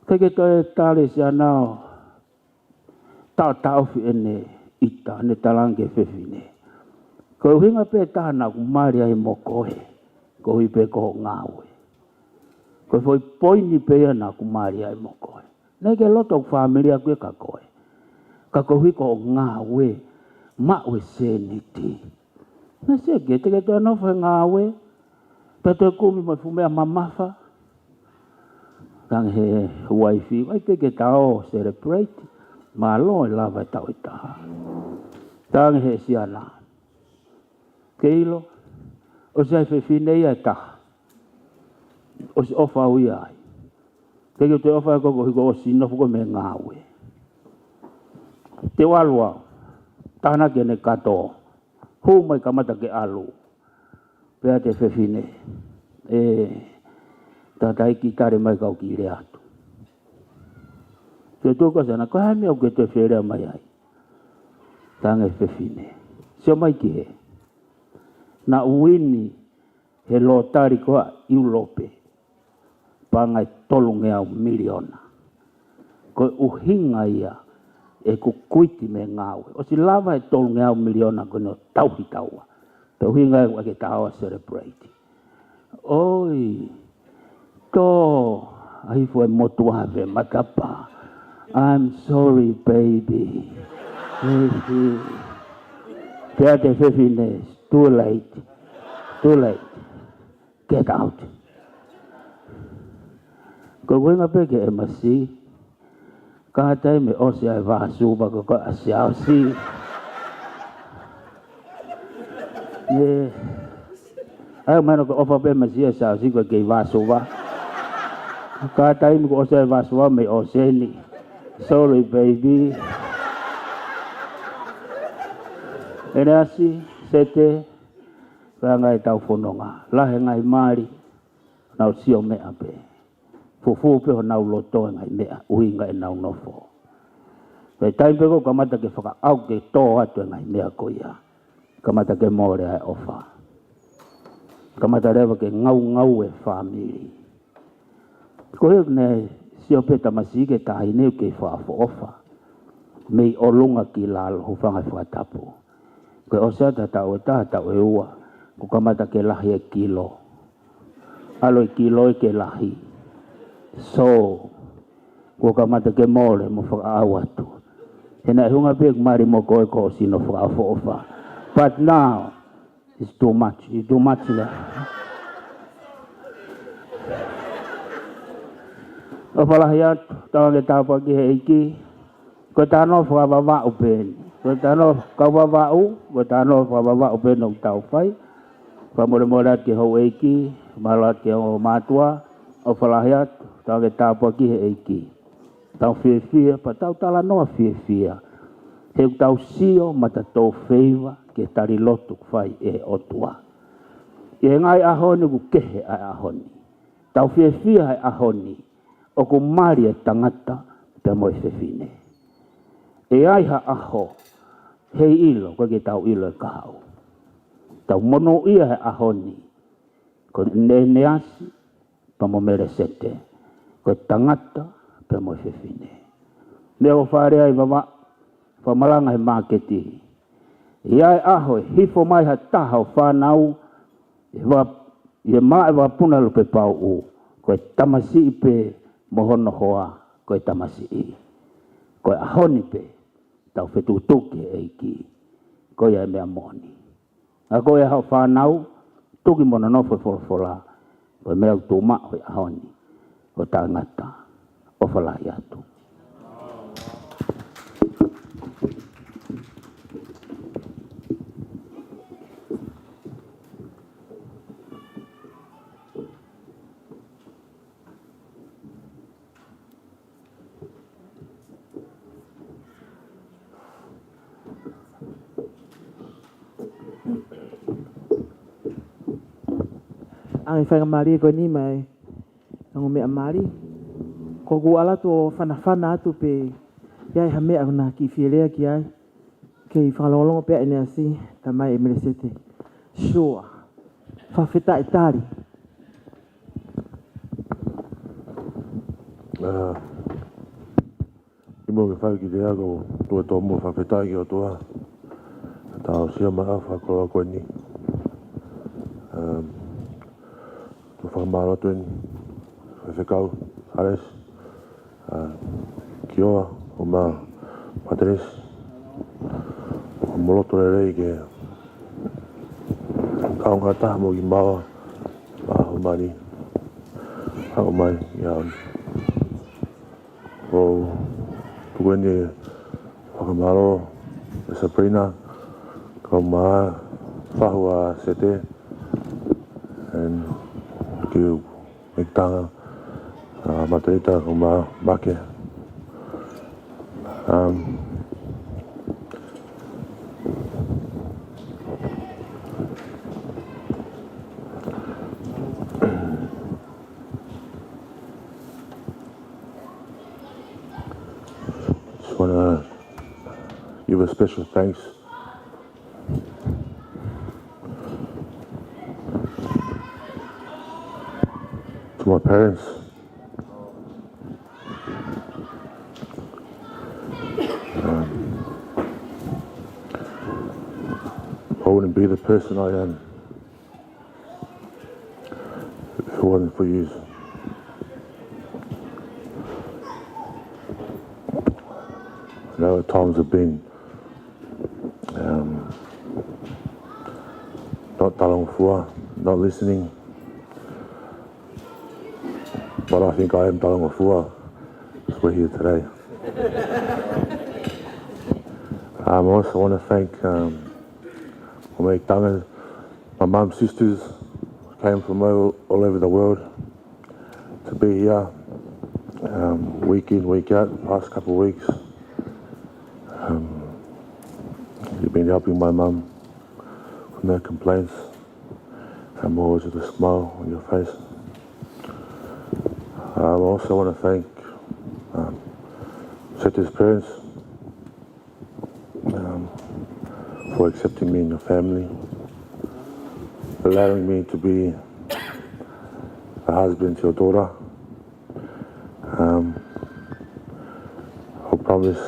Keke to e tale siana o. Tau fi ene ita. Ne talange whiwhine. Ko hinga pe tahana ku mari ai mo koe. Ko hui pe ko ngāwe. Ko foi poini pe ana ku mari ai mo koe. Nei ke loto familia koe ka koe. Ka ko hui ko ngāwe. Mawe se niti. Na se ke te to no foi ngāwe. Pe to kumi mo fumea mamafa. Kang he waifi. Wai ke tao celebrate. Ma lo lava tau itaha. Kang he siana. Keilo, o se whiwhine ia taha. O se ofa ui ai. Keke te ofa e koko hiko o sino fuko me ngāwe. Te walua, tahana kene kato. Hu mai kamata ke alu. Pea te whiwhine. Tatai ki tare mai kau ki re atu. Te tuka sana, ko hai mea ke te wherea mai ai. Tange whiwhine. Sio mai ki he. Na uini he lotari koa iulope. Pangai tolungea miliona. Koe uhinga ia e ku kuiti me ngāwe. O si lava e tolungea miliona koe no tauhi taua. Te uhinga e wake taua celebrate. Oi. To. Aifu e motu ave matapa. I'm sorry baby. Pea te whiwhine. Too late. Too late. Get out. Ko wenga peke e masi. Kātai me ose ai vāsuba ko a siausi. Ai mano ko ofa pe masi a siausi ko kei vāsuba. Kātai me ko ose ai vāsuba me ose ni. Sorry baby. Eneasi. Sete, kaya ngai tau whanonga. Lahe ngai maari, nau sio mea pe. Fufu pe ho nau loto ngai mea, uhinga e nau nofo. Pei taipeko kamata ke whaka au ke tō atu ngai mea koia. Kamata ke more ai ofa. Kamata rewa ke ngau e whamiri. Ko heo ne sio pe tamasi ke tahi neu ke whaafo ofa. Mei olunga ki lalo hufanga whakatapu. Koe o sea tau e ua. Ko kamata ke lahi e kilo. Alo e kilo e ke lahi. So. Ko kamata ke mole mo whakaau atu. Hena e hunga pek mari mo koe ko sino whakaafo ofa. But now. It's too much. It's too much there. O whalahi atu, tawa ke tāpua ki he iki. Ko tāno whakawawā upeni. Ko tāno kawawā u, ko tāno whakawawā upeni o tau whai. Whamore mora ke hou eiki, mara ke o mātua. O whalahi atu, tawa ke tāpua ki he eiki. Tau whiawhia, pa tau tala noa whiawhia. Heu tau sio mata tō wheiwa ke tari lotu whai e otua. I ngai ahoni ku kehe ai ahoni. Tau whiawhia ai ahoni. O ku mari e tangata te moi whewhine. E ai ha aho, hei ilo, koe ke tau ilo e kahau. Tau mono ia he ahoni. Ko Eneasi, pa mo Melesete. Ko tangata, pe mo whewhine. Mea o whare ai mama, whamalanga he māketi. I ai aho, hifo mai ha taha o whanau, i mai wa puna lupe pau u. Ko tamasi i pe mohono hoa, ko tamasi i. Ko ahoni pe, tau whetutuki e ki. Ko ia mea moni. A ko ia hao whanau, tuki mona nofo wholofola. Ko mea utuma o ahoni. Ko tangata, o whalai atu. Ang whanga mari ko ni mai. Ang mea mari. Ko ku ala to whana atu pe. Iai ha mea na ki whielea ki ai. Kei whakalolongo pe Eneasi. Ta mai e Melesete. Sure. Whawheta e tari. Imo ke whai ki te ako. Tua tō mo whawheta ki o tua. Tau sia mai a whakoloa koe ni. Tu whakamaro tuen, whewhekau, ares, kioa, o mā pateres, o moloto rei ke kaunga taha mo ki mawa, o mani, hao mai, iaon. O tukueni whakamaro, Savelina, ko mā whahua sete, and ki mektanga matarita ko ma make just want to give a special thanks to my parents. I wouldn't be the person I am if it wasn't for you. I know at times have been not talangfua, not listening. But I think I am talangfua, because we're here today. I also want to thank my mum's sisters came from all over the world to be here, week in, week out, past couple of weeks. You've been helping my mum with no complaints, and always with a smile on your face. I also want to thank Seti's parents for accepting me in your family, allowing me to be a husband to your daughter. I promise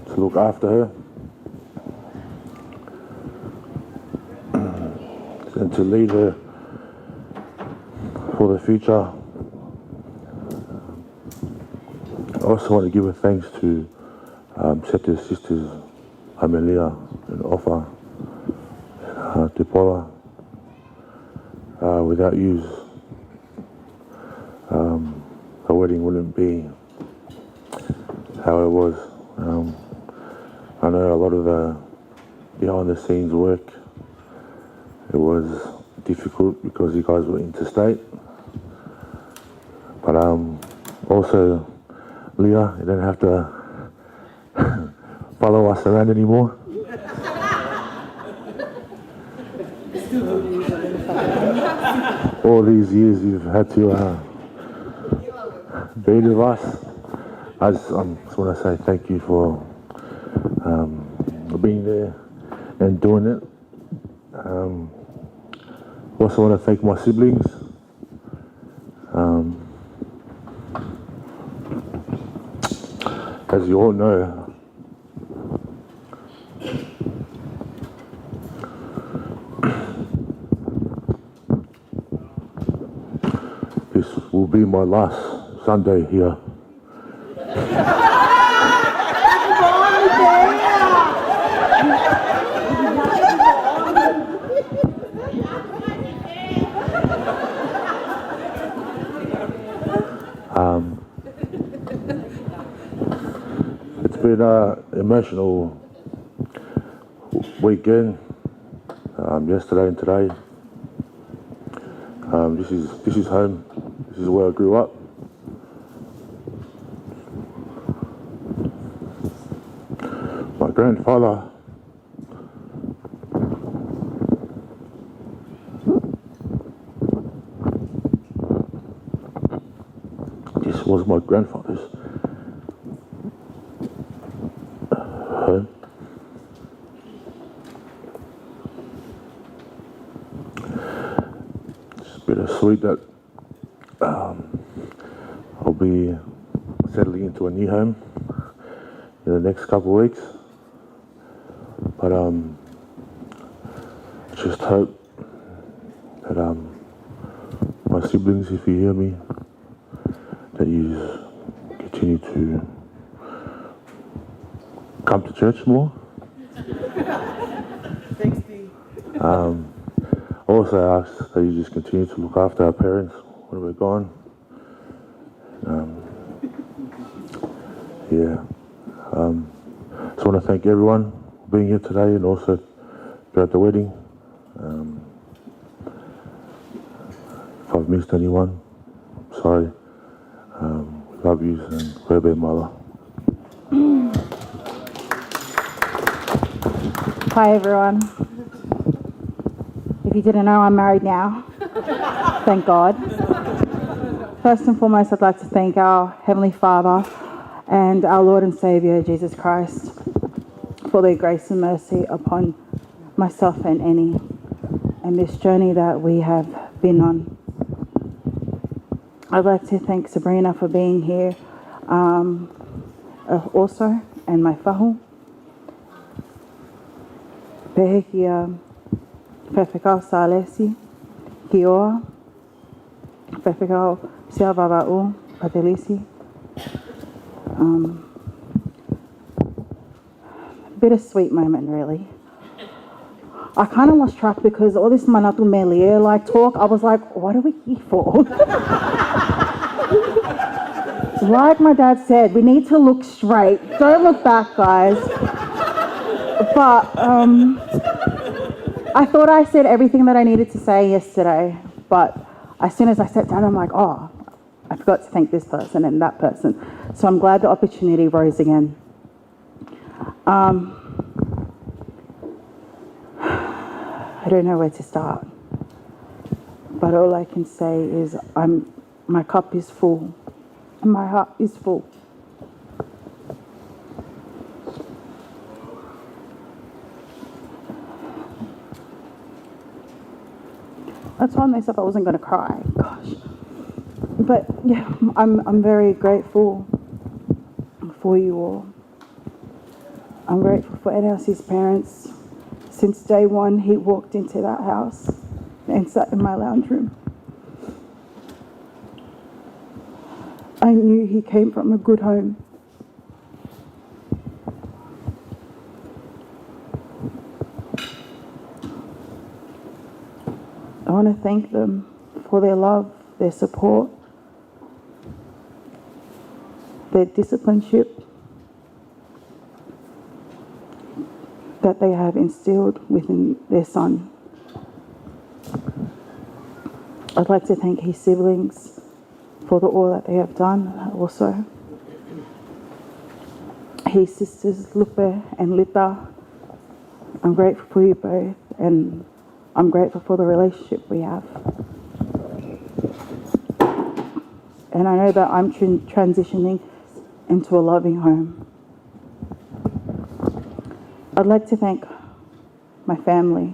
to look after her and to lead her for the future. I also want to give a thanks to Seti's sisters, Amelia and Offa, to Paula. Without you, wedding wouldn't be how it was. I know a lot of the behind the scenes work, it was difficult because you guys were interstate. But also, Leah, you don't have to follow us around anymore. All these years you've had to be with us. I just want to say thank you for being there and doing it. Also want to thank my siblings. As you all know, this will be my last Sunday here. It's been an emotional weekend, yesterday and today. This is home. This is where I grew up. My grandfather this was my grandfather's home. It's bittersweet that I'll be settling into a new home in the next couple of weeks. But I just hope that my siblings, if you hear me, that you continue to come to church more. Thanks, Steve. Also ask that you just continue to look after our parents when we're gone. Just want to thank everyone for being here today and also throughout the wedding. If I've missed anyone, I'm sorry. We love you and Rebe Mala. Hi everyone. If you didn't know, I'm married now. Thank God. First and foremost, I'd like to thank our Heavenly Father and our Lord and Saviour, Jesus Christ, for their grace and mercy upon myself and Annie and this journey that we have been on. I'd like to thank Sabrina for being here also, and my whahu. Pehe kia whewhikau sa lesi, ki oa, whewhikau sia vava'u a te lisi. Bittersweet moment, really. I kind of lost track because all this manatu melie like talk, I was like, what are we here for? Like my dad said, we need to look straight. Don't look back, guys. But I thought I said everything that I needed to say yesterday, but as soon as I sat down, I'm like, oh, I forgot to thank this person and that person. So I'm glad the opportunity rose again. I don't know where to start, but all I can say is my cup is full and my heart is full. I told myself I wasn't going to cry, gosh. But yeah, I'm very grateful for you all. I'm grateful for Eneasi's parents. Since day one, he walked into that house and sat in my lounge room. I knew he came from a good home. I want to thank them for their love, their support, their discipleship that they have instilled within their son. I'd like to thank his siblings for all that they have done also. His sisters, Lupe and Lita, I'm grateful for you both, and I'm grateful for the relationship we have. And I know that I'm transitioning into a loving home. I'd like to thank my family.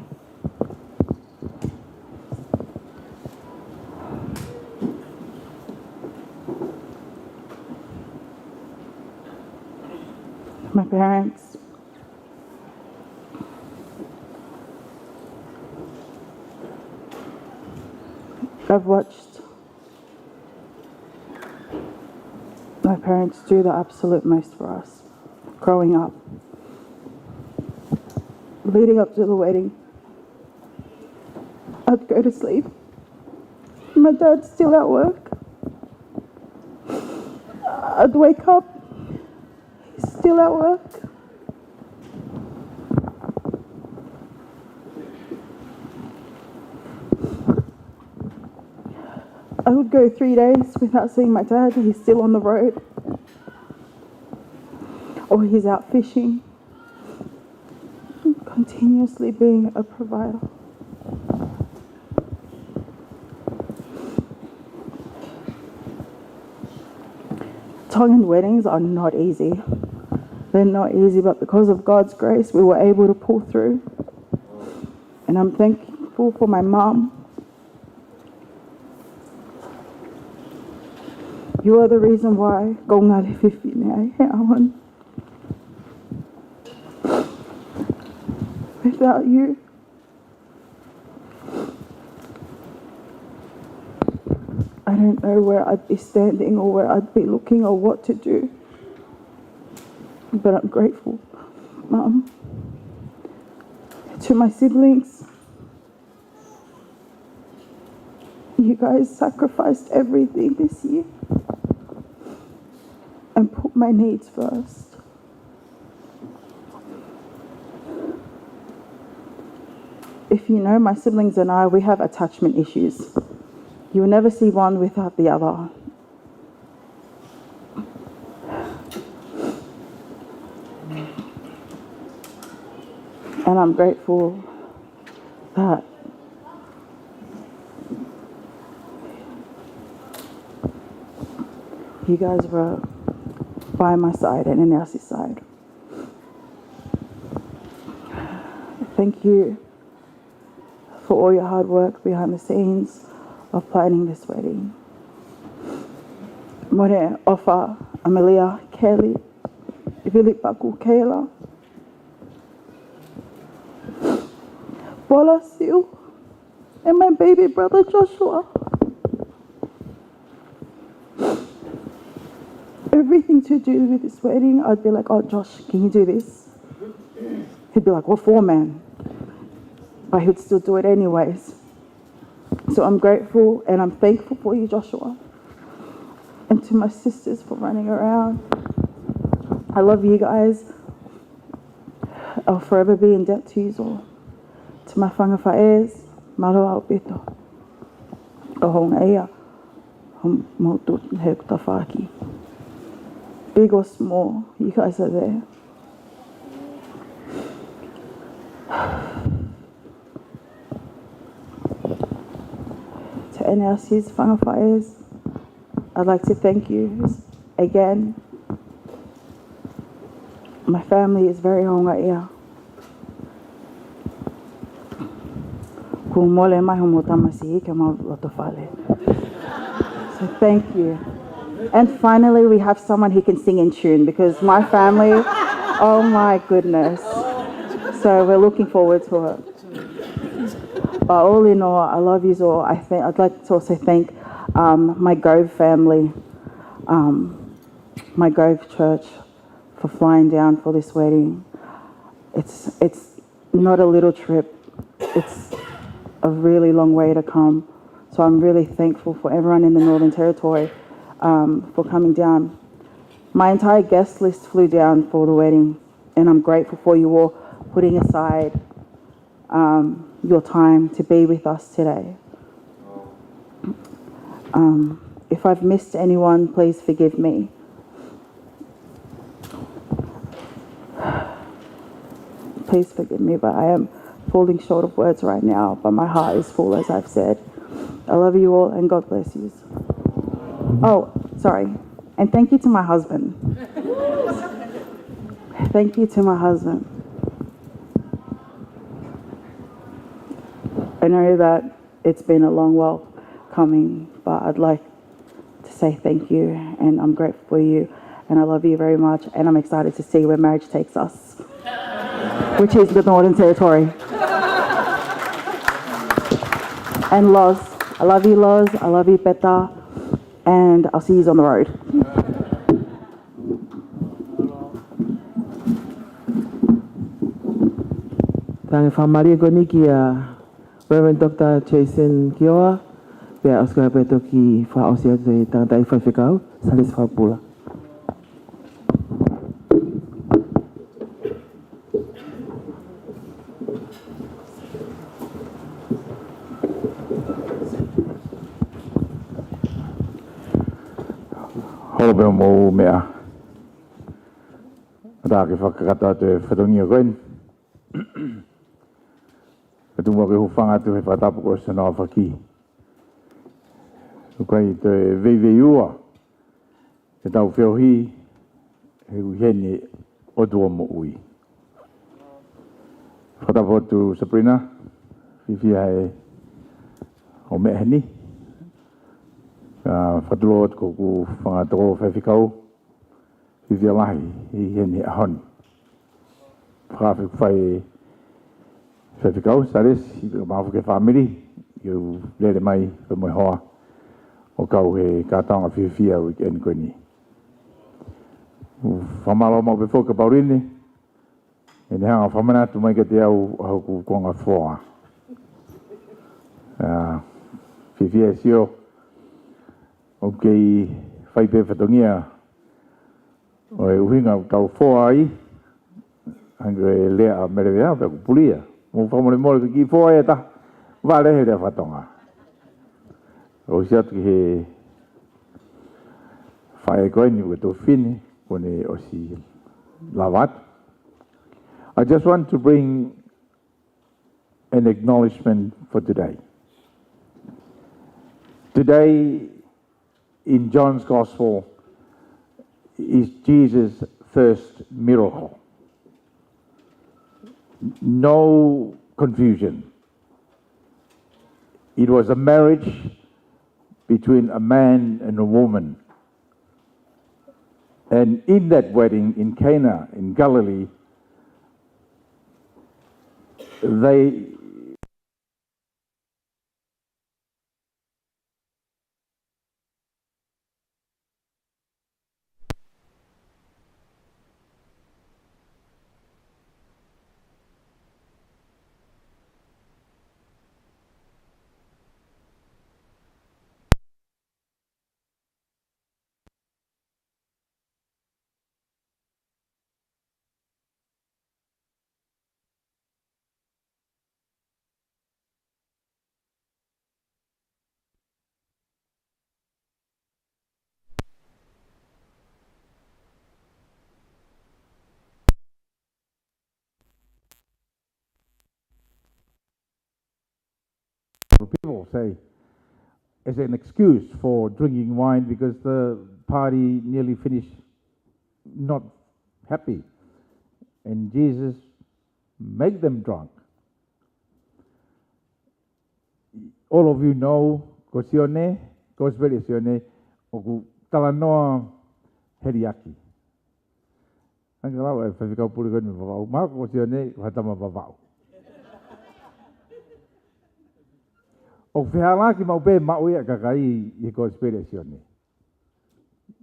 My parents. I've watched my parents do the absolute most for us growing up. Leading up to the wedding, I'd go to sleep. My dad's still at work. I'd wake up, he's still at work. I would go 3 days without seeing my dad. He's still on the road. Or he's out fishing. Continuously being a provider. Tongan weddings are not easy. They're not easy, but because of God's grace, we were able to pull through. And I'm thankful for my mum. You are the reason why ko ngā whiwhine ai he awan. Without you, I don't know where I'd be standing or where I'd be looking or what to do. But I'm grateful, Mum. To my siblings, you guys sacrificed everything this year and put my needs first. If you know, my siblings and I, we have attachment issues. You will never see one without the other. And I'm grateful that you guys were by my side and Eneasi's side. Thank you for all your hard work behind the scenes of planning this wedding. More ofa Amelia, Kelly, Vilipaku, Kayla, Paula, Sue, and my baby brother Joshua. Everything to do with this wedding, I'd be like, oh Josh, can you do this? He'd be like, what for, man? But he'd still do it anyways. So I'm grateful and I'm thankful for you, Joshua. And to my sisters for running around. I love you guys. I'll forever be in debt to you all. To my whangawhaes, maro au peto. O honga ea, mautu he kutawhaki. Big or small, you guys are there. To Eneasi's whangawhaes, I'd like to thank you again. My family is very honga ea. Ko mole mai homo tamasi ke mau loto whale. So thank you. And finally, we have someone who can sing in tune because my family, oh my goodness. So we're looking forward to it. But all in all, I love you all. I'd like to also thank my Grove family, my Grove church for flying down for this wedding. It's not a little trip. It's a really long way to come. So I'm really thankful for everyone in the Northern Territory for coming down. My entire guest list flew down for the wedding, and I'm grateful for you all putting aside your time to be with us today. If I've missed anyone, please forgive me. Please forgive me, but I am falling short of words right now, but my heart is full, as I've said. I love you all, and God bless you. Oh, sorry. And thank you to my husband. Thank you to my husband. I know that it's been a long while coming, but I'd like to say thank you, and I'm grateful for you, and I love you very much, and I'm excited to see where marriage takes us, which is the Northern Territory. And Loz, I love you, Loz. I love you, Peta, and I'll see you on the road. Tangi whamaria ko niki a Reverend Dr. Jason Kioa, pia Oscar Beto ki whaosia te tangata I whaiwhikau, salis whapula. Holope mo mea. Ata ke whakakata te whatongia koen. E tu mo ke hufanga tu he whatapu ko se noa whaki. Ukai te veiveiua. E tau whiohi he uhene o tua mo ui. Whatapu tu Sabrina. Whiwhia he o mea heni. Whatuloa ko ku whangatoro whaiwhikau. Whiwhia lahi I hene ahoni. Whakawhiku whai whaiwhikau, sares, I mafu ke whamiri. Iu lere mai o moi hoa. O kau he kātanga whiwhia o eni koe ni. Whamalo mau pe whoka paurine. E ne hanga whamanatu mai ka te au au ku konga whoa. Whiwhia sio. O kei whaipe whatongia o e uhinga tau whoa ai, hanga e lea a merewea, pia ku pulia. Mo whamore mole ki whoa e ta, wale he rea whatonga. O si atu ki he whae koe ni uke tō whine, kone o si lawat. I just want to bring an acknowledgement for today. Today, in John's Gospel, is Jesus' first miracle. No confusion. It was a marriage between a man and a woman. And in that wedding in Cana, in Galilee, they people say as an excuse for drinking wine because the party nearly finished not happy. And Jesus make them drunk. All of you know, kosione, kospelisione, oku talanoa heriaki. Ang kalaw ay whawhikau puri koe ni wawau. Maka kosione, hatama wawau. O whihalaki mau pe mau ia kakai I kospelisione.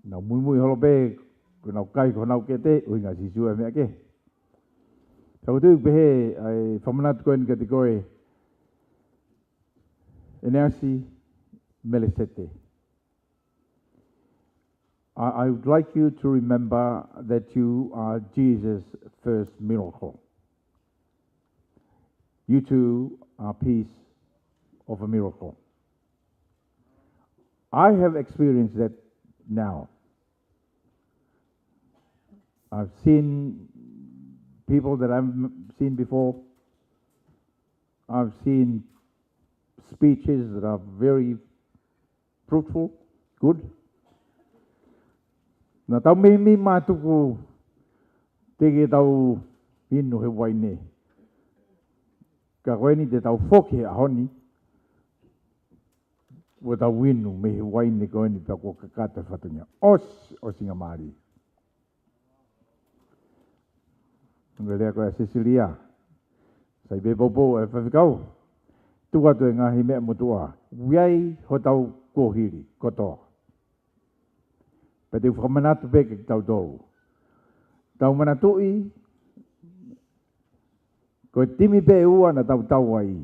Nau Moimoi holo pe, ko nau kai ko nau kete, uinga sisu e mea ke. Tau tu pehe ai whamanatu koe ni kati koe Eneasi Melesete. I would like you to remember that you are Jesus' first miracle. You too are a piece of a miracle. I have experienced that now. I've seen people that I've seen before. I've seen speeches that are very fruitful, good. Na tau mi matuku tege tau inu he waine. Ka koe ni te tau foke a honi. Wa tau winu me he waine koe ni pia kua kakata whatunya. O singa maari. Ngalea koe a Cecilia. Sai be popo e whawhikau. Tua tu e ngahi mea mutua. Wiai ho tau kohiri, kotoa. Pete whamanatu peke ki tau tolu. Tau manatui. Koe timi pe ua na tau tau ai.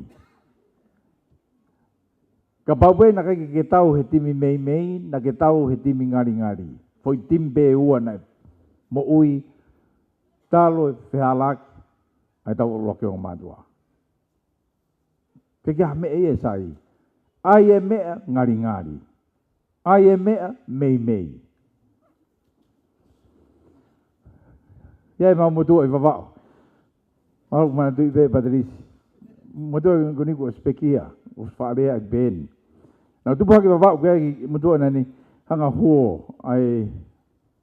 Ka paupe na kake ke tau he timi mei mei, na ke tau he timi ngari ngari. Foi timi pe ua na mo ui. Talo e whihalaki. Ai tau loke o matua. Ke kia me e sai. Ai e mea ngari ngari. Ai e mea mei mei. Iai mau mutua i wawao. Mau mana tui pe patrisi. Mutua i nguniku o spekia. O whaarea i ben. Nau tupuhaki wawao kia ki mutua nani. Hanga huo ai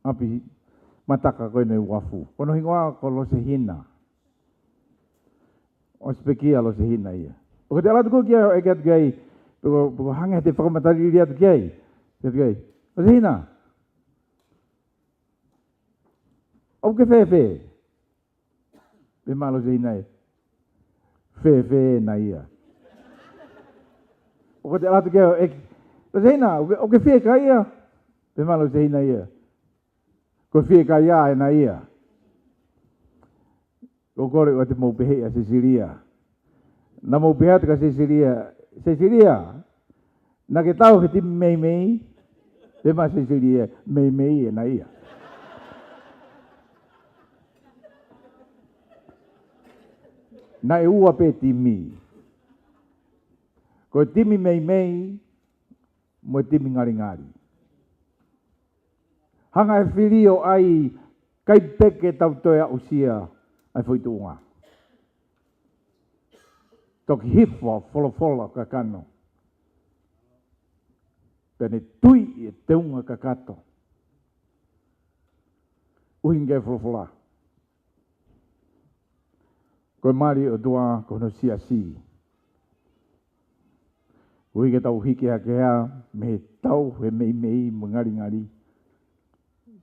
api mataka koe nei wafu. Kono hingoa ko lo se hina. O spekia lo se hina ia. O te alatu ko kia e kia tu kiai. Peko hanga te whakamatari ria tu kiai. Kia tu kiai. O se hina. O ke whewhe. Pe malo se hina e. Whewhe na ia. O te alatu kia e. O se hina. O ke whe ka ia. Pe malo se hina ia. Ko whe ka ia e na ia. O kore o te maupehe a Cecilia. Na maupehe ka Cecilia. Cecilia. Na ke tau he timi mei mei. Pe ma Cecilia. Mei mei e na ia. Na e ua pe timi. Ko timi mei mei. Mo timi ngari ngari. Hanga e whirio ai. Kai peke tau toia usia. Ai foi tuunga. Toki hifo folo ka kano. Pene tui e teunga ka kato. Uhinge folofola. Koe mari o tua kono si. Uhinge tau hike hakea me tau he mei mei mangari ngari.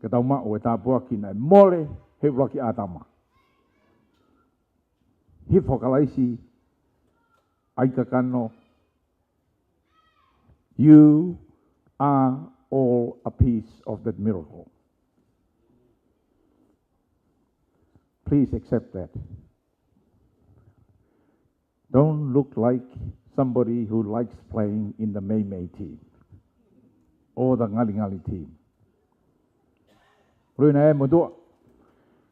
Ka tau mao e tāpua ki nai mole he waki atama. Hifo kalaisi. Aika kano. You are all a piece of that miracle. Please accept that. Don't look like somebody who likes playing in the Mei Mei team or the Ngali Ngali team. Runa e motua.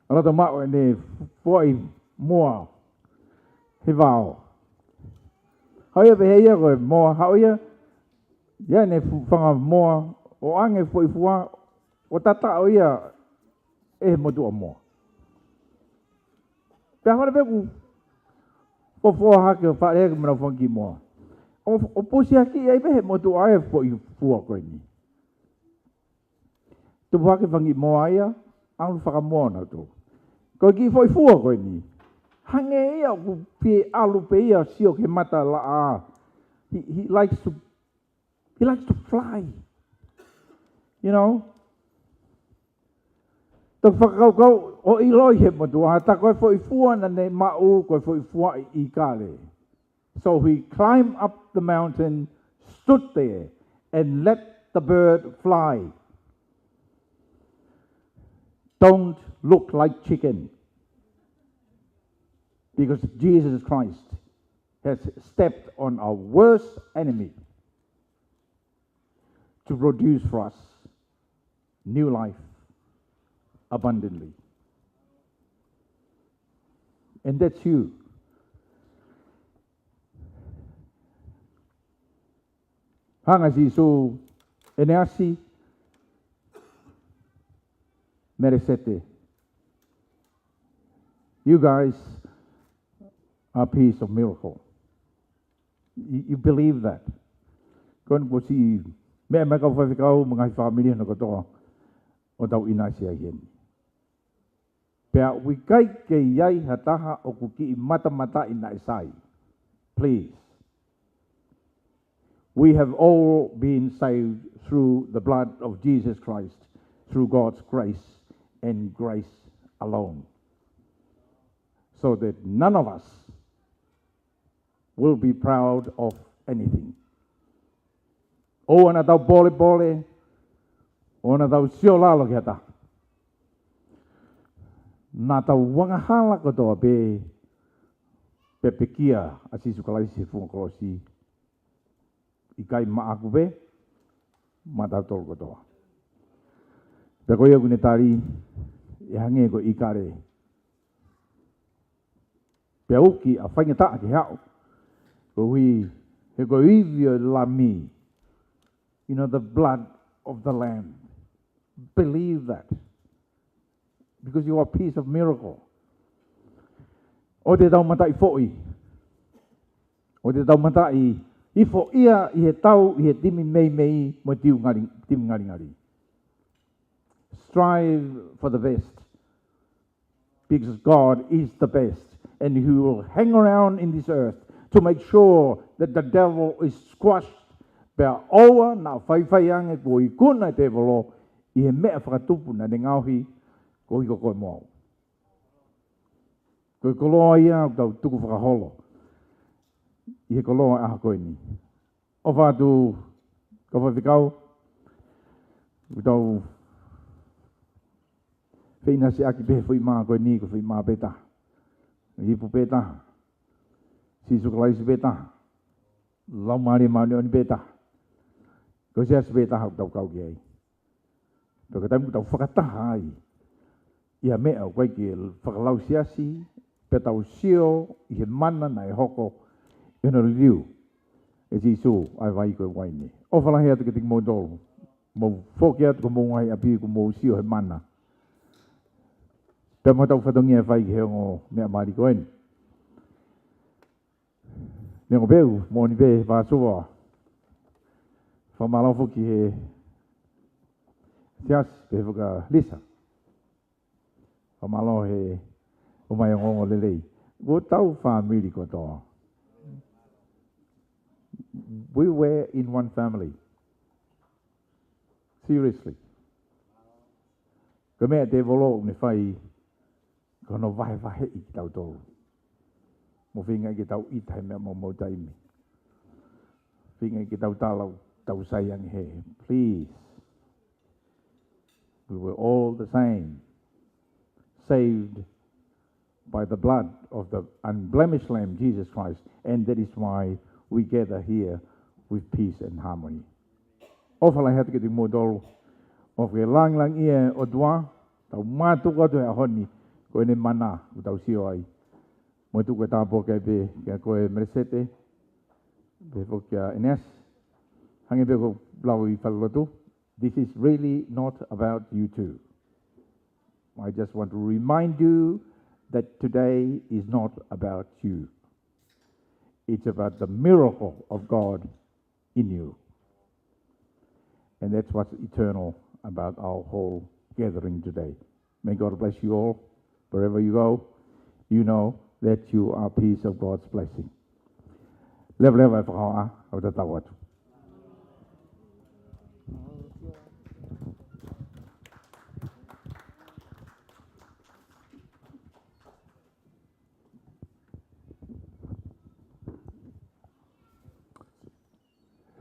Alata mao e ne foi moa he vao. Haia pe heia koe moa hauia. Ia ne whanga moa o ange foi fua o tata o ia e motua moa. Pea hore peku o fua hake o whaarea ke mara whangi moa. O posi haki ei pehe motua ae foi fua koe ni. Tupu hake whangi moa ia, angu whaka moa na tu. Koe ki foi fua koe ni. Hange ia ku pie alu pe ia sio ke mata la a. He likes to fly. You know? Tok whakakau o iloi he motua. Ta koe foi fua na ne mau koe foi fua I kare. So he climbed up the mountain, stood there, and let the bird fly. Don't look like chicken. Because Jesus Christ has stepped on our worst enemy to produce for us new life abundantly. And that's you. Hanga sisu Eneasi, Melesete. You guys are a piece of miracle. You believe that. Kon po si me ka fa mga family na ko to o tau Eneasi ahen. Pea we kai ke yai hataha o kuki mata Eneasi. Please. We have all been saved through the blood of Jesus Christ, through God's grace and grace alone. So that none of us will be proud of anything. O ana tau pole, o ana tau siolalo kiata. Nā tau wangahala kotoa pe pekia asisu kalaisi fungkolosi. Ikai maaku pe, matatol kotoa. Peko ia kune tari, hange ko ikare. Pe uki a whaingata ki hao. Ko hui, he ko ivio lami. You know, the blood of the Lamb. Believe that. Because you are a piece of miracle. O te tau matai fo'i. O te tau matai I fo ia I he tau I he timi mei mo tiu ngari. Strive for the best. Because God is the best. And He will hang around in this earth to make sure that the devil is squashed. Pea oa na whaiwhaiange ko I kuna te volo I he mea whakatupu na ne ngauhi ko I koe moau. Koe koloa ia tau tuku whakaholo. I he koloa aha koe ni. O whātu, ka whawhikau, tau whina se aki pehe whi maa koe ni, ko whi maa peta. Hipu peta. Sisu kalaisi peta. Lau maari maani oni peta. Ko se as peta hau tau kau ki ai. Tau ka taimu tau whakataha ai. Ia mea koe ki whakalau siasi, petau sio, I he mana na e hoko, Ina liu, e Jisu ai vai koe waini. O whalahi atu ke tiki mō tolu. Mō whoki atu ko mō ngai api ko mō sio he mana. Pea mō tau whatongi e whai ki heongo mea maari koe ni. Nengo peu, mō ni pe whāsua. Whamalau whoki he tias pe whuka lisa. Whamalau he umai ngongo lelei. Ko tau whamiri ko toa. We were in one family. Seriously. Ka mea te volo ne whai kono vahe I ki tau tolu. Mo whinga ki tau itai mea mo taimi. Whinga ki tau talau tau sayang he. Please. We were all the same. Saved by the blood of the unblemished Lamb, Jesus Christ. And that is why we gather here with peace and harmony. Ofala hatu ke te modolo. Of ke lang ia o dua. Tau mātuka tu e ahoni. Koe ne mana u tau sio ai. Mo tu koe tāpō kai pe. Kia koe Melesete. Pe fo kia Eneasi. Hangi pe ko lau I whalalotu. This is really not about you two. I just want to remind you that today is not about you. It's about the miracle of God in you. And that's what's eternal about our whole gathering today. May God bless you all. Wherever you go, you know that you are a piece of God's blessing. Level whakaoa o te tau atu.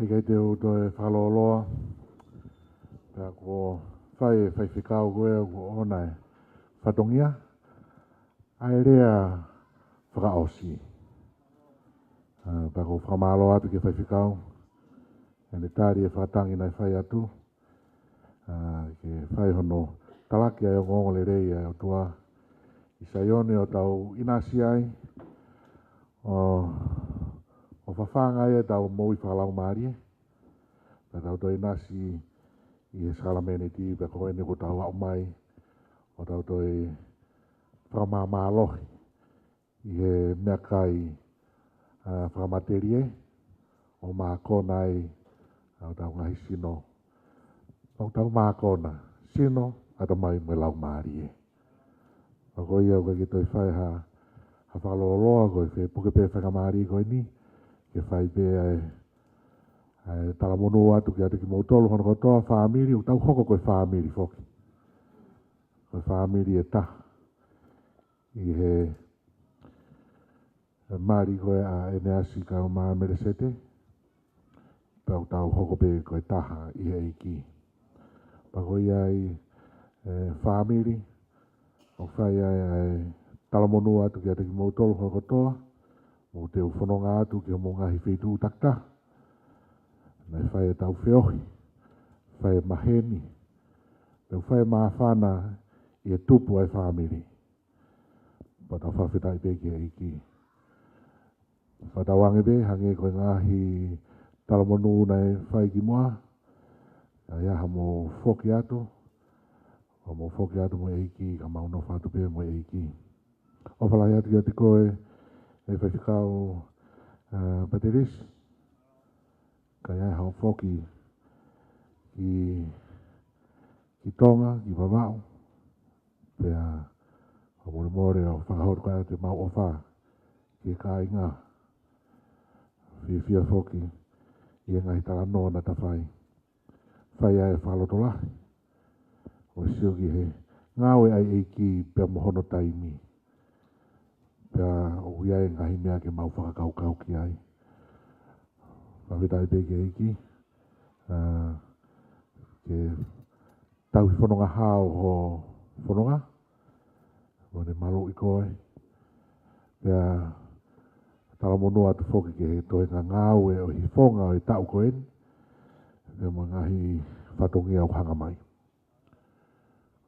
Kei te o toi whaloloa. Pea ko whai whikau koe ko onai whatongia. Ai rea whakaosi. Pea ko whamalo atu ke whikau. E le tāri e whatangi nei whai atu. ke whai hono talaki ai o ngongo le rei ai o tua i saione o tau Eneasi ai o whawhanga ai e tau mou i whakalau maari e pa tau tau Eneasi i e salamene ti pa koe ni ko tau au mai o tau tau e whakamamalohi i he mea kai whakamaterie o mākona ai au tau ngahi sino au tau mākona sino ata mai me lau maari e o koe iau ke toi whai ha whakaloloa koe whe puke pē whakamari koe ni ke whai pē ai talamono atu ki atu ki mautolo hono kotoa whaamiri o tau hoko koe whaamiri whoki koe whaamiri e ta i he maari koe a Eneasi ka o maa Melesete pau tau hoko pē koe taha i he eiki pa koe iai whaamiri o whai ai talamono atu ki atu ki mautolo hono kotoa mo te uwhanonga atu ki o mo ngahi wheitu takta nei whai e tau whiohi whai e maheni me whai e maafana i e tupu ai whaamiri pa tau whawhetai peki e iki whatawange be hange koe ngahi talamonu nei whai ki moa ia mo whoki atu o mo whoki atu mo e iki ka mauno whatu pe mo e iki o whalai atu ki ati koe e whaiwhikau bateris ka ia hao whoki ki Tonga, ki Vavau pea o more o whakahoru kai te mau o wha ki e ka inga whia whoki i e ngai tala noa na ta whai whai ai e whalotolahi o sio ki he ngāwe ai eiki pea mohono taimi pea o ia e ngahi mea ke mau whakakaukau ki ai whawhetai peke eiki ke tau i whanonga hao ho whanonga o ne malo i koe pea talamono atu whoki ke he toe ngā ngāwe o hi whonga o i tau koen pea mo ngahi whatongi au hanga mai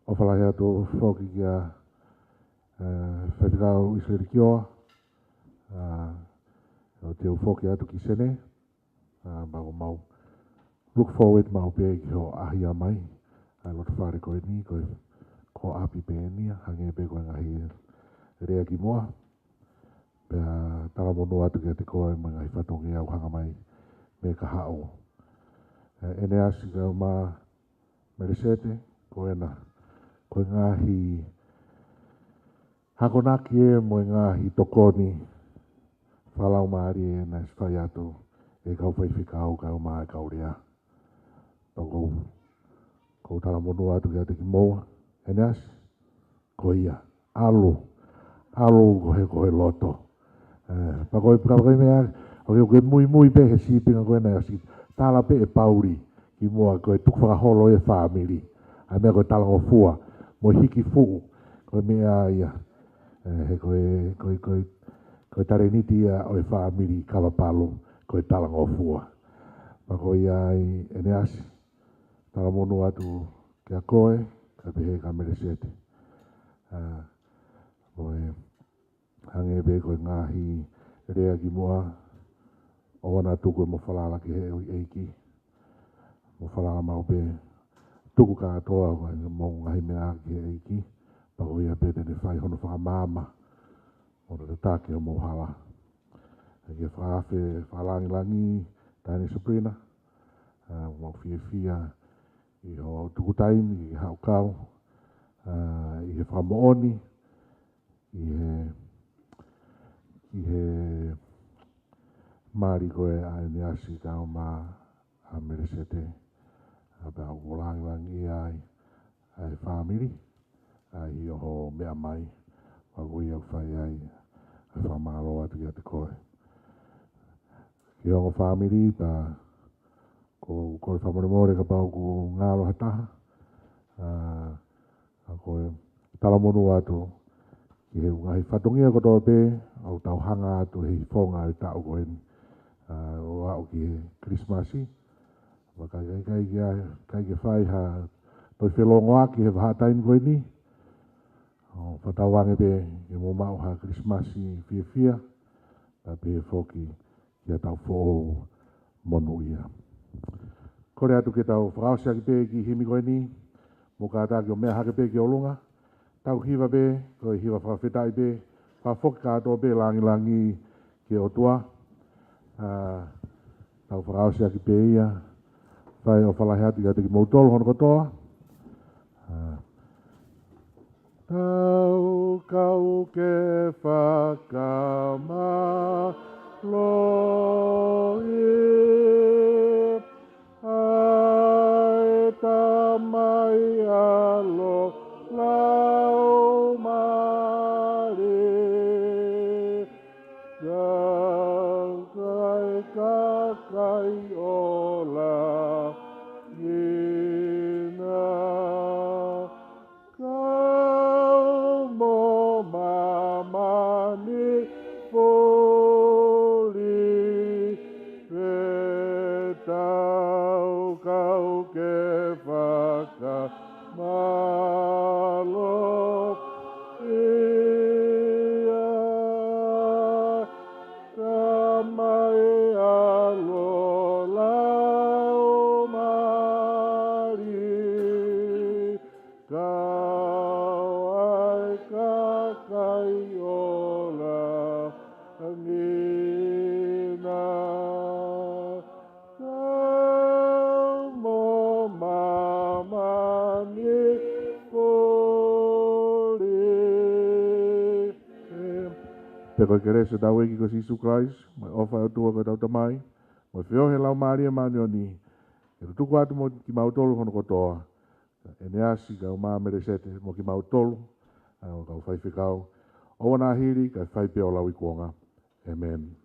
o whalahi atu whoki ki a whaitikau Israeli kioa o te whoki atu ki sene mau look forward mau pe ki ho ahi a mai ai loto whare koe ni koe ko api pe nia hange pe koe ngahi rea ki moa pea talamono atu ki ate koe ma ngahi whatongi au hanga mai me ka hao Eneasi ka ma Melesete koe na koe ngahi hakonaki e mo ngahi tokoni whalau maari e na spai atu e kau whaiwhikau kau maa kau rea toko kou talamono atu ki ate ki moa Eneasi ko ia alo kohe loto pa koe mea koe mui pe he sipinga koe na asi tala pe e pauri ki moa koe tuk whakaholo e whaamiri ai mea koe talango fua mo hiki fuu koe mea ia he koe tareniti ia o e whaamiri Kavapalu koe talango fua pa koe iai Eneasi talamono atu kia koe ka pehe ka Melesete koe hange be koe ngahi rea ki moa o wana tuku mo whalala ki he eiki mo whalala mau pe tuku ka atoa mo ngahi mea ki he eiki pa koe ia pete ne whai hono whakamama o te tāke o mo hala ke whaafe whalangi tani Savelina mo fia i ho tuku taimi i hau kau i he whamaoni i he maari koe a Eneasi ka o ma a Melesete a pia o langi ai ai whamiri ai o ho mea mai a koe au whai ai a whamaro atu ki ate koe ki o whamiri pa ko whamonemore ka pau ku ngālo hataha a koe talamono atu ki he ngahi whatongia kotoa pe au tau hanga atu hei whonga au tau koe o au ki he Christmasi ma kai ki whai ha Toi whelongo aki he whahatain koe ni. Whatawange pe e mo mau ha Christmasi fia. Ta pe foki kia tau fō monu ia. Kore atu ke tau whakausia ki pe ki himi koe ni. Mo kātā ki o mea hake pe ki olunga. Tau hiwa pe, koe hiwa whawhetai pe. Whafoki kātoa pe langi ki o tua. Tau whakausia ki pe ia. Whai o whalahe atu ki atu ki mautolo hono kotoa. Tau kau ke whakamalo ai tamai alo lau mare kakai ola ina kau mo mamani poli petau kau ke whakamalo ia tamai alo lau mari kau ai kakai ola angina kau mo mamani poli. Peko kere se tau eki ko Sisu Christ, mai ofa o tua ko tau tamai, mai whiohe lau Maria Manioni, e tuku atu mo ki mautolu hono kotoa, Eneasi kau maa Melesete mo ki mautolu, kau whaiwhikau, o wana hiri kai whaipea o lau i kuonga. Amen.